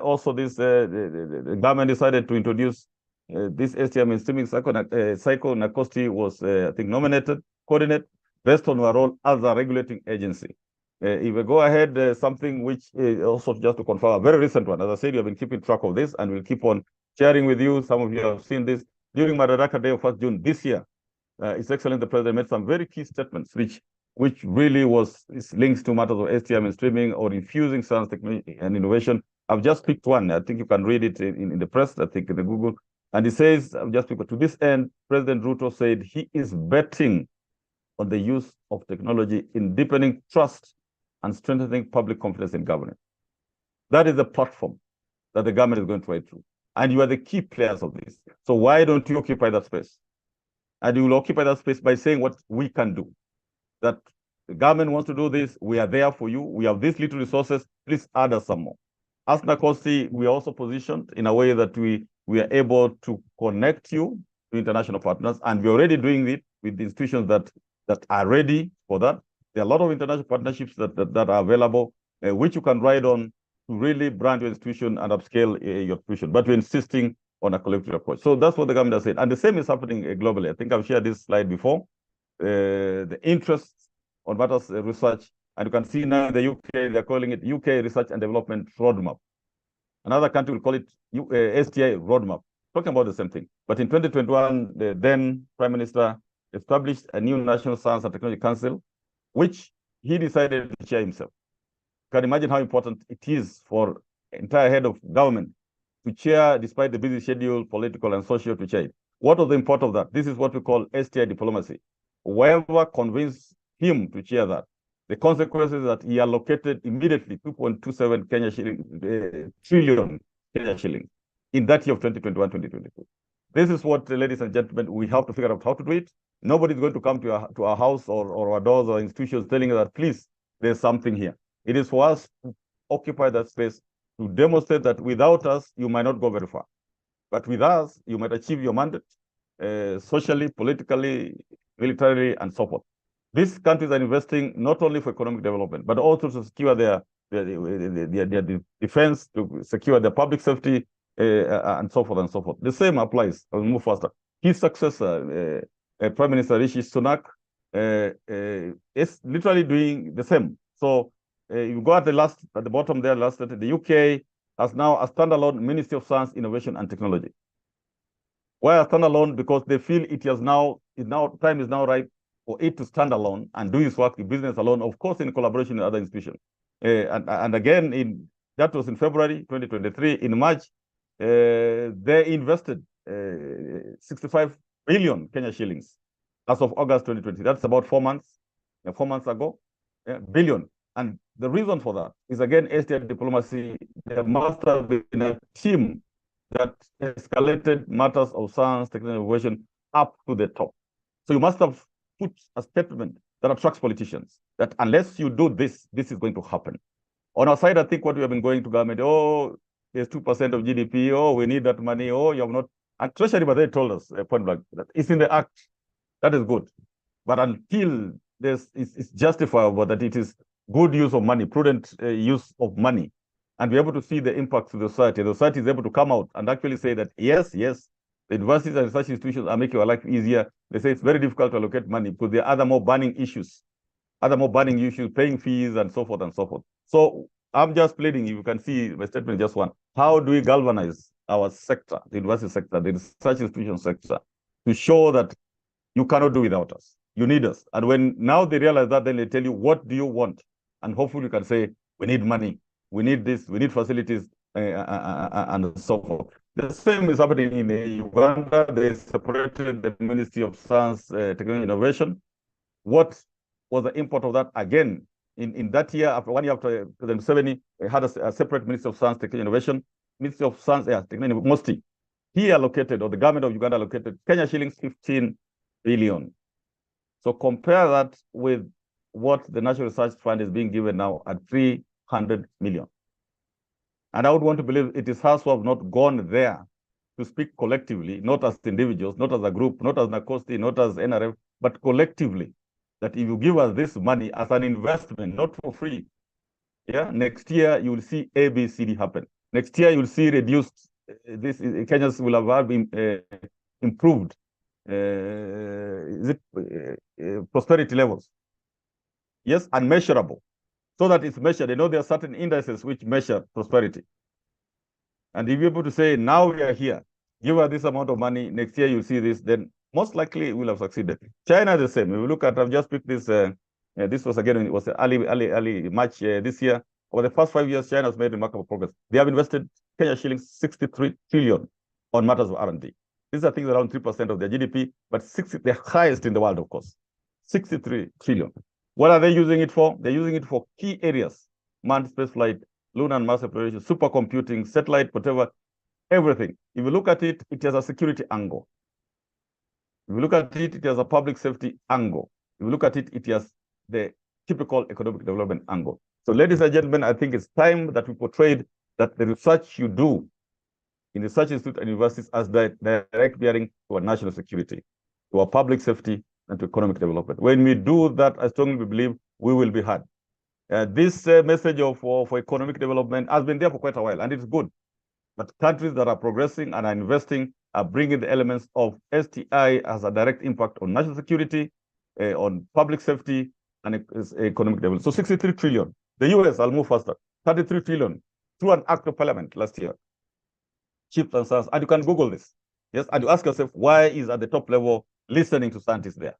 government decided to introduce this STI mainstreaming cycle, NACOSTI was I think nominated, coordinated, based on our role as a regulating agency. If we go ahead, something which also just to confirm, a very recent one, as I said, we have been keeping track of this and we'll keep on sharing with you. Some of you have seen this during Madaraka Day of 1st June this year. His Excellency the President made some very key statements, which really was links to matters of STI mainstreaming or infusing science, technology, and innovation. I've just picked one. I think you can read it in the press, I think in the Google. And he says, I've just picked, to this end, President Ruto said he is betting on the use of technology in deepening trust and strengthening public confidence in government. That is the platform that the government is going to ride through. And you are the key players of this. So why don't you occupy that space? And you will occupy that space by saying what we can do. That the government wants to do this, we are there for you. We have these little resources, please add us some more. As NACOSTI, we are also positioned in a way that we are able to connect you to international partners, and we're already doing it with the institutions that are ready for that. There are a lot of international partnerships that are available, which you can ride on to really brand your institution and upscale your institution, but we're insisting on a collective approach. So that's what the government has said. And the same is happening globally. I think I've shared this slide before. The interest on matters research, and you can see now in the UK, they're calling it UK Research and Development Roadmap. Another country will call it STI Roadmap, talking about the same thing. But in 2021, the then Prime Minister established a new National Science and Technology Council, which he decided to chair himself. You can imagine how important it is for entire head of government to chair, despite the busy schedule, political and social, to chair it. What was the importance of that? This is what we call STI diplomacy. Whoever convinced him to chair that, the consequences that he allocated immediately 2.27 trillion Kenya shillings in that year of 2021-2022. This is what, ladies and gentlemen, we have to figure out how to do it. Nobody's going to come to our house or our doors or institutions telling us that, please, there's something here. It is for us to occupy that space, to demonstrate that without us, you might not go very far. But with us, you might achieve your mandate socially, politically, militarily, and so forth. These countries are investing not only for economic development, but also to secure their defense, to secure their public safety, and so forth and so forth. The same applies. I'll move faster. His successor, Prime Minister Rishi Sunak, is literally doing the same. So you go at the bottom there, the UK has now a standalone Ministry of Science, Innovation, and Technology. Why a standalone? Because they feel time is now right for it to stand alone and do its work, the business alone, of course, in collaboration with other institutions. And again, that was in February 2023. In March, they invested 65 billion Kenya shillings as of August 2020. That's about 4 months ago, billion. And the reason for that is, again, STI diplomacy. There must have been a team that escalated matters of science, technology, innovation up to the top. So you must have put a statement that attracts politicians, that unless you do this, this is going to happen. On our side, I think what we have been going to government, oh, there's 2% of GDP, oh, we need that money, oh, you have not. And Treasury, but they told us, point blank, that it's in the Act. That is good. But until it's justifiable that it is good use of money, prudent use of money, and be able to see the impact to the society is able to come out and actually say that, yes, the universities and research institutions are making our life easier. They say it's very difficult to allocate money because there are other more burning issues, paying fees and so forth and so forth. So I'm just pleading, you can see my statement just one. How do we galvanize our sector, the university sector, the research institution sector, to show that you cannot do without us. You need us. And when now they realize that, then they tell you, what do you want? And hopefully you can say, we need money, we need this, we need facilities, and so forth. The same is happening in Uganda. They separated the Ministry of Science, Technology, and Innovation. What was the import of that? Again, in that year, after 1 year after President Museveni, we had a separate Ministry of Science, Technology, and Innovation. Ministry of Science, Technology, mostly. He allocated, or the government of Uganda allocated, Kenya shillings 15 billion. So compare that with what the National Research Fund is being given now at 300 million. And I would want to believe it is us who have not gone there to speak collectively, not as individuals, not as a group, not as NACOSTI, not as NRF, but collectively, that if you give us this money as an investment, not for free, yeah, next year you will see ABCD happen. Next year you will see reduced, Kenyans will have been improved prosperity levels. Yes, and measurable. So that it's measured. They know there are certain indices which measure prosperity. And if you're able to say, now we are here, give us this amount of money, next year you'll see this, then most likely we'll have succeeded. China is the same. If we look at, I've just picked this, this was again, it was early March this year. Over the past 5 years, China has made remarkable progress. They have invested Kenya shillings 63 trillion on matters of R&D. These are things around 3% of their GDP, but the highest in the world, of course. 63 trillion. What are they using it for? They're using it for key areas: manned spaceflight, lunar and Mars exploration, supercomputing, satellite, whatever, everything. If you look at it, it has a security angle. If you look at it, it has a public safety angle. If you look at it, it has the typical economic development angle. So, ladies and gentlemen, I think it's time that we portrayed that the research you do in research institutes and universities as direct bearing to our national security, to our public safety, and to economic development. When we do that, I strongly believe we will be heard. This message for economic development has been there for quite a while, and it's good. But countries that are progressing and are investing are bringing the elements of STI as a direct impact on national security, on public safety, and economic development. So 63 trillion. The US, I'll move faster, 33 trillion through an act of parliament last year. Chips and science, and you can Google this. Yes, and you ask yourself, why is at the top level listening to scientists there?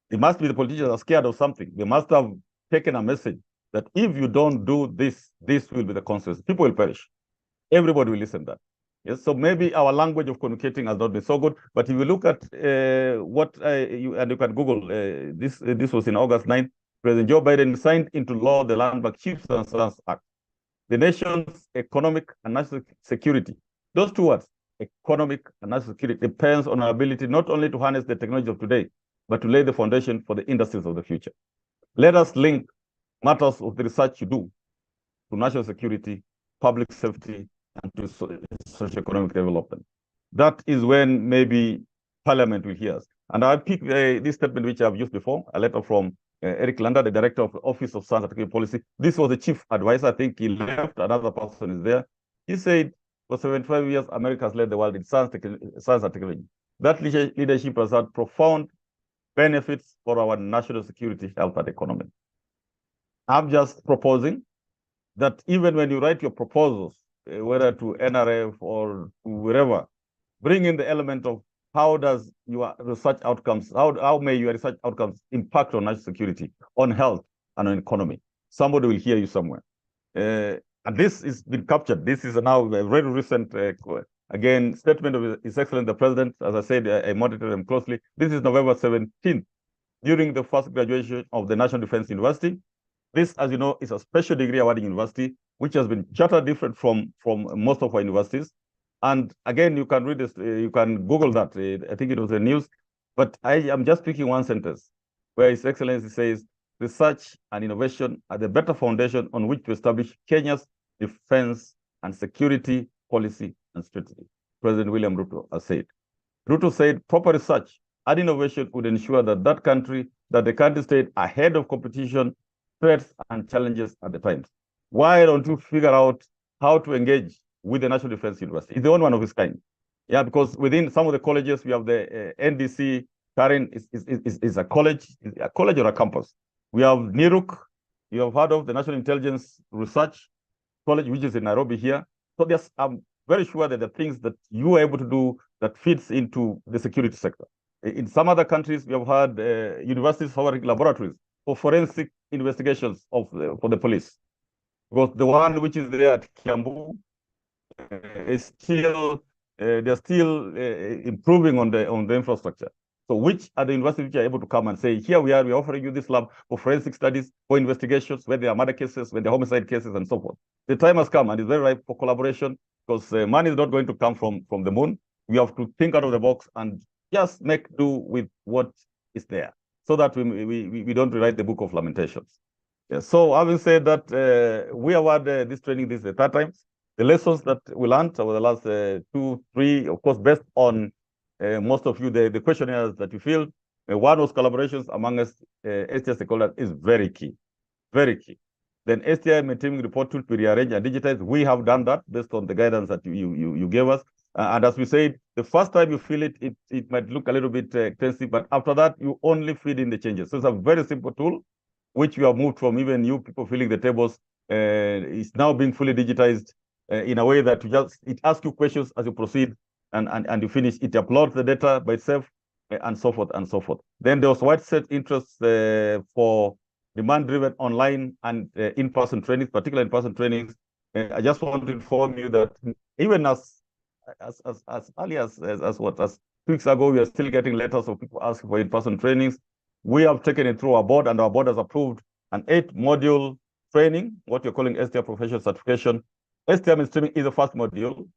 It must be the politicians are scared of something. They must have taken a message that if you don't do this, this will be the consequence. People will perish. Everybody will listen to that. Yes, so maybe our language of communicating has not been so good. But if you look at you can Google, this was in August 9th, President Joe Biden signed into law the Landmark Chips and Science Act. The nation's economic and national security, those two words, economic and national security, depends on our ability not only to harness the technology of today, but to lay the foundation for the industries of the future. Let us link matters of the research you do to national security, public safety, and to socio-economic development. That is when maybe Parliament will hear us. And I pick this statement which I've used before, a letter from Eric Lander, the Director of the Office of Science and Technology Policy. This was the chief advisor. I think he left. Another person is there. He said, for 75 years, America has led the world in science and technology. That leadership has had profound benefits for our national security, health, and economy. I'm just proposing that even when you write your proposals, whether to NRF or to wherever, bring in the element of how does your research outcomes, how may your research outcomes impact on national security, on health, and on economy. Somebody will hear you somewhere. And this has been captured. This is now a very recent, again, statement of His Excellency the President. As I said, I monitored them closely. This is November 17th, during the first graduation of the National Defense University. This, as you know, is a special degree awarding university, which has been chartered different from most of our universities. And again, you can read this, you can Google that. I think it was the news. But I am just picking one sentence where His Excellency says, research and innovation are the better foundation on which to establish Kenya's defense and security policy and strategy. President William Ruto has said. Ruto said proper research and innovation would ensure that the country stayed ahead of competition, threats, and challenges at the time. Why don't you figure out how to engage with the National Defense University? It's the only one of its kind. Yeah, because within some of the colleges, we have the NDC. Karen is a college or a campus. We have NIRUK. You have heard of the National Intelligence Research College, which is in Nairobi here. So I'm very sure that the things that you are able to do that fits into the security sector. In some other countries, we have had universities having laboratories for forensic investigations of for the police. Because the one which is there at Kiambu is still they're still improving on the infrastructure. So which are the universities which are able to come and say, here we are offering you this lab for forensic studies, for investigations, when there are murder cases, when there are homicide cases, and so forth. The time has come, and it's very ripe for collaboration, because money is not going to come from the moon. We have to think out of the box and just make do with what is there, so that we don't rewrite the book of lamentations. Yeah, so having said that, we award this training, this is the third time. The lessons that we learned over the last 2, 3, of course, based on most of you, the questionnaires that you filled, one was collaborations among us, STI stakeholders is very key, very key. Then STI maintaining report tool to rearrange and digitize. We have done that based on the guidance that you gave us. And as we said, the first time you fill it, it might look a little bit expensive, but after that, you only feed in the changes. So it's a very simple tool, which we have moved from even you people filling the tables, is now being fully digitized in a way that it asks you questions as you proceed, and you finish. It uploads the data by itself, and so forth and so forth. Then there was widespread interest for demand-driven online and in-person trainings, particularly in-person trainings. I just want to inform you that even as early as 2 weeks ago, we are still getting letters of people asking for in-person trainings. We have taken it through our board, and our board has approved an 8-module training, what you're calling STI professional certification. STI mainstreaming is the first module.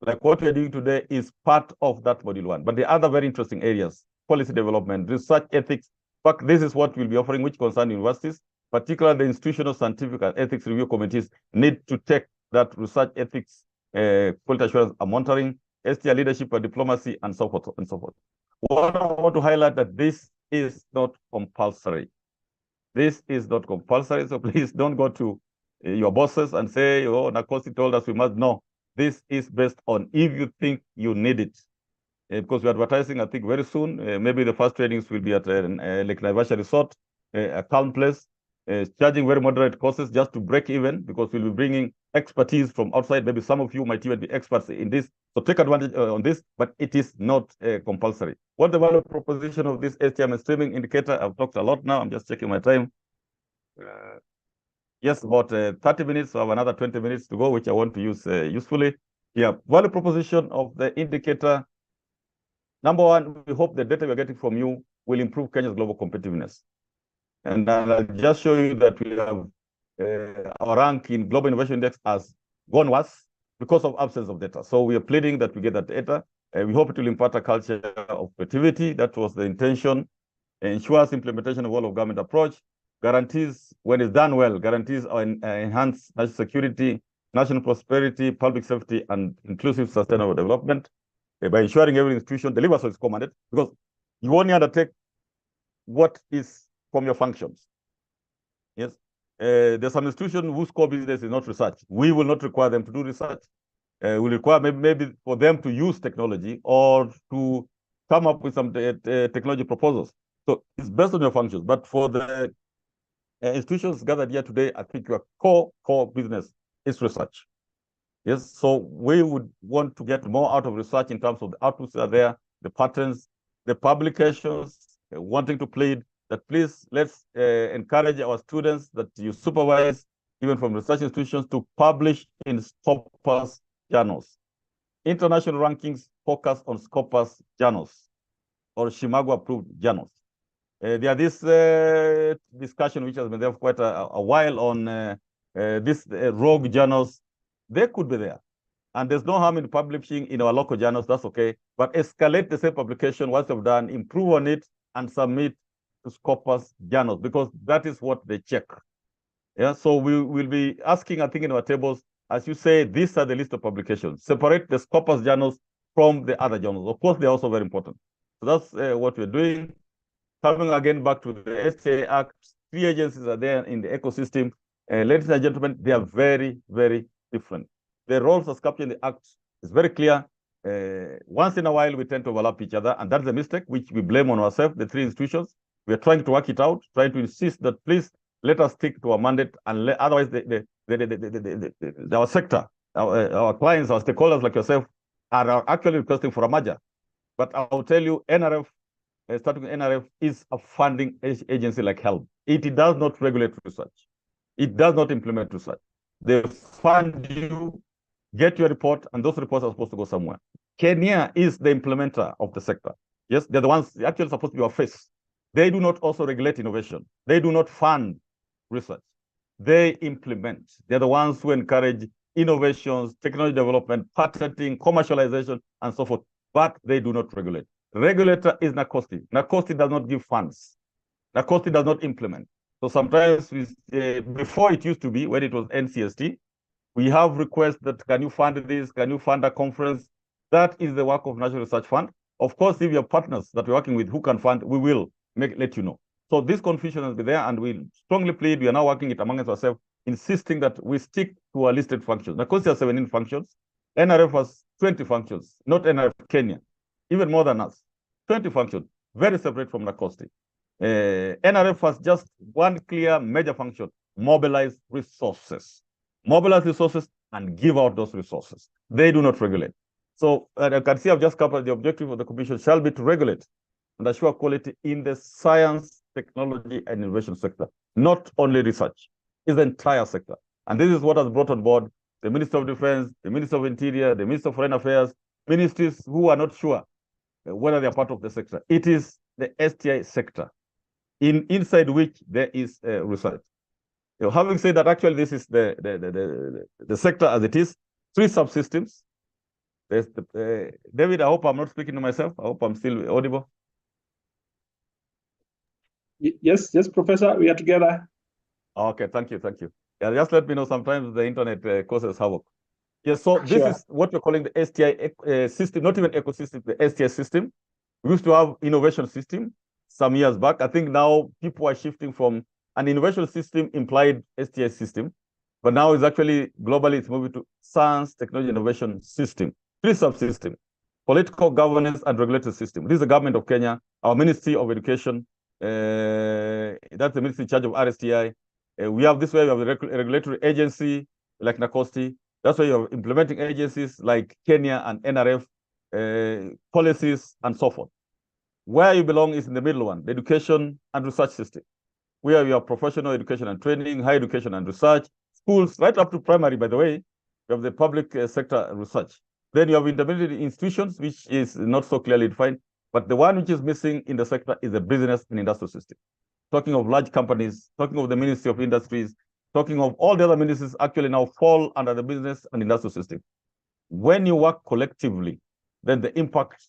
Like what we're doing today is part of that module 1. But the other very interesting areas, policy development, research ethics, in fact, this is what we'll be offering, which concern universities, particularly the institutional scientific and ethics review committees need to take that research ethics, quality assurance and monitoring, STI leadership and diplomacy, and so forth and so forth. What I want to highlight that this is not compulsory. This is not compulsory, so please don't go to your bosses and say, oh, Nakosi told us we must. No, this is based on if you think you need it. Because we're advertising, I think, very soon. Maybe the first trainings will be at Lake Naivasha Resort, a calm place, charging very moderate costs just to break even, because we'll be bringing expertise from outside. Maybe some of you might even be experts in this. So take advantage on this, but it is not compulsory. What the value proposition of this STI mainstreaming indicator? I've talked a lot now. I'm just checking my time. Yes, about 30 minutes. So I have another 20 minutes to go, which I want to use usefully. Yeah, value proposition of the indicator. Number one, we hope the data we're getting from you will improve Kenya's global competitiveness. And I'll just show you that we have our rank in Global Innovation Index has gone worse because of absence of data. So we are pleading that we get that data. We hope it will impart a culture of creativity. That was the intention. Ensures implementation of all-of-government approach. Guarantees, when it's done well, guarantees enhance national security, national prosperity, public safety, and inclusive sustainable development. By ensuring every institution delivers what is commanded, because you only undertake what is from your functions. Yes, there's some institution whose core business is not research. We will not require them to do research. We require maybe for them to use technology or to come up with some technology proposals. So it's based on your functions. But for the institutions gathered here today, I think your core business is research. Yes, so we would want to get more out of research in terms of the outputs that are there, the patterns, the publications, wanting to plead that please let's encourage our students that you supervise, even from research institutions, to publish in Scopus journals. International rankings focus on Scopus journals or Shimago approved journals. There are this discussion which has been there for quite a while on these rogue journals. They could be there. And there's no harm in publishing in our local journals, that's okay. But escalate the same publication once you've done, improve on it, and submit to Scopus journals, because that is what they check. Yeah, so we will be asking, I think, in our tables, as you say, these are the list of publications. Separate the Scopus journals from the other journals. Of course, they're also very important. So that's what we're doing. Coming again back to the STI Act, 3 agencies are there in the ecosystem. Ladies and gentlemen, they are very, very different. The roles as captured in the Act is very clear. Once in a while, we tend to overlap each other, and that's a mistake which we blame on ourselves, the 3 institutions. We are trying to work it out, trying to insist that please let us stick to our mandate, and otherwise our sector, our clients, our stakeholders like yourself are actually requesting for a merger. But I'll tell you, NRF starting with NRF, is a funding agency like HELP. It does not regulate research. It does not implement research. They fund you, get your report, and those reports are supposed to go somewhere. Kenya is the implementer of the sector. Yes, they're the ones actually supposed to be our face. They do not also regulate innovation. They do not fund research. They implement. They're the ones who encourage innovations, technology development, patenting, commercialization, and so forth, but they do not regulate. Regulator is NACOSTI. NACOSTI does not give funds. NACOSTI does not implement. So sometimes, before it used to be, when it was NCST, we have requests that, can you fund this? Can you fund a conference? That is the work of National Research Fund. Of course, if you have partners that we're working with who can fund, we will let you know. So this confusion has been there, and we strongly plead, we are now working it amongst ourselves, insisting that we stick to our listed functions. NACOSTI has 17 functions. NRF has 20 functions, not NRF Kenya, even more than us. 20 functions, very separate from NACOSTI. NRF has just one clear major function: mobilize resources. Mobilize resources and give out those resources. They do not regulate. So you can see I've just covered the objective of the Commission shall be to regulate and assure quality in the science, technology, and innovation sector, not only research, it's the entire sector. And this is what has brought on board the Minister of Defense, the Minister of Interior, the Minister of Foreign Affairs, ministries who are not sure whether they are part of the sector. It is the STI sector, inside which there is research. Having said that, actually, this is the sector as it is, 3 subsystems. David, I hope I'm not speaking to myself. I hope I'm still audible. Yes, Professor, we are together. Okay, thank you. Yeah, just let me know. Sometimes the internet causes havoc. Yes, so this is what we're calling the STI system, not even ecosystem, the STI system. We used to have innovation system some years back. I think now people are shifting from an innovation system implied STI system, but now it's actually globally it's moving to science, technology, innovation system. 3 subsystems: political, governance, and regulatory system. This is the government of Kenya, our Ministry of Education. That's the ministry in charge of RSTI. We have this way, we have a regulatory agency like NACOSTI. That's why you have implementing agencies like Kenya and NRF, policies, and so forth. Where you belong is in the middle one, the education and research system, where you have professional education and training, higher education and research, schools, right up to primary, by the way. You have the public sector research. Then you have intermediate institutions, which is not so clearly defined, but the one which is missing in the sector is the business and industrial system. Talking of large companies, talking of the Ministry of Industries, talking of all the other ministries actually now fall under the business and industrial system. When you work collectively, then the impact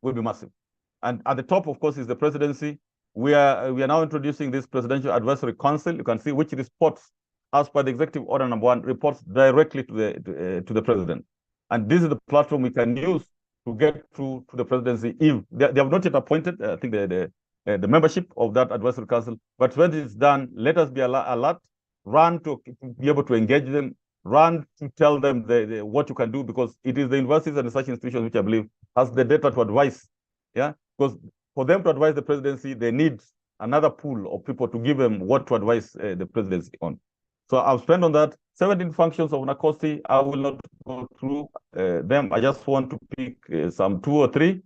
will be massive. And at the top, of course, is the presidency. We are now introducing this Presidential Advisory Council. You can see which reports, as per the Executive Order number 1, reports directly to the president. And this is the platform we can use to get through to the presidency. If they have not yet appointed, I think the membership of that advisory council, but when it's done, let us be alert, run to be able to engage them, run to tell them what you can do, because it is the universities and research institutions which I believe has the data to advise. Yeah, because for them to advise the presidency, they need another pool of people to give them what to advise the presidency on. So I've spent on that 17 functions of NACOSTI. I will not go through them. I just want to pick some 2 or 3.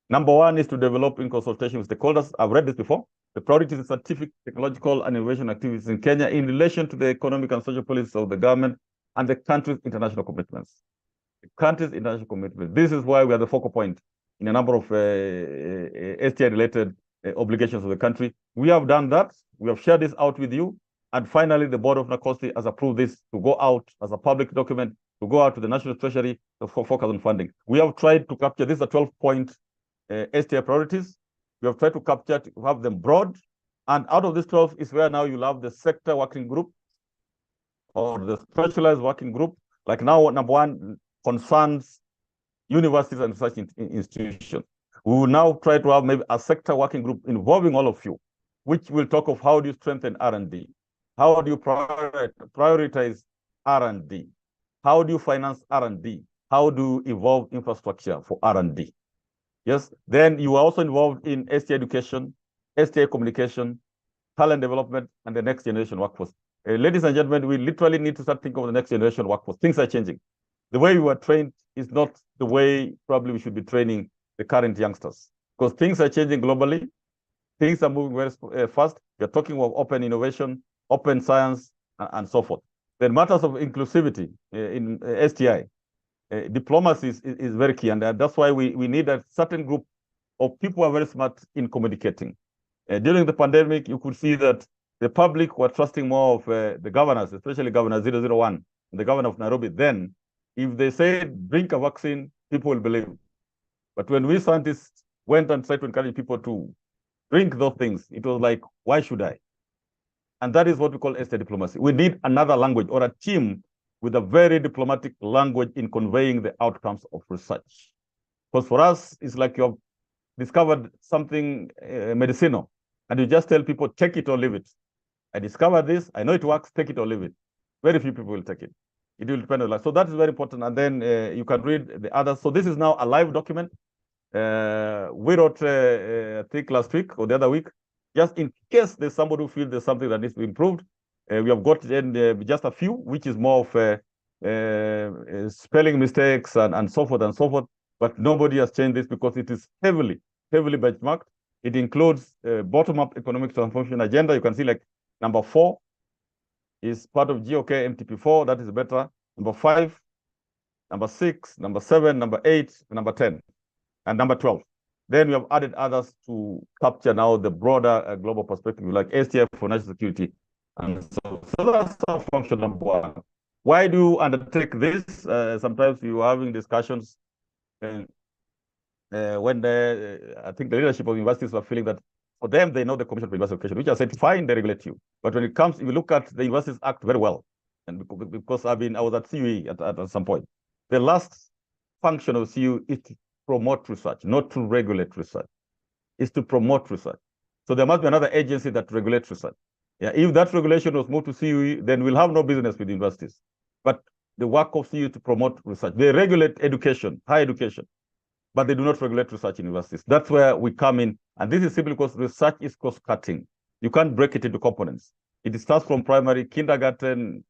Number 1 is to develop in consultation with stakeholders. I've read this before. The priorities in scientific, technological, and innovation activities in Kenya in relation to the economic and social policies of the government and the country's international commitments. The country's international commitments. This is why we are the focal point in a number of STI-related obligations of the country. We have done that. We have shared this out with you. And finally, the board of NACOSTI has approved this to go out as a public document, to go out to the National Treasury for focus on funding. We have tried to capture, this is a 12-point STI priorities. We have tried to capture, to have them broad. And out of this 12 is where now you'll have the sector working group or the specialized working group. Like now, number 1 concerns universities and research institutions. We will now try to have maybe a sector working group involving all of you, which will talk of how do you strengthen R&D? How do you prioritize R&D? How do you finance R&D? How do you evolve infrastructure for R&D? Yes, then you are also involved in STI education, STI communication, talent development, and the next generation workforce. Ladies and gentlemen, we literally need to start thinking of the next generation workforce. Things are changing. The way we were trained is not the way probably we should be training the current youngsters. because things are changing globally. Things are moving very fast. We're talking about open innovation, open science, and so forth. Then matters of inclusivity in STI, diplomacy is very key, and that's why we need a certain group of people who are very smart in communicating. During the pandemic, you could see that the public were trusting more of the governors, especially Governor 001, the governor of Nairobi. Then, if they said, drink a vaccine, people will believe. But when we scientists went and tried to encourage people to drink those things, it was like, why should I? And that is what we call STI diplomacy. We need another language or a team with a very diplomatic language in conveying the outcomes of research. Because for us, it's like you've discovered something medicinal, and you just tell people, take it or leave it. I discovered this, I know it works, take it or leave it. Very few people will take it. It will depend on life. So that is very important. And then you can read the others. So this is now a live document. We wrote, I think last week or the other week, just in case there's somebody who feels there's something that needs to be improved. We have got just a few, which is more of spelling mistakes and so forth and so forth. But nobody has changed this because it is heavily benchmarked. It includes bottom-up economic transformation agenda. You can see like number 4 is part of GOK MTP4. That is better. Number 5, number 6, number 7, number 8, number 10, and number 12. Then we have added others to capture now the broader global perspective, like STI for national security. And so that's our function number 1. Why do you undertake this? Sometimes you are having discussions when I think the leadership of universities were feeling that for them, they know the Commission for University Education, which I said, fine, they regulate you. But when it comes, if you look at the Universities Act very well, and because I was at CUE at some point, the last function of CUE is to promote research, not to regulate research. It's to promote research. So there must be another agency that regulates research. Yeah, if that regulation was moved to CUE, then we'll have no business with universities. But the work of CUE to promote research. They regulate education, higher education, but they do not regulate research in universities. That's where we come in. And this is simply because research is cost-cutting. You can't break it into components. It starts from primary, kindergarten,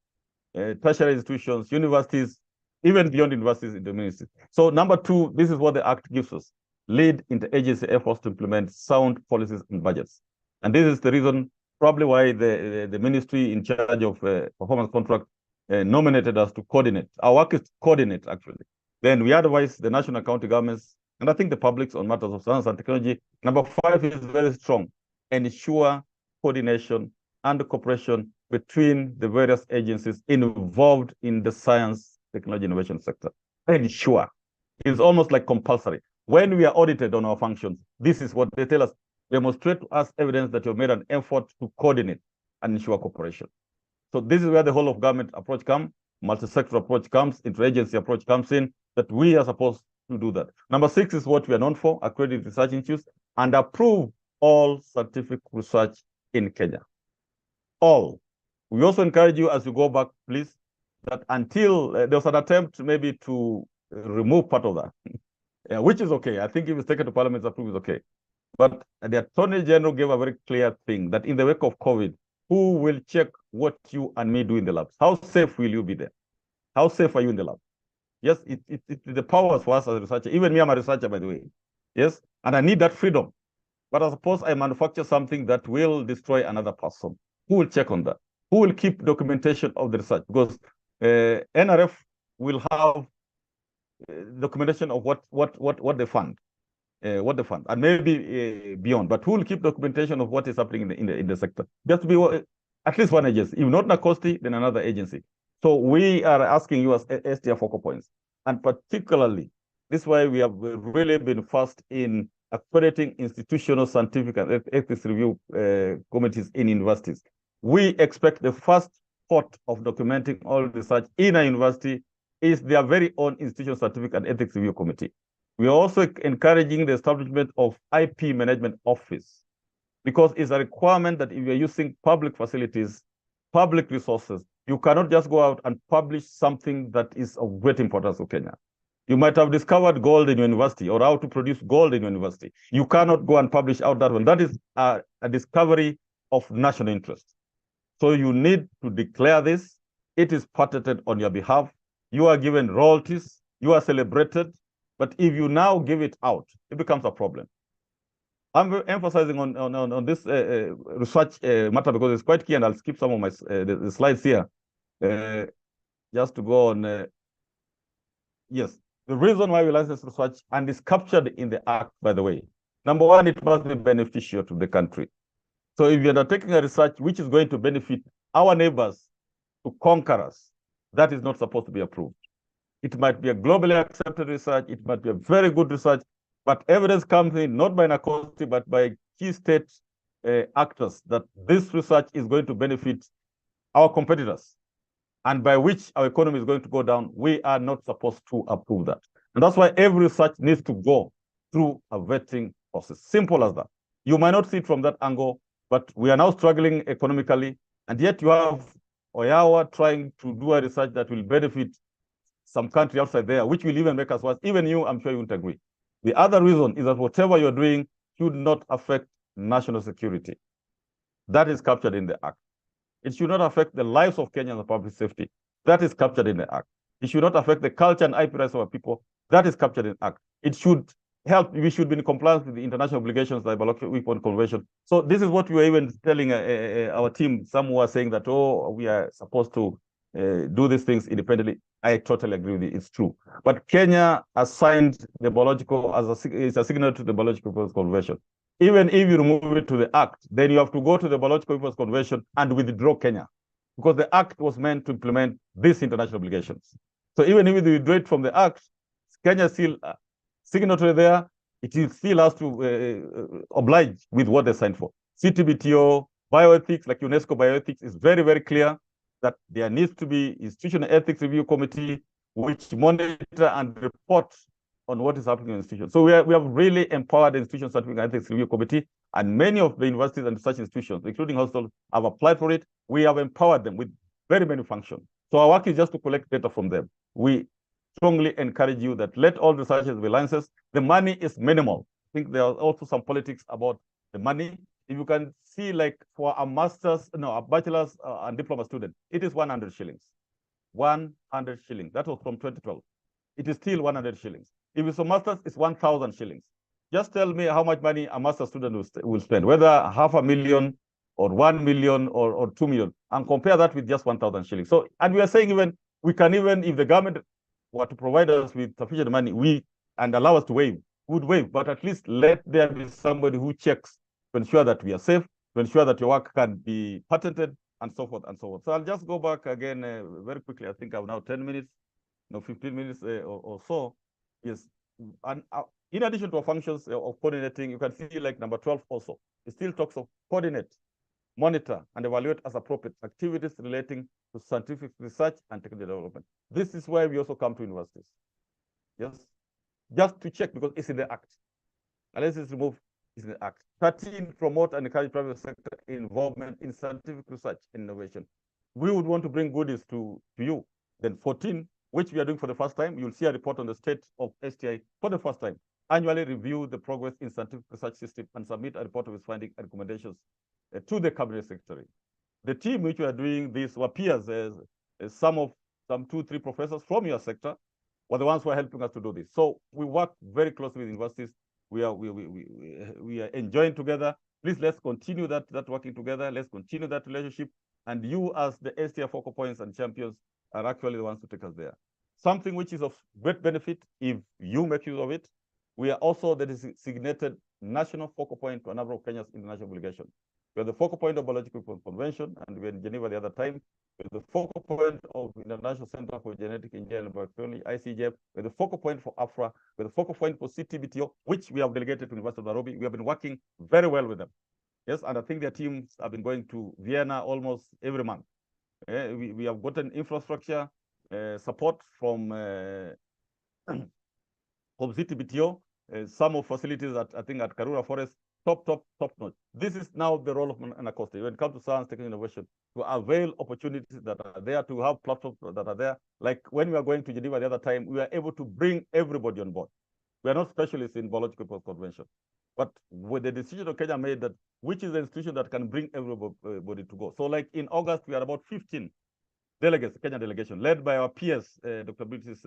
tertiary institutions, universities, even beyond universities in the ministry. So number 2, this is what the Act gives us. Lead interagency efforts to implement sound policies and budgets. And this is the reason probably why the ministry in charge of performance contract nominated us to coordinate. Our work is to coordinate, actually. Then we advise the national county governments, and I think the publics on matters of science and technology. Number 5 is very strong. Ensure coordination and cooperation between the various agencies involved in the science, technology, innovation sector. Ensure. It's almost like compulsory. When we are audited on our functions, this is what they tell us. Demonstrate to us evidence that you've made an effort to coordinate and ensure cooperation. So this is where the whole of government approach comes, multi-sector approach comes, interagency approach comes in, that we are supposed to do that. Number 6 is what we are known for, accredited research institutes, and approve all scientific research in Kenya. All. We also encourage you as you go back, please, that until there was an attempt maybe to remove part of that, which is okay. I think if it's taken to Parliament's approval, it's okay. But the Attorney General gave a very clear thing that in the wake of COVID, who will check what you and me do in the labs? How safe will you be there? How safe are you in the lab? Yes, it's the powers for us as a researcher. Even me, I'm a researcher, by the way. Yes, and I need that freedom. But I suppose I manufacture something that will destroy another person. Who will check on that? Who will keep documentation of the research? Because NRF will have documentation of what they fund. And maybe beyond. But who will keep documentation of what is happening in the sector? There has to be at least one agency. If not NACOSTI, then another agency. So we are asking you as STI focal points, and particularly this is why we have really been fast in accrediting institutional scientific and ethics review committees in universities. We expect the first part of documenting all research in a university is their very own institutional scientific and ethics review committee. We are also encouraging the establishment of IP management office, because it's a requirement that if you're using public facilities, public resources, you cannot just go out and publish something that is of great importance to Kenya. You might have discovered gold in your university or how to produce gold in your university. You cannot go and publish out that one. That is a discovery of national interest. So you need to declare this. It is patented on your behalf. You are given royalties. You are celebrated. But if you now give it out, it becomes a problem. I'm emphasizing on this research matter because it's quite key, and I'll skip some of my the slides here. Just to go on. Yes, the reason why we license research, and is captured in the Act, by the way. Number one, it must be beneficial to the country. So if you're undertaking a research which is going to benefit our neighbors to conquer us, that is not supposed to be approved. It might be a globally accepted research, it might be a very good research, but evidence comes in not by NACOSTI, but by key state actors that this research is going to benefit our competitors, and by which our economy is going to go down. We are not supposed to approve that. And that's why every research needs to go through a vetting process. Simple as that. You might not see it from that angle, but we are now struggling economically, and yet you have Oyawa trying to do a research that will benefit some country outside there, which will even make us worse. Even you, I'm sure you won't agree. The other reason is that whatever you're doing should not affect national security. That is captured in the Act. It should not affect the lives of Kenyans and public safety. That is captured in the Act. It should not affect the culture and IP rights of our people. That is captured in the Act. It should help. We should be in compliance with the international obligations like the Biological Weapon Convention. So this is what we were even telling our team. Some were saying that, oh, we are supposed to do these things independently. I totally agree with you. It's true. But Kenya has signed the biological is a signatory to the Biological Weapons Convention. Even if you remove it to the Act, then you have to go to the Biological Weapons Convention and withdraw Kenya, because the Act was meant to implement these international obligations. So even if you withdraw it from the Act, Kenya is still signatory there. It still has to oblige with what they signed for. CTBTO, bioethics, like UNESCO bioethics, is very, very clear that there needs to be institutional ethics review committee which monitor and report on what is happening in institutions. So we have really empowered the Institution Scientific Ethics Review Committee, and many of the universities and research institutions, including hospitals, have applied for it. We have empowered them with very many functions. So our work is just to collect data from them. We strongly encourage you that let all researchers be licensed. The money is minimal. I think there are also some politics about the money. If you can see, like for a master's, no, a bachelor's and diploma student, it is 100 shillings. 100 shillings. That was from 2012. It is still 100 shillings. If it's a master's, it's 1,000 shillings. Just tell me how much money a master's student will spend, whether 500,000 or 1 million or 2 million, and compare that with just 1,000 shillings. So, and we are saying even, we can even, if the government were to provide us with sufficient money, and allow us to waive, would waive, but at least let there be somebody who checks to ensure that we are safe, to ensure that your work can be patented, and so forth and so on. So I'll just go back again very quickly. I think I have now 10 minutes, 15 minutes or so. Yes, and in addition to our functions of coordinating, you can see like number 12 also. It still talks of coordinate, monitor, and evaluate as appropriate activities relating to scientific research and technical development. This is where we also come to universities. Yes, just to check, because it's in the Act. Unless it's removed, it's in the Act. 13, promote and encourage private sector involvement in scientific research and innovation. We would want to bring goodies to you. Then 14, which we are doing for the first time, you'll see a report on the state of STI for the first time. Annually review the progress in scientific research system and submit a report of its findings and recommendations to the Cabinet Secretary. The team which we are doing this were peers, some 2-3 professors from your sector were the ones who are helping us to do this. So we work very closely with universities. We are enjoying together. Please, let's continue that working together. Let's continue that relationship. And you, as the STI focal points and champions, are actually the ones to take us there. Something which is of great benefit if you make use of it. We are also the designated national focal point to a number of Kenya's international obligations. We are the focal point of Biological Weapons Convention, and we're in Geneva the other time. We're the focal point of International Center for Genetic Engineering and Biotechnology, ICGF. We're the focal point for AFRA. We're the focal point for CTBTO, which we have delegated to University of Nairobi. We have been working very well with them. Yes, and I think their teams have been going to Vienna almost every month. We have gotten infrastructure support from CTBTO, some of facilities at, I think, at Karura Forest, top notch. This is now the role of NACOSTI when it comes to science, technology, innovation, to avail opportunities that are there, to have platforms that are there. Like when we are going to Geneva the other time, we are able to bring everybody on board. We are not specialists in Biological Weapons Convention, but with the decision of Kenya made that which is the institution that can bring everybody to go. So like in August, we are about 15 delegates, Kenya delegation, led by our peers, Dr. British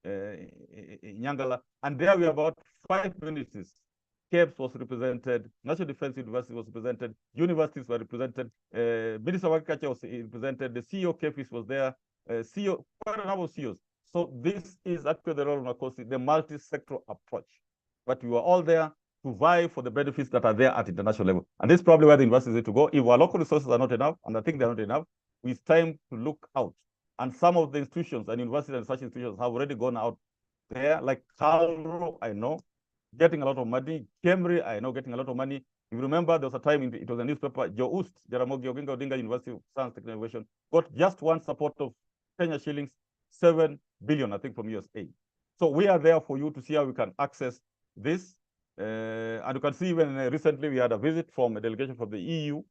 Nyangala, and there we are about 5 ministries CAPES was represented, National Defense University was represented, universities were represented, Minister of Agriculture was represented, the CEO CAPES was there, CEO, quite a number of CEOs. So this is actually the role of NACOSI, the multi-sector approach. But we were all there to vie for the benefits that are there at international level. And this is probably where the universities need to go. If our local resources are not enough, and I think they're not enough, it's time to look out. And some of the institutions and universities and research institutions have already gone out there, like Calro, I know, getting a lot of money. Kemri, I know, getting a lot of money. If you remember, there was a time, it was a newspaper, JOUST, Jaramogi Oginga Odinga University of Science and Innovation, got just one support of Kenya shillings, 7 billion, I think, from USA. So we are there for you to see how we can access this. And you can see even recently we had a visit from a delegation from the EU.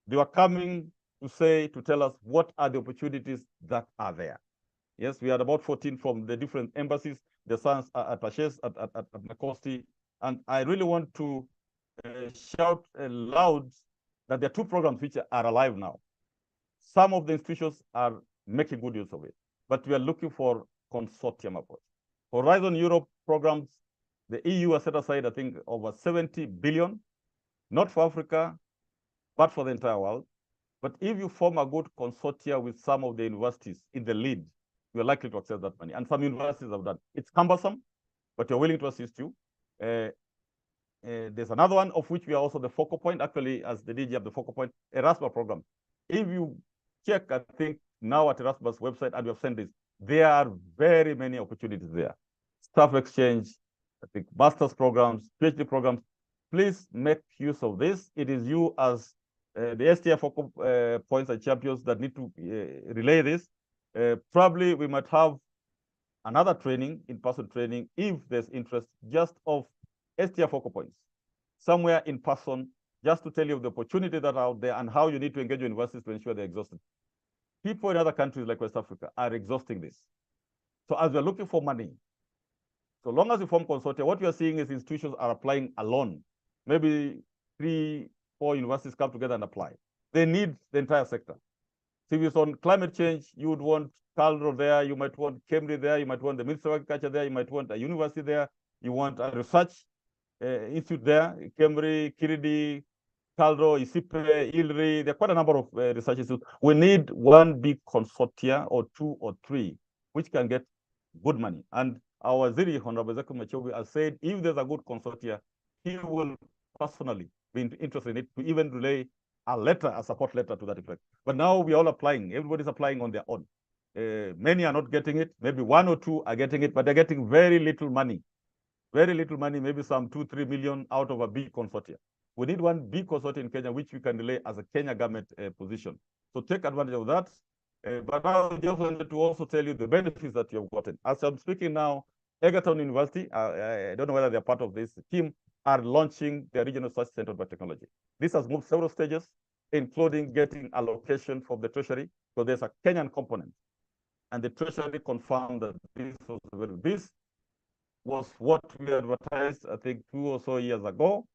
They were coming to tell us what are the opportunities that are there. Yes, we had about 14 from the different embassies, the science attaches at NACOSI. And I really want to shout loud that there are two programs which are alive now. Some of the institutions are making good use of it, but we are looking for consortium approach. Horizon Europe programs, the EU has set aside, I think, over 70 billion, not for Africa, but for the entire world. But if you form a good consortia with some of the universities in the lead, you're likely to access that money. And some universities have done. It's cumbersome, but you're willing to assist you. There's another one of which we are also the focal point, actually, as the DG of the focal point, Erasmus program. If you check, I think, now at Erasmus website, and we have sent this, there are very many opportunities there. Staff exchange, I think, master's programs, PhD programs. Please make use of this. It is you as the STI focal points and champions that need to relay this. Probably we might have another training, in-person training, if there's interest, just of STI focal points, somewhere in person, just to tell you of the opportunity that are out there and how you need to engage your universities to ensure they're exhausted. People in other countries like West Africa are exhausting this. So as we're looking for money, so long as you form consortia, what we are seeing is institutions are applying alone. Maybe 3, 4 universities come together and apply. They need the entire sector. So if it's on climate change, you would want Calro there, you might want Cambridge there, you might want the Ministry of Agriculture there, you might want a university there, you want a research institute there, Cambridge, Kiridi, Calro, Isipe, ILRI, there are quite a number of research institutes. We need one big consortia or 2 or 3, which can get good money. And our Ziri, Honorable Zeko Machobi, has said, if there's a good consortia, he will personally be interested in it to even relay a letter, a support letter to that effect. But now we are all applying. Everybody's applying on their own. Many are not getting it. Maybe 1 or 2 are getting it, but they're getting very little money. Very little money, maybe some 2-3 million out of a big consortia. We need one big consortia in Kenya, which we can relay as a Kenya government position. So take advantage of that. But I just wanted to also tell you the benefits that you have gotten. As I'm speaking now, Egerton University, I don't know whether they're part of this team, are launching their regional research center by technology. This has moved several stages, including getting allocation from the Treasury. So there's a Kenyan component. And the Treasury confirmed that this was what we advertised, I think, 2 or so years ago.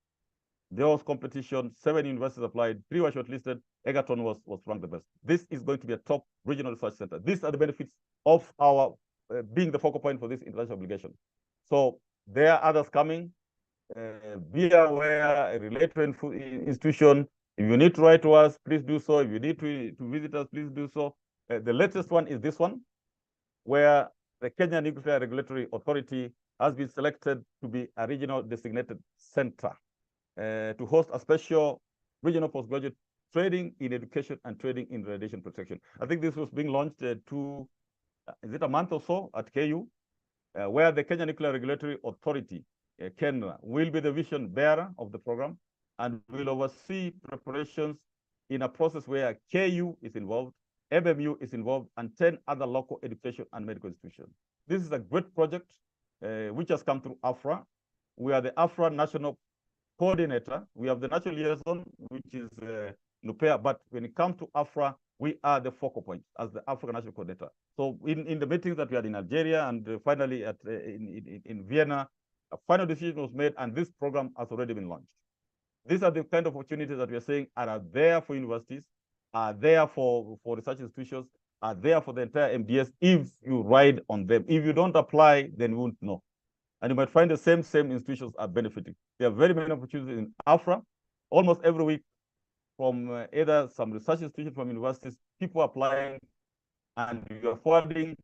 There was competition, 7 universities applied, 3 were shortlisted. Egerton was ranked the best. This is going to be a top regional research center. These are the benefits of our being the focal point for this international obligation. So there are others coming. Be aware, a related institution. If you need to write to us, please do so. If you need to visit us, please do so. The latest one is this one, where the Kenya Nuclear Regulatory Authority has been selected to be a regional designated center to host a special regional postgraduate training in education and training in radiation protection. I think this was being launched is it a month or so at KU, where the Kenya Nuclear Regulatory Authority, KENRA, will be the vision bearer of the program and will oversee preparations in a process where KU is involved, MMU is involved, and 10 other local education and medical institutions. This is a great project which has come through AFRA. We are the AFRA National Coordinator. We have the National Liaison, which is NUPEA, but when it comes to AFRA, we are the focal point as the African National Coordinator. So in the meetings that we had in Algeria and finally in Vienna, a final decision was made and this program has already been launched. These are the kind of opportunities that we are saying are there for universities, are there for research institutions, are there for the entire MDS if you ride on them. If you don't apply, then you won't know. And you might find the same institutions are benefiting. There are very many opportunities in Afra. Almost every week from either some research institutions from universities, people applying, and you are forwarding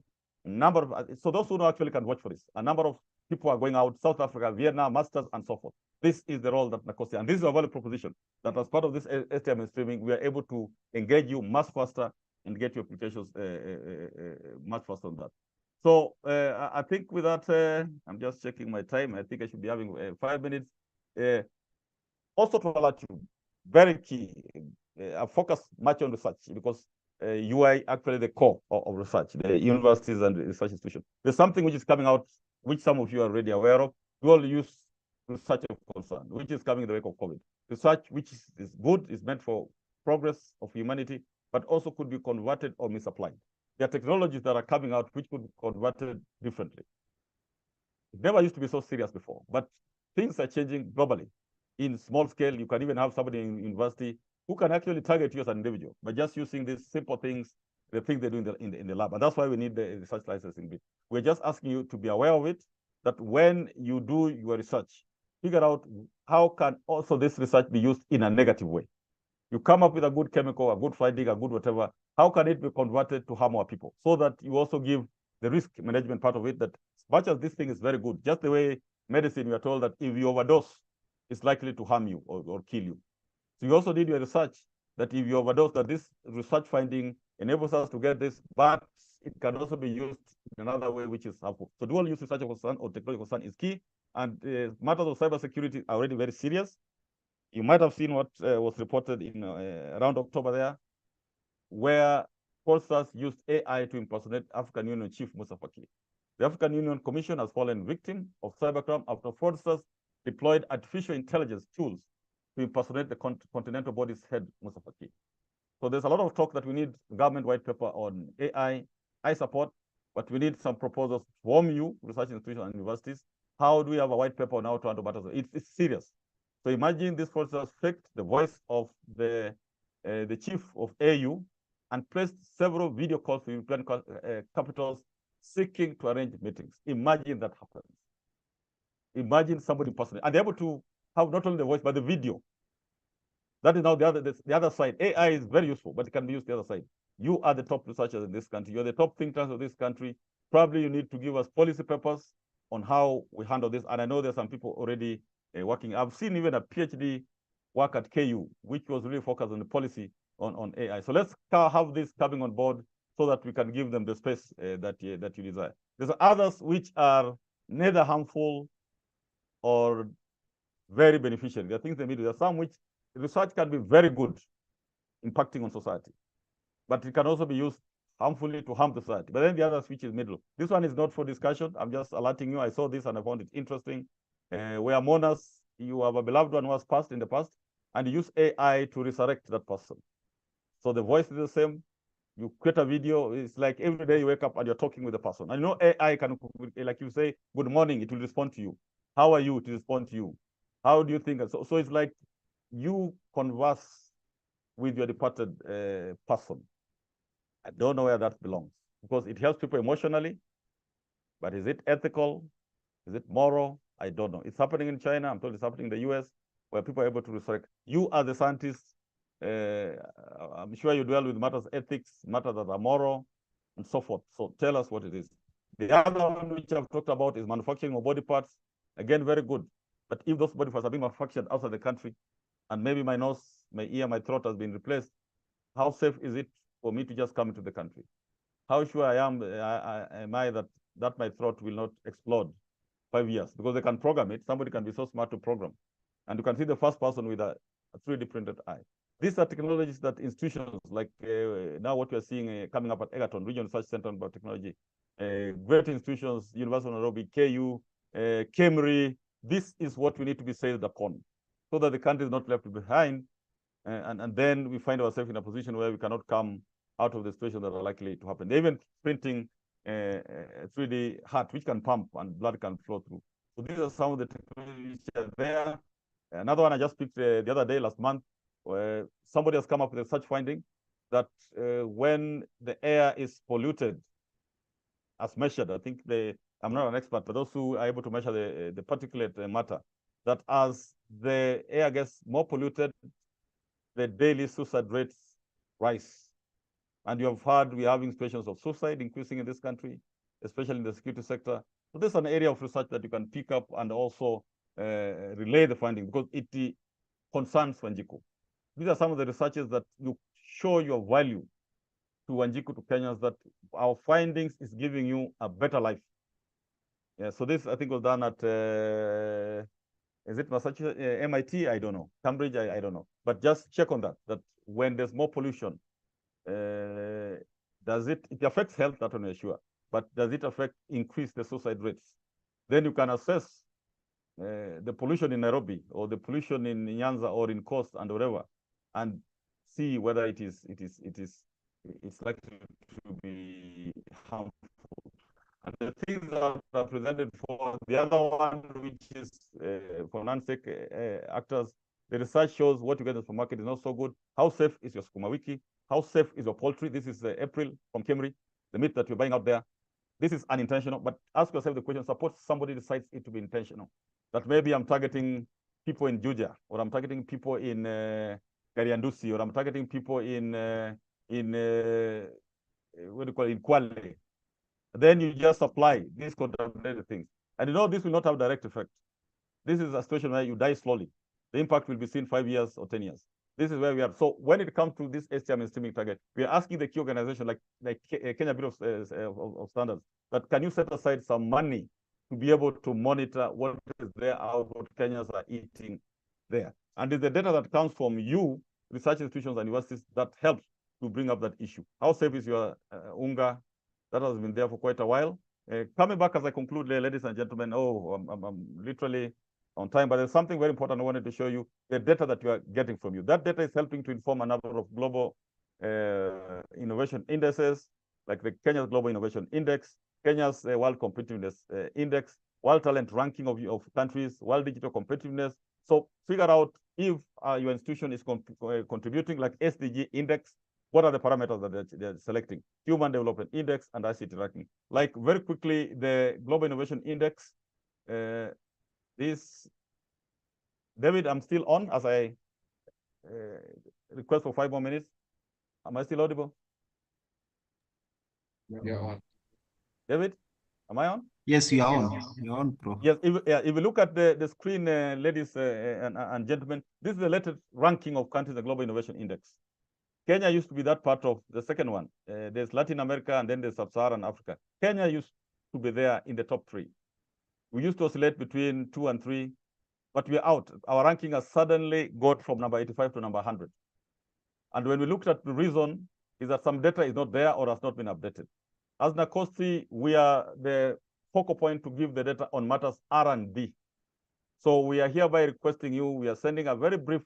a number of, so those who know actually can watch for this. A number of people are going out, South Africa, Vietnam, masters, and so forth. This is the role that Nakosi, and this is a value proposition, that as part of this STI mainstreaming, we are able to engage you much faster and get your applications much faster than that. So I think with that, I'm just checking my time. I think I should be having 5 minutes. Also to alert you, very key, I focus much on research because you are actually the core of research, the universities and the research institutions. There's something which is coming out, which some of you are already aware of. We all use research of concern, which is coming in the wake of COVID. Research which is good, is meant for progress of humanity, but also could be converted or misapplied. There are technologies that are coming out which could be converted differently. It never used to be so serious before, but things are changing globally. In small scale, you can even have somebody in university who can actually target you as an individual by just using these simple things, the things they do in the lab. And that's why we need the research licensing bit. We're just asking you to be aware of it, that when you do your research, figure out how can also this research be used in a negative way. You come up with a good chemical, a good finding, a good whatever, how can it be converted to harm more people? So that you also give the risk management part of it, that as much as this thing is very good, just the way medicine, we are told that if you overdose, it's likely to harm you or kill you. So you also did your research that if you overdose, that this research finding enables us to get this, but it can also be used in another way, which is helpful. So dual use research of concern or technology concern is key. And matters of cybersecurity are already very serious. You might have seen what was reported in around October there, where fraudsters used AI to impersonate African Union Chief Musa Faki. The African Union Commission has fallen victim of cybercrime after fraudsters deployed artificial intelligence tools to impersonate the continental body's head, Musa Faki. So there's a lot of talk that we need government white paper on AI. I support, but we need some proposals from you, research institutions and universities. How do we have a white paper on how to handle matters? It's serious. So imagine this fraudsters faked the voice of the chief of AU and placed several video calls to European capitals seeking to arrange meetings. Imagine that happens. Imagine somebody personally, and they're able to have not only the voice, but the video. That is now the other side. AI is very useful, but it can be used the other side. You are the top researchers in this country. You're the top think tanks of this country. Probably you need to give us policy papers on how we handle this. And I know there's some people already working. I've seen even a PhD work at KU, which was really focused on the policy on AI. So let's have this coming on board so that we can give them the space that you desire. There's others which are neither harmful or very beneficial. There are things in the middle. There are some which research can be very good, impacting on society, but it can also be used harmfully to harm society. But then the other which is middle. This one is not for discussion. I'm just alerting you. I saw this and I found it interesting. Where mourners, you have a beloved one who was passed in the past, and you use AI to resurrect that person. So the voice is the same. You create a video. It's like every day you wake up and you're talking with the person. And you know AI can, like you say, good morning, it will respond to you. How are you? It will respond to you. How do you think? So it's like you converse with your departed person. I don't know where that belongs, because it helps people emotionally, but is it ethical? Is it moral? I don't know. It's happening in China. I'm told it's happening in the US, where people are able to resurrect. You are the scientists. I'm sure you deal with matters ethics, matters that are moral, and so forth. So tell us what it is. The other one which I've talked about is manufacturing of body parts. Again, very good. But if those body parts are being manufactured outside the country, and maybe my nose, my ear, my throat has been replaced, how safe is it for me to just come into the country? How sure am I that my throat will not explode 5 years? Because they can program it. Somebody can be so smart to program. And you can see the first person with a 3D printed eye. These are technologies that institutions like now what we are seeing coming up at Egerton, Regional Research Center on Biotechnology, great institutions, University of Nairobi, KU, KEMRI. This is what we need to be seized upon, so that the country is not left behind. And then we find ourselves in a position where we cannot come out of the situation that are likely to happen. They're even printing a 3D heart, which can pump and blood can flow through. So these are some of the technologies which are there. Another one I just picked the other day, last month, where somebody has come up with such finding that when the air is polluted, as measured, I think I'm not an expert, but those who are able to measure the particulate matter, that as the air gets more polluted, the daily suicide rates rise. And you have heard we're having situations of suicide increasing in this country, especially in the security sector. So this is an area of research that you can pick up and also relay the finding, because it concerns Wanjiku. These are some of the researches that you show your value to Wanjiku, to Kenyans, that our findings is giving you a better life. Yeah, so this, I think, was done at, is it Massachusetts, MIT? I don't know. Cambridge, I don't know. But just check on that, that when there's more pollution, does it affects health, that one is sure, but does it increase the suicide rates? Then you can assess the pollution in Nairobi, or the pollution in Nyanza, or in Coast and whatever, and see whether it's likely to be harmful. And the things that are presented for the other one, which is for non-tech actors, the research shows what you get in the supermarket is not so good. How safe is your sukuma wiki? How safe is your poultry? This is April from Kemri, the meat that you're buying out there. This is unintentional, but ask yourself the question, suppose somebody decides it to be intentional, that maybe I'm targeting people in Juja, or I'm targeting people in Gariandusi, or I'm targeting people in what do you call it, in Kwale. Then you just apply these contaminated things. And you know, this will not have direct effect. This is a situation where you die slowly. The impact will be seen 5 years or 10 years. This is where we are. So when it comes to this STI mainstreaming target, we are asking the key organization like Kenya Bureau of Standards, that can you set aside some money to be able to monitor what is there out, what Kenyans are eating there. And it's the data that comes from you, research institutions and universities, that helps to bring up that issue. How safe is your unga? That has been there for quite a while. Coming back as I conclude, ladies and gentlemen, I'm literally on time, but there's something very important I wanted to show you, the data that you are getting from you. That data is helping to inform a number of global innovation indices, like the Kenya's Global Innovation Index, Kenya's World Competitiveness Index, World Talent Ranking of countries, World Digital Competitiveness. So figure out if your institution is contributing, like SDG Index. What are the parameters that they're selecting? Human Development Index and ICT ranking. Like very quickly, the Global Innovation Index, this, David, I'm still on as I request for 5 more minutes. Am I still audible? You're on. David, am I on? Yes, you are on. You're on, bro. Yes, if you look at the screen, ladies and gentlemen, this is the latest ranking of countries in the Global Innovation Index. Kenya used to be that part of the second one. There's Latin America, and then there's Sub-Saharan Africa. Kenya used to be there in the top 3. We used to oscillate between 2 and 3, but we're out. Our ranking has suddenly got from number 85 to number 100. And when we looked at the reason, is that some data is not there or has not been updated. As NACOSTI, we are the focal point to give the data on matters R&D. So we are hereby requesting you, we are sending a very brief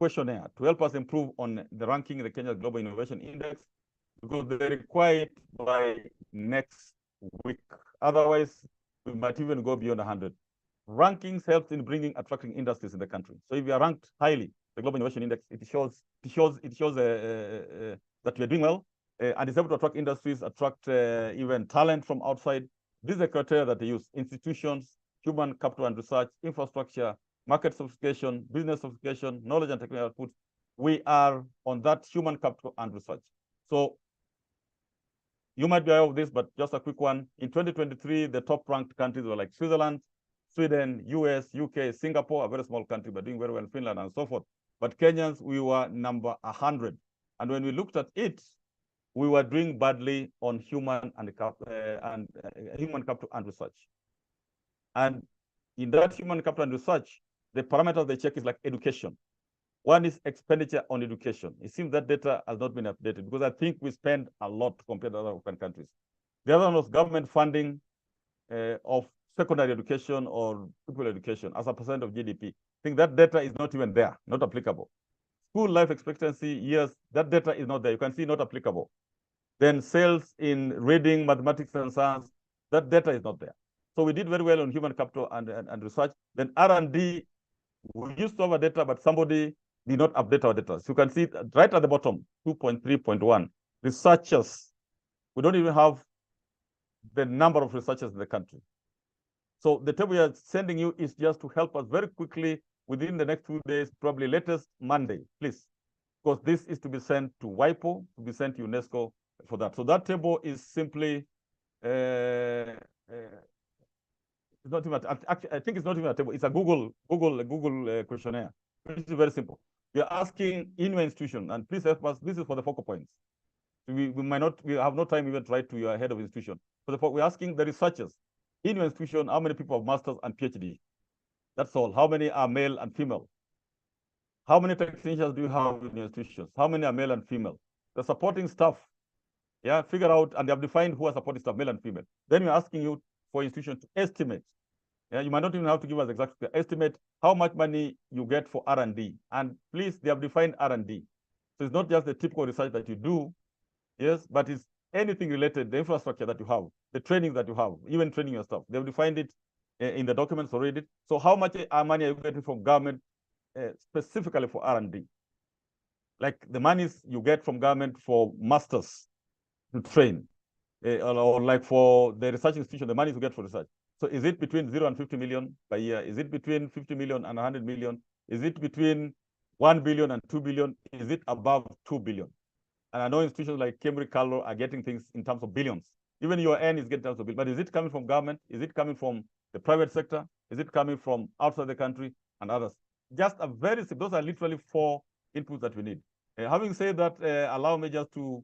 questionnaire to help us improve on the ranking in the Kenya Global Innovation Index, because they require it by next week. Otherwise, we might even go beyond 100. Rankings helps in attracting industries in the country. So if you are ranked highly, the Global Innovation Index, it shows that we are doing well, and it's able to attract industries, attract even talent from outside. These are the criteria that they use: institutions, human capital and research, infrastructure, market sophistication, business sophistication, knowledge and technical output. We are on that human capital and research. So you might be aware of this, but just a quick one. In 2023, the top ranked countries were like Switzerland, Sweden, US, UK, Singapore, a very small country, but doing very well, Finland, and so forth. But Kenyans, we were number 100. And when we looked at it, we were doing badly on human capital and research. And in that human capital and research, the parameters they check is like education. One is expenditure on education. It seems that data has not been updated, because I think we spend a lot compared to other African countries. The other one was government funding of secondary education or people education as a percent of GDP. I think that data is not even there, not applicable. School life expectancy years, that data is not there. You can see not applicable. Then sales in reading, mathematics, and science, that data is not there. So we did very well on human capital and research. Then R&D, we used to have a data, but somebody did not update our data. So you can see right at the bottom, 2.3.1. Researchers, we don't even have the number of researchers in the country. So the table we are sending you is just to help us very quickly within the next 2 days, probably latest Monday, please, because this is to be sent to WIPO, to be sent to UNESCO for that. So that table is simply, it's not even, I think it's not even a table. It's a Google questionnaire, which is very simple. You're asking in your institution, and please help us. This is for the focal points. We have no time even to write to your head of institution. We're asking the researchers in your institution, how many people have masters and PhD? That's all. How many are male and female? How many technicians do you have in your institutions? How many are male and female? The supporting staff, yeah, figure out, and they have defined who are supporting staff, male and female. Then we're asking you for institution to estimate. Yeah, you might not even have to give us exact estimate how much money you get for R&D. And please, they have defined R&D. So it's not just the typical research that you do, yes, but it's anything related, the infrastructure that you have, the training that you have, even training your staff. They've defined it in the documents already. So how much money are you getting from government specifically for R&D? Like the monies you get from government for masters to train, or like for the research institution, the money you get for research. So is it between 0 and 50 million per year? Is it between 50 million and 100 million? Is it between 1 billion and 2 billion? Is it above 2 billion? And I know institutions like Cambridge, Carlo are getting things in terms of billions. Even your N is getting in terms of billions. But is it coming from government? Is it coming from the private sector? Is it coming from outside the country and others? Just a very simple, those are literally 4 inputs that we need. Having said that, allow me just to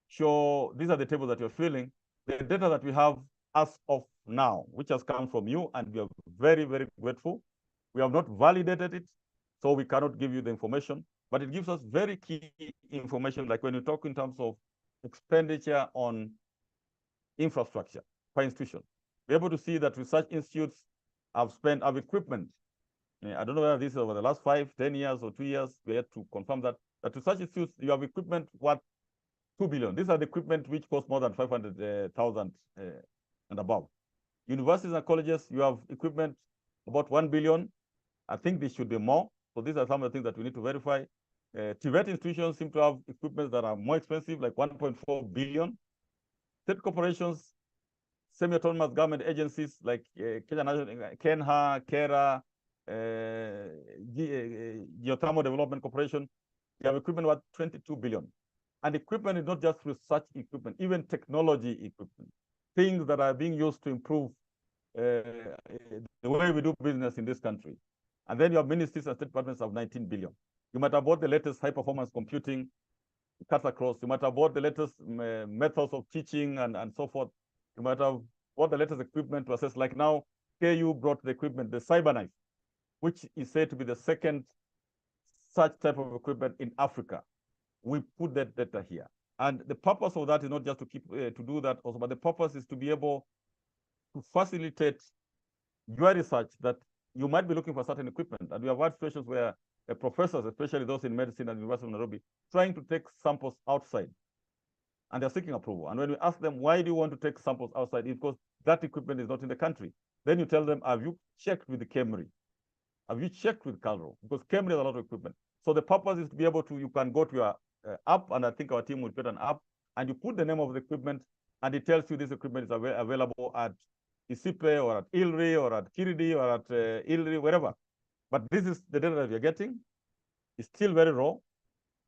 show, these are the tables that you're filling, the data that we have as of now, which has come from you, and we are very, very grateful. We have not validated it, so we cannot give you the information, but it gives us very key information, like when you talk in terms of expenditure on infrastructure per institution. We're able to see that research institutes have equipment. I don't know whether this is over the last 5, 10 years or 2 years. We have to confirm that research institutes, you have equipment worth 2 billion. These are the equipment which cost more than 500,000 and above. Universities and colleges, you have equipment about 1 billion. I think this should be more. So these are some of the things that we need to verify. TVET institutions seem to have equipment that are more expensive, like 1.4 billion. State corporations, semi-autonomous government agencies like Kenya National, KENHA, KERA, Geothermal Development Corporation, you have equipment worth 22 billion. And equipment is not just research equipment, even technology equipment, things that are being used to improve the way we do business in this country. And then you have ministries and state departments of 19 billion. You might have bought the latest high-performance computing, cuts across. You might have bought the latest methods of teaching and so forth. You might have bought the latest equipment to assess. Like now, KU brought the equipment, the CyberKnife, which is said to be the second such type of equipment in Africa. We put that data here. And the purpose of that is not just to keep to do that also, but the purpose is to be able to facilitate your research, that you might be looking for certain equipment. And we have had situations where professors, especially those in medicine at the University of Nairobi, trying to take samples outside, and they're seeking approval. And when we ask them, why do you want to take samples outside? It's because that equipment is not in the country. Then you tell them, have you checked with the KEMRI? Have you checked with CalRO? Because KEMRI has a lot of equipment. So the purpose is to be able to, you can go to your app, and I think our team will create an app, and you put the name of the equipment, and it tells you this equipment is available at Isipe or at ILRI or at Kiridi or at ILRI, wherever. But this is the data that we're getting. It's still very raw.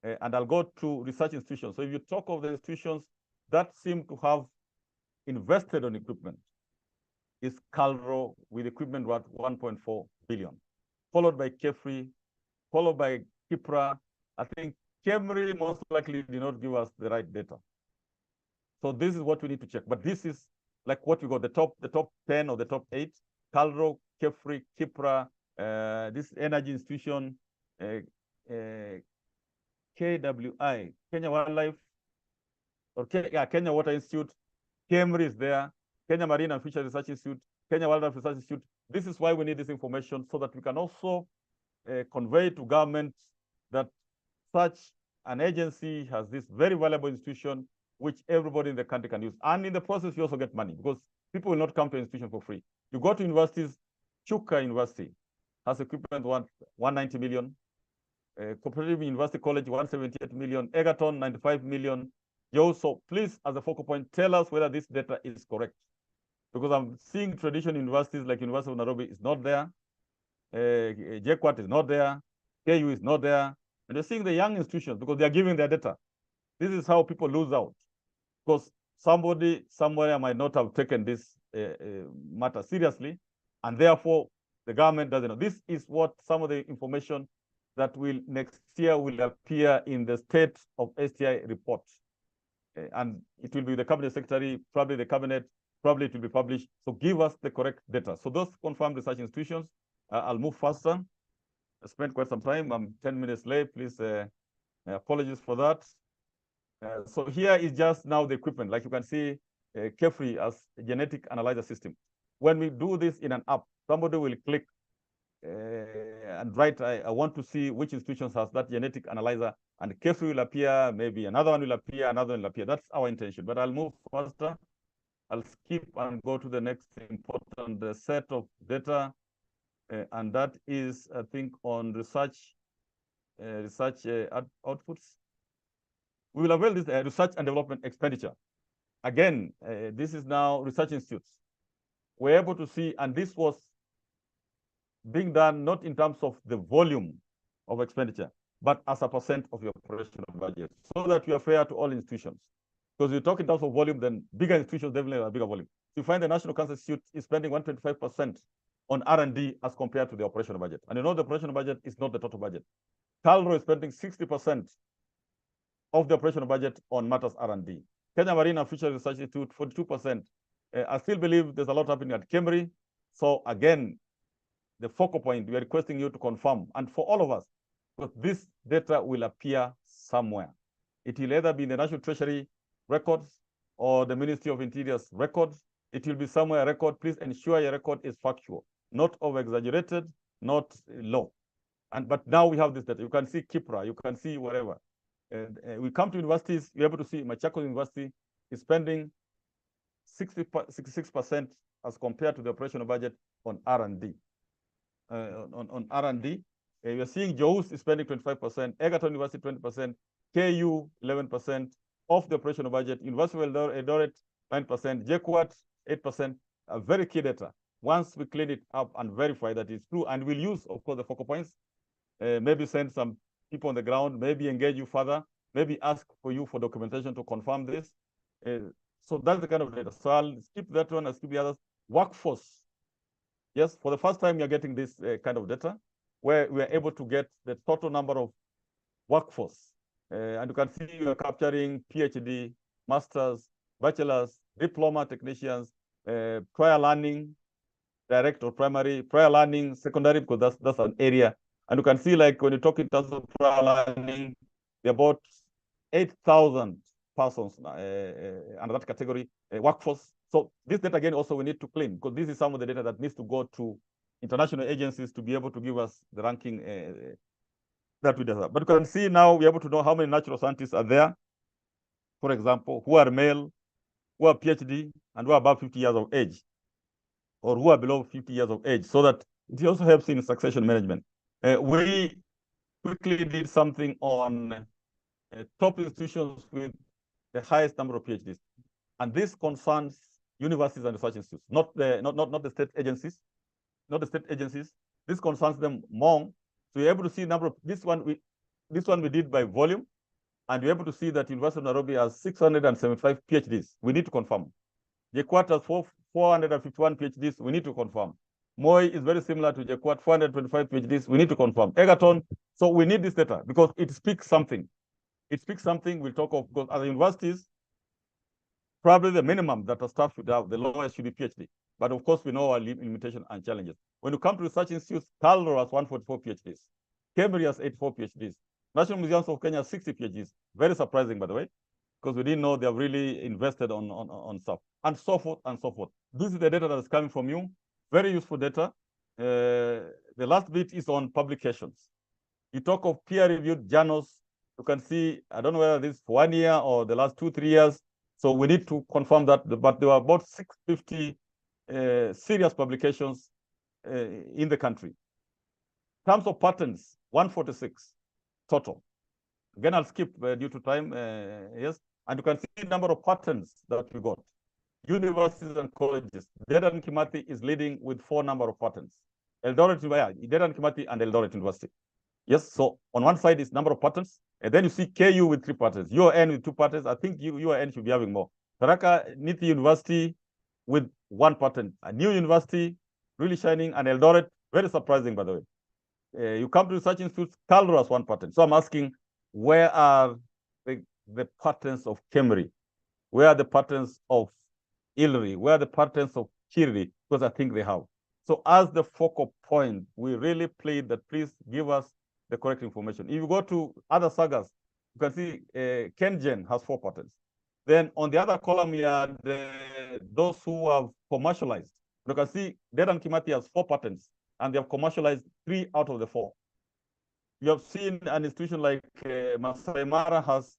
And I'll go to research institutions. So if you talk of the institutions that seem to have invested on equipment, is CalRO with equipment worth 1.4 billion, followed by KEFRI, followed by KIPRA. I think KEMRI most likely did not give us the right data. So this is what we need to check. But this is like what we got, the top 10 or the top 8, CalRO, KEFRI, KIPRA, this energy institution, KWI, Kenya Wildlife, or Kenya Water Institute, KEMRI is there, Kenya Marine and Fisheries Research Institute, Kenya Wildlife Research Institute. This is why we need this information, so that we can also convey to government that such an agency has this very valuable institution which everybody in the country can use. And in the process, you also get money, because people will not come to an institution for free. You go to universities, Chuka University has equipment worth 190 million, Cooperative University College 178 million, Egerton 95 million. So please, as a focal point, tell us whether this data is correct. because I'm seeing traditional universities like University of Nairobi is not there, JKUAT is not there, KU is not there, and you're seeing the young institutions because they are giving their data. This is how people lose out, because somebody somewhere might not have taken this matter seriously, and therefore the government doesn't know. This is what some of the information that will next year will appear in the state of STI report. And it will be the cabinet secretary, probably the cabinet, probably it will be published. So give us the correct data. So those confirmed research institutions, I'll move faster. I spent quite some time. I'm 10 minutes late. Please, apologies for that. So here is just now the equipment. Like you can see, Kefri as a genetic analyzer system. When we do this in an app, somebody will click and write, I want to see which institutions has that genetic analyzer, and Kefri will appear, maybe another one will appear, another one will appear. That's our intention, but I'll move faster. I'll skip and go to the next important set of data, and that is, I think, on research outputs. We will avail this research and development expenditure. Again, this is now research institutes. We're able to see, and this was being done not in terms of the volume of expenditure, but as a percent of your operational budget, so that we are fair to all institutions. Because you talk in terms of volume, then bigger institutions definitely have a bigger volume. So you find the National Cancer Institute is spending 125% on R&D as compared to the operational budget. And you know the operational budget is not the total budget. CalRO is spending 60% of the operational budget on matters R&D. Kenya Marine and Fisheries Research Institute, 42%. I still believe there's a lot happening at Kemri. So again, the focal point, we are requesting you to confirm, and for all of us, because this data will appear somewhere. It will either be in the National Treasury records or the Ministry of Interior's records. It will be somewhere record. Please ensure your record is factual, not over-exaggerated, not low. But now we have this data. You can see Kipra, you can see whatever. We come to universities, you're able to see Machakos University is spending 66% as compared to the operational budget on R&D. On R&D, you're seeing JOUS is spending 25%, Egerton University 20%, KU 11% of the operational budget, University of Eldoret 9%, JKUAT 8%, very key data. Once we clean it up and verify that it's true, and we'll use, of course, the focal points, maybe send some people on the ground, maybe engage you further, maybe ask for you for documentation to confirm this. So that's the kind of data. So I'll skip that one, I'll skip the others. Workforce. Yes, for the first time, you're getting this kind of data where we are able to get the total number of workforce. And you can see you're capturing PhD, masters, bachelors, diploma technicians, prior learning, direct or primary, prior learning, secondary, because that's an area. And you can see, like, when you talk in terms of prior learning, there are about 8,000 persons under that category, workforce. So this data, again, also we need to clean, because this is some of the data that needs to go to international agencies to be able to give us the ranking that we deserve. But you can see now we're able to know how many natural scientists are there, for example, who are male, who are PhD, and who are above 50 years of age, or who are below 50 years of age, so that it also helps in succession management. We quickly did something on top institutions with the highest number of PhDs. And this concerns universities and research institutes, not the state agencies, This concerns them more. So you're able to see number of this one we did by volume, and you're able to see that University of Nairobi has 675 PhDs. We need to confirm. JKUAT has 451 PhDs. We need to confirm. Moi is very similar to JKUAT, 425 PhDs. We need to confirm. Egerton. So we need this data because it speaks something. We'll talk of, because other universities, probably the minimum that a staff should have, the lowest should be PhD. But of course, we know our limitations and challenges. When you come to research institutes, CalRO has 144 PhDs. Cambridge has 84 PhDs. National Museums of Kenya has 60 PhDs. Very surprising, by the way, because we didn't know they have really invested on stuff, and so forth and so forth. This is the data that is coming from you. Very useful data. The last bit is on publications. You talk of peer-reviewed journals. You can see, I don't know whether this is for 1 year or the last 2-3 years. So we need to confirm that, but there were about 650 serious publications in the country. In terms of patents, 146 total. Again, I'll skip due to time, yes. And you can see the number of patents that we got. universities and colleges. Dedan Kimathi is leading with 4 number of patents. Eldoret, Dedan Kimathi and Eldoret University. Yes, so on one side is number of patents, and then you see KU with 3 patents, UON with 2 patents. I think UON should be having more. Tharaka Nithi University with 1 patent. A new university, really shining, and Eldoret, very surprising, by the way. You come to research institutes, Calro has 1 patent. So I'm asking, where are the patents of Kemri? Where are the patents of Ilri? Where are the patents of Kiri? Because I think they have. So as the focal point, we really plead that please give us the correct information. If you go to other sagas, you can see Kengen has 4 patents. Then on the other column here, those who have commercialized. You can see Dedan Kimathi has 4 patents, and they have commercialized 3 out of the 4. You have seen an institution like Masai Mara has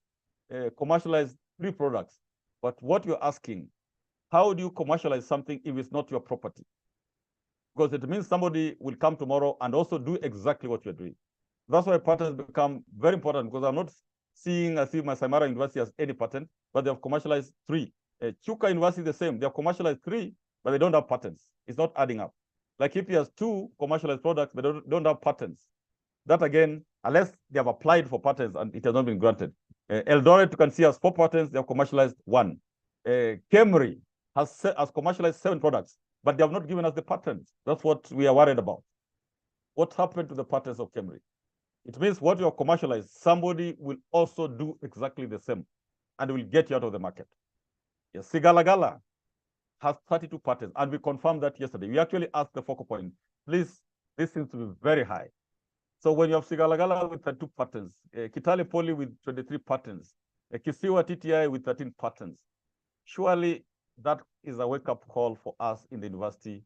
commercialized 3 products. But what you're asking, how do you commercialize something if it's not your property? Because it means somebody will come tomorrow and also do exactly what you're doing. That's why patents become very important, because I'm not seeing as if Masai Mara University has any patent, but they have commercialized 3. Chuka University the same. They have commercialized 3, but they don't have patents. It's not adding up. Like if he has 2 commercialized products, but don't have patents. That again, unless they have applied for patents and it has not been granted. Eldoret, you can see, has 4 patents. They have commercialized 1. Kemri has commercialized 7 products, but they have not given us the patents. That's what we are worried about. What happened to the patents of Kemri? It means what you have commercialized, somebody will also do exactly the same and will get you out of the market. Yes, Sigalagala has 32 patents, and we confirmed that yesterday. We actually asked the focal point, please, this seems to be very high. So when you have Sigalagala with 32 patents, Kitale Poly with 23 patents, Kisiwa TTI with 13 patents, surely that is a wake-up call for us in the university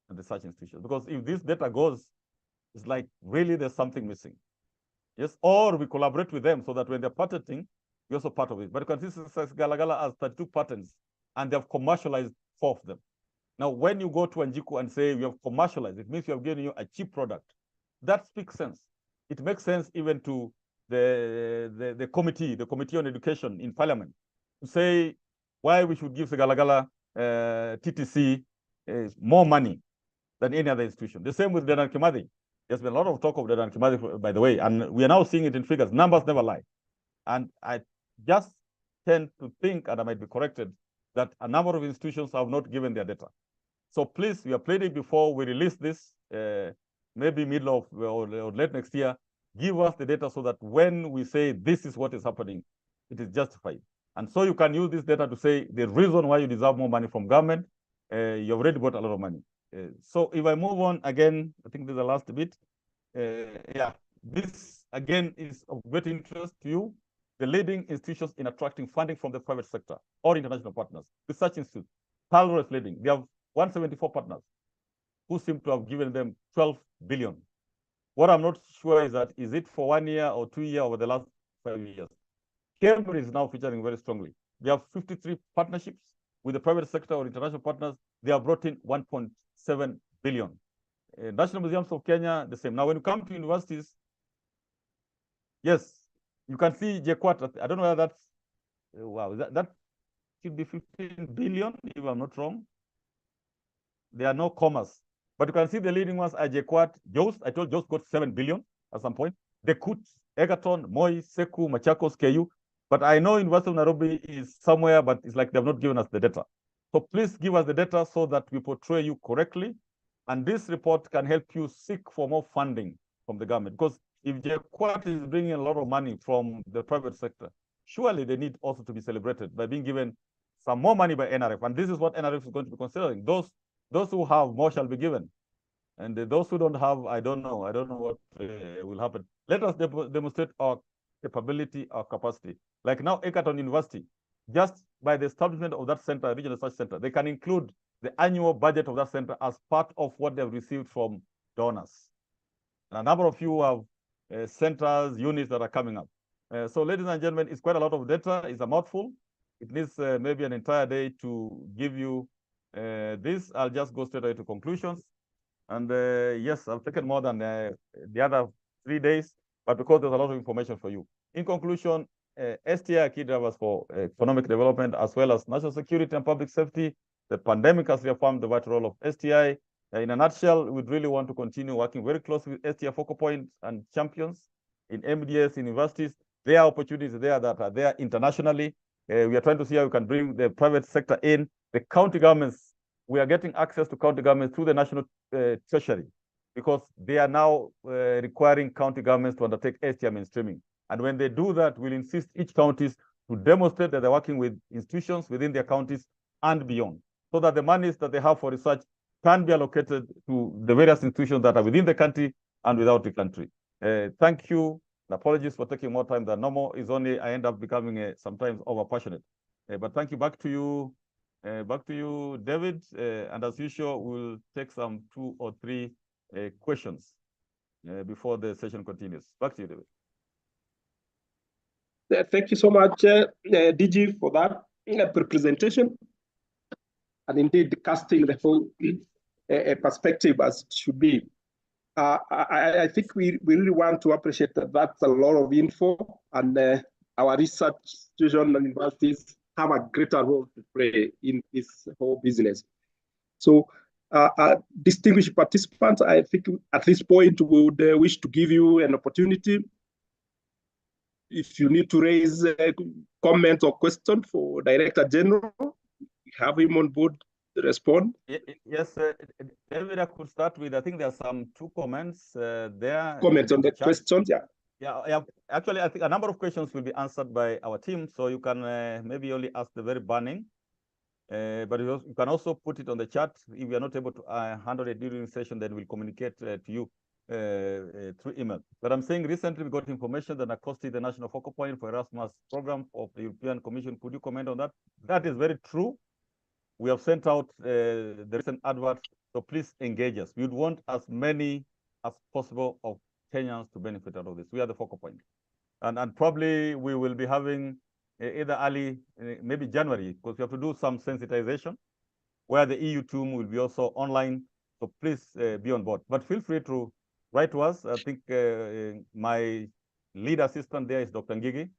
and research institutions. Because if this data goes, it's like really there's something missing. Yes, or we collaborate with them so that when they're patenting, we're also part of it. But you can see Galagala has 32 patents, and they have commercialized 4 of them. Now, when you go to Anjiku and say you have commercialized, it means you have given you a cheap product. That speaks sense. It makes sense even to the committee on education in parliament, to say why we should give Galagala TTC more money than any other institution. The same with Dedan Kimathi. There's been a lot of talk of Dedan Kimathi, by the way, and we are now seeing it in figures. Numbers never lie. And I just tend to think, and I might be corrected, that a number of institutions have not given their data. So please, we are pleading before we release this, maybe middle of or late next year, give us the data so that when we say this is what is happening, it is justified. And so you can use this data to say the reason why you deserve more money from government, you already got a lot of money. So if I move on again, I think this is the last bit. Yeah, this again is of great interest to you. The leading institutions in attracting funding from the private sector or international partners. Research Institute, Calro is leading. They have 174 partners who seem to have given them 12 billion. What I'm not sure is that, is it for 1 year or 2 years over the last 5 years? Cambridge is now featuring very strongly. They have 53 partnerships with the private sector or international partners. They have brought in 1.7 billion. National Museums of Kenya, the same. Now, when you come to universities, yes, you can see JKUAT. I don't know whether that's, wow, that should be 15 billion, if I'm not wrong. There are no commas. But you can see the leading ones are JKUAT, JOS. I told JOS got 7 billion at some point. The KUT, Egerton, Moi, Seku, Machakos, KU. But I know University of Nairobi is somewhere, but it's like they've not given us the data. So please give us the data so that we portray you correctly. And this report can help you seek for more funding from the government. Because if JKUAT is bringing a lot of money from the private sector, surely they need also to be celebrated by being given some more money by NRF. And this is what NRF is going to be considering. Those who have more shall be given. And those who don't have, I don't know what will happen. Let us demonstrate our capability, our capacity. Like now, Egerton University, just by the establishment of that center, regional research center, they can include the annual budget of that center as part of what they've received from donors. And a number of you have centers, units that are coming up. So ladies and gentlemen, it's quite a lot of data. It's a mouthful. It needs maybe an entire day to give you this. I'll just go straight away to conclusions. And yes, I've taken more than the other 3 days, but because there's a lot of information for you. In conclusion, STI are key drivers for economic development, as well as national security and public safety. The pandemic has reaffirmed the vital role of STI. In a nutshell, we'd really want to continue working very closely with STI focal points and champions in MDS universities. There are opportunities there that are there internationally. We are trying to see how we can bring the private sector in. The county governments, we are getting access to county governments through the national treasury, because they are now requiring county governments to undertake STI mainstreaming. And when they do that, we'll insist each counties to demonstrate that they're working with institutions within their counties and beyond, so that the monies that they have for research can be allocated to the various institutions that are within the country and without the country. Thank you. And apologies for taking more time than normal. It's only I end up becoming sometimes overpassionate. But thank you. Back to you, David. And as usual, we'll take some 2 or 3 questions before the session continues. Back to you, David. Thank you so much, DG, for that presentation, and indeed casting the whole perspective as it should be. I think we really want to appreciate that that's a lot of info, and our research institutions and universities have a greater role to play in this whole business. So, distinguished participants, I think at this point we would wish to give you an opportunity. If you need to raise a comment or question for Director General, we have him on board to respond. Yes, David, I could start with, I think there are some 2 comments there. Comments on the questions, yeah. Yeah. Actually, I think a number of questions will be answered by our team, so you can maybe only ask the very burning. But you can also put it on the chat. If you are not able to handle it during the session, then we'll communicate to you through email. But I'm saying recently we got information that NACOSTI, the national focal point for Erasmus program of the European Commission. Could you comment on that? That is very true. We have sent out the recent adverts, so please engage us. We would want as many as possible of Kenyans to benefit out of this. We are the focal point. And probably we will be having either early, maybe January, because we have to do some sensitization, where the EU team will be also online. So please be on board. But feel free to write to us. I think my lead assistant there is Dr. Ngigi,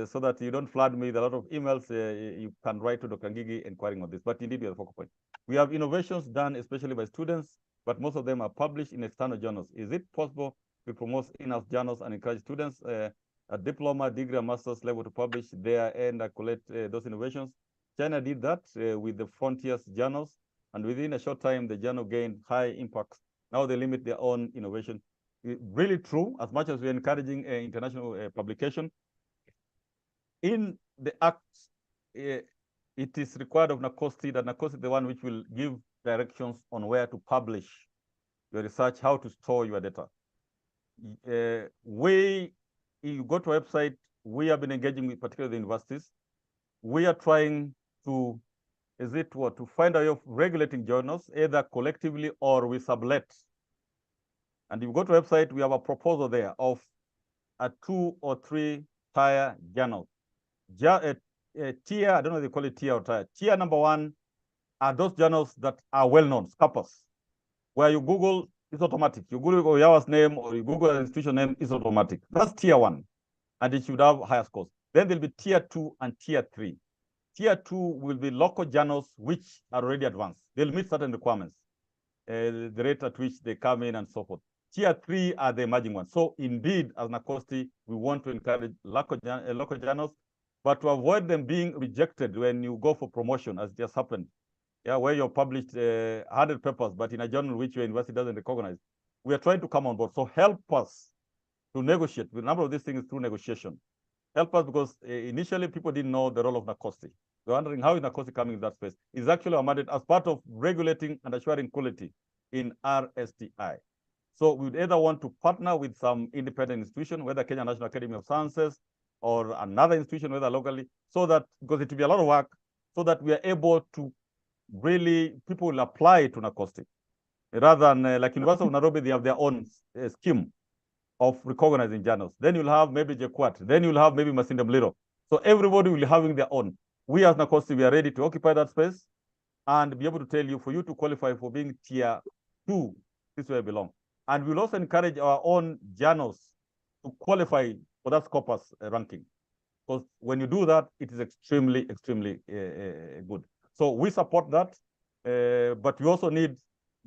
so that you don't flood me with a lot of emails. You can write to Dr. Ngigi inquiring on this. But indeed, we are the focal point. We have innovations done, especially by students, but most of them are published in external journals. Is it possible to promote in-house journals and encourage students at diploma, degree, and master's level to publish there and collect those innovations? China did that with the Frontiers journals, and within a short time, the journal gained high impacts. Now they limit their own innovation. Really true, as much as we're encouraging international publication. In the Act, it is required of NACOSTI that NACOSTI is the one which will give directions on where to publish your research, how to store your data. You go to a website, we have been engaging with particularly the universities. We are trying to, to find a way of regulating journals, either collectively or we sublet. And if you go to a website, we have a proposal there of a 2 or 3 tier journals. Tier, I don't know if they call it tier or tier. Tier number 1 are those journals that are well-known, scopus, where you Google, it's automatic. You Google Oyawa's name or you Google an institution name, it's automatic. That's tier 1, and it should have higher scores. Then there'll be tier 2 and tier 3. Tier 2 will be local journals which are already advanced. They'll meet certain requirements, the rate at which they come in and so forth. Tier 3 are the emerging ones. So indeed, as NACOSTI, we want to encourage local journals, but to avoid them being rejected when you go for promotion, as just happened, where you're published 100 papers, but in a journal which your university doesn't recognize. We are trying to come on board. So help us to negotiate. The number of these things through negotiation. Help us, because initially people didn't know the role of NACOSTI. They're wondering how is NACOSTI coming in that space. It's actually our mandate as part of regulating and assuring quality in RSTI. So we would either want to partner with some independent institution, whether Kenya National Academy of Sciences or another institution, whether locally, so that, because it will be a lot of work, so that we are able to really, people will apply to NACOSTI. Rather than like University of Nairobi, they have their own scheme of recognizing journals. Then you'll have maybe JKUAT. Then you'll have maybe Masinde Muliro. So everybody will be having their own. We as NACOSTI, we are ready to occupy that space and be able to tell you, for you to qualify for being tier 2, this is where I belong. And we'll also encourage our own journals to qualify for that Scopus ranking. Because when you do that, it is extremely, extremely good. So we support that, but we also need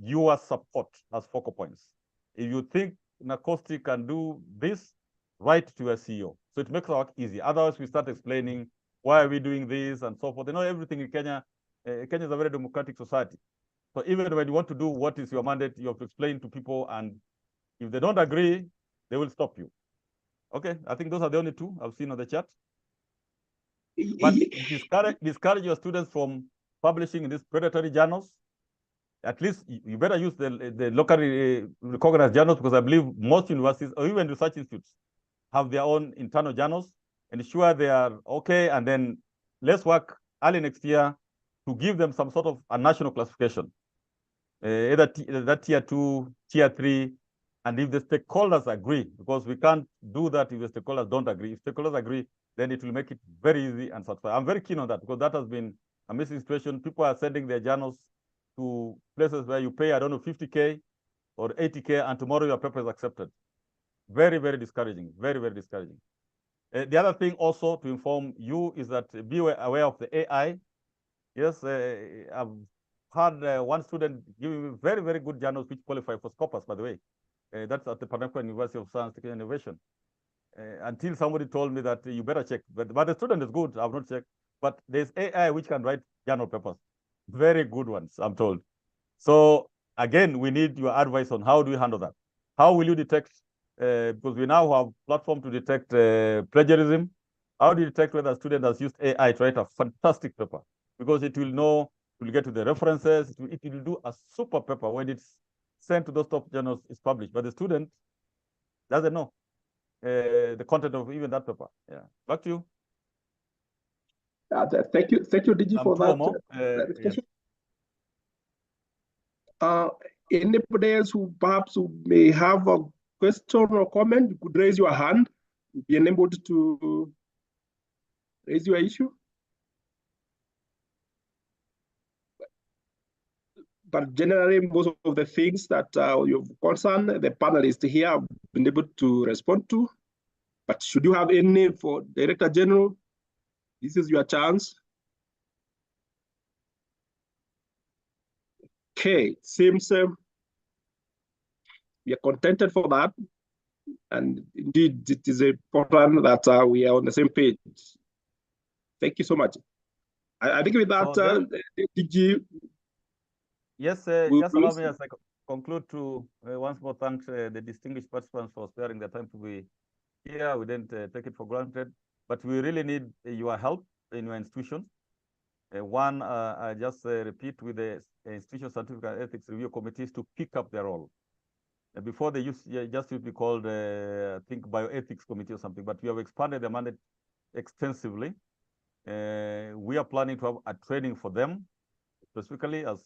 your support as focal points. If you think Nakosti can do this, write to your CEO. So it makes our work easy. Otherwise, we start explaining why are we doing this and so forth. You know, everything in Kenya, Kenya is a very democratic society. So even when you want to do what is your mandate, you have to explain to people, and if they don't agree, they will stop you. Okay, I think those are the only two I've seen on the chat. But discourage your students from publishing in these predatory journals. At least you better use the locally recognized journals, because I believe most universities or even research institutes have their own internal journals. Ensure they are okay, and then let's work early next year to give them some sort of a national classification, either that tier 2, tier 3, and if the stakeholders agree, because we can't do that if the stakeholders don't agree. If stakeholders agree, then it will make it very easy and satisfying. I'm very keen on that, because that has been a missing situation. People are sending their journals to places where you pay, I don't know, 50K or 80K, and tomorrow your paper is accepted. Very, very discouraging. Very, very discouraging. The other thing also to inform you is that be aware of the AI. Yes, I've had one student giving me very, very good journals which qualify for Scopus, by the way. That's at the Panama University of Science, Technology, and Innovation. Until somebody told me that you better check. But the student is good. I've not checked. But there's AI which can write journal papers. Very good ones, I'm told. So again, we need your advice on how do we handle that. How will you detect, because we now have platform to detect plagiarism. How do you detect whether a student has used AI to write a fantastic paper? Because it will know, it will get to the references, it will do a super paper when it's sent to those top journals, is published. But the student doesn't know the content of even that paper. Yeah, back to you. Thank you, DG, for that clarification. Anybody else who perhaps may have a question or comment, you could raise your hand. You'll be enabled to raise your issue. But generally, most of the things that you've concerned, the panelists here have been able to respond to. But should you have any for Director General, this is your chance. Okay, it seems we are contented for that. And indeed, it is important that we are on the same page. Thank you so much. I think with that, So DG. Yes, just allow me as I conclude to once more thank the distinguished participants for sparing the time to be here. We didn't take it for granted, but we really need your help in your institution. One, I just repeat with the Institution Scientific and Ethics Review Committees to pick up their role. Before they used to be called, I think, Bioethics Committee or something, but we have expanded the mandate extensively. We are planning to have a training for them, specifically, as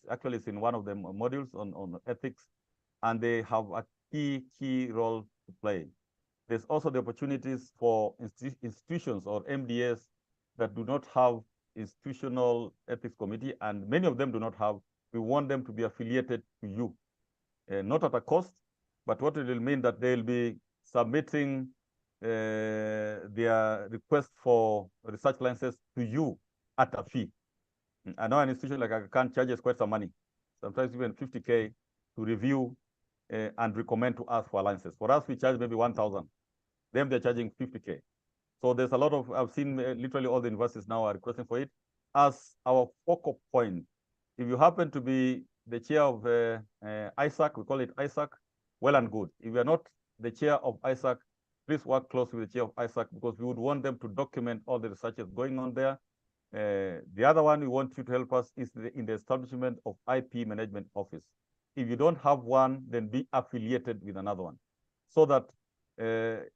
actually it's in one of the modules on ethics, and they have a key role to play. There's also the opportunities for institutions or MDS that do not have institutional ethics committee, and many of them do not have. We want them to be affiliated to you, not at a cost, but what it will mean that they'll be submitting their request for research licenses to you at a fee. I know an institution like Aga charges quite some money, sometimes even 50K to review and recommend to us for licenses. For us, we charge maybe 1,000. Them, they're charging 50K. So there's a lot of, I've seen literally all the universities now are requesting for it as our focal point. If you happen to be the chair of ISAC, we call it ISAC, well and good. If you're not the chair of ISAC, please work closely with the chair of ISAC, because we would want them to document all the researches going on there. The other one we want you to help us is in the establishment of IP management office. If you don't have one, then be affiliated with another one, so that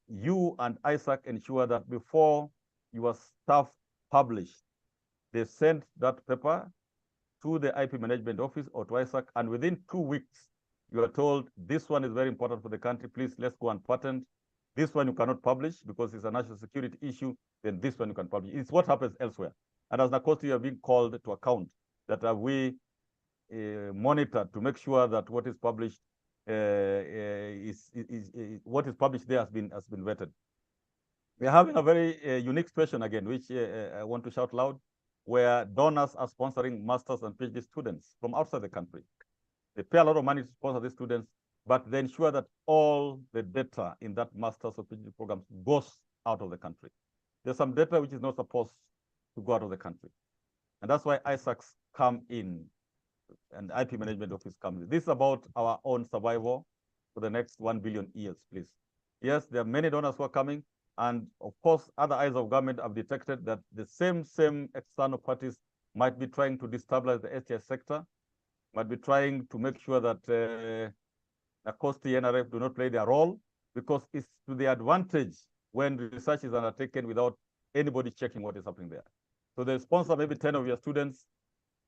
you and ISAC ensure that before your staff publish, they send that paper to the IP management office or to ISAC, and within 2 weeks, you are told this one is very important for the country, please let's go and patent. This one you cannot publish because it's a national security issue, then this one you can publish. It's what happens elsewhere. And as Nakosti, you are being called to account that we monitored to make sure that what is published what is published there has been vetted. We are having a very unique situation again, which I want to shout loud. where donors are sponsoring masters and PhD students from outside the country. They pay a lot of money to sponsor these students, but they ensure that all the data in that master's or PhD program goes out of the country. There's some data which is not supposed to go out of the country. And that's why ISACs come in and IP Management Office comes in. This is about our own survival for the next 1 billion years, please. Yes, there are many donors who are coming. And of course, other eyes of government have detected that the same external parties might be trying to destabilize the STI sector, might be trying to make sure that Nacosti NRF do not play their role, because it's to their advantage when research is undertaken without anybody checking what is happening there. So they sponsor maybe 10 of your students,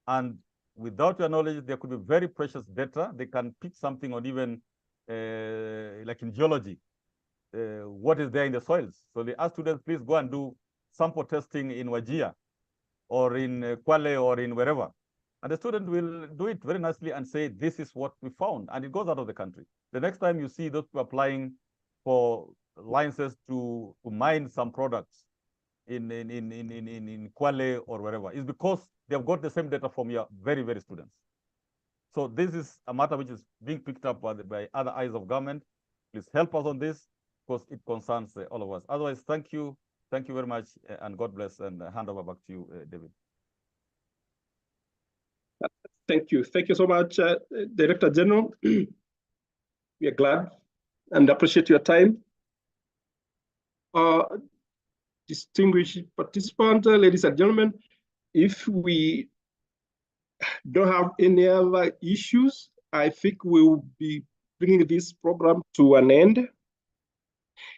and without your knowledge, there could be very precious data. They can pick something on even like in geology, what is there in the soils. So they ask students, please go and do sample testing in Wajir or in Kwale or in wherever. And the student will do it very nicely and say, this is what we found, and it goes out of the country. The next time you see those people applying for licenses to mine some products in Kwale or wherever, is because they have got the same data from your very, very students. So this is a matter which is being picked up by other eyes of government. Please help us on this, because it concerns all of us. Otherwise, thank you very much, and God bless, and hand over back to you, David. Thank you so much, Director General. We are glad and appreciate your time. Distinguished participants, ladies and gentlemen, if we don't have any other issues, I think we will be bringing this program to an end.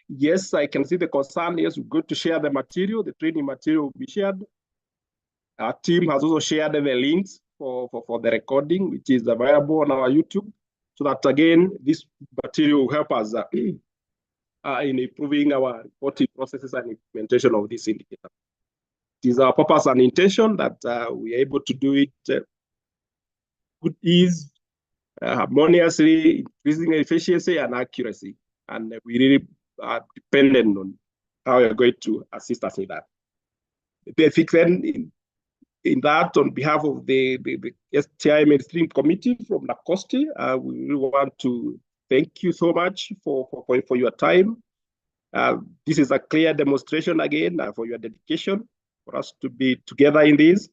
Yes, I can see the concern. Yes, we're going to share the material. The training material will be shared. Our team has also shared the links for the recording, which is available on our YouTube, so that, again, this material will help us in improving our reporting processes and implementation of this indicator. It is our purpose and intention that we are able to do it with ease, harmoniously, increasing efficiency and accuracy. And we really are dependent on how you're going to assist us in that. I think then in that, on behalf of the STI Mainstream Committee from Nacosti, we really want to thank you so much for your time. This is a clear demonstration again for your dedication, for us to be together in this.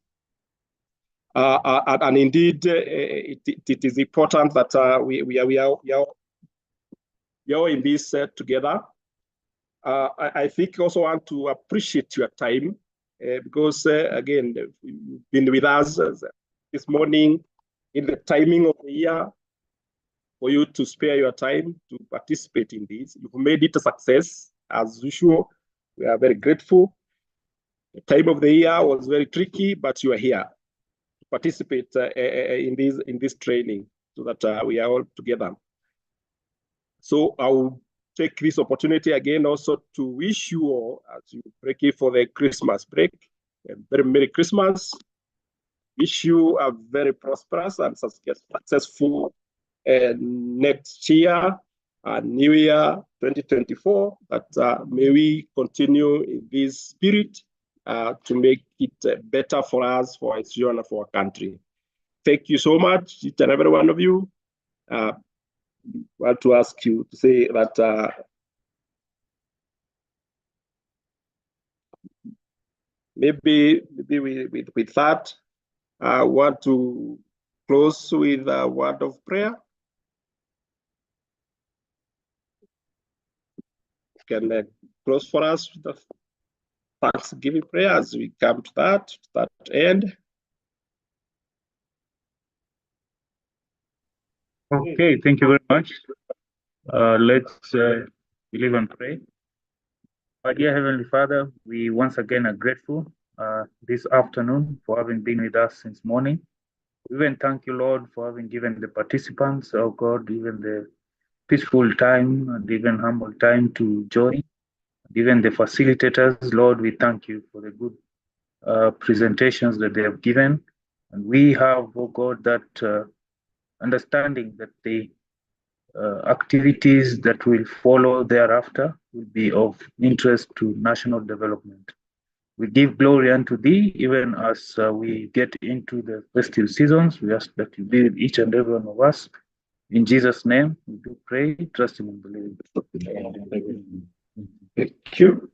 And indeed, it is important that we are in this together. I think also want to appreciate your time, because again, you've been with us this morning in the timing of the year, for you to spare your time to participate in this. You've made it a success, as usual. We are very grateful. The time of the year was very tricky, but you are here to participate in this training, so that we are all together. So I will take this opportunity again also to wish you all, as you break it for the Christmas break, a very Merry Christmas. Wish you a very prosperous and successful next year, New Year 2024. That may we continue in this spirit to make it better for us, for our children, and for our country. Thank you so much, each and every one of you. I want to ask you to say that maybe with that, I want to close with a word of prayer. Can close for us with the Thanksgiving prayer as we come to that end. Okay, thank you very much. Let's believe and pray. Our dear Heavenly Father, we once again are grateful this afternoon for having been with us since morning. We even thank you, Lord, for having given the participants, oh God, even the peaceful time and even humble time to join. Even the facilitators, Lord, we thank you for the good presentations that they have given. And we have, oh God, that understanding that the activities that will follow thereafter will be of interest to national development. We give glory unto thee, even as we get into the festive seasons. We ask that you be with each and every one of us. In Jesus' name, we do pray, trusting and believing. Thank you.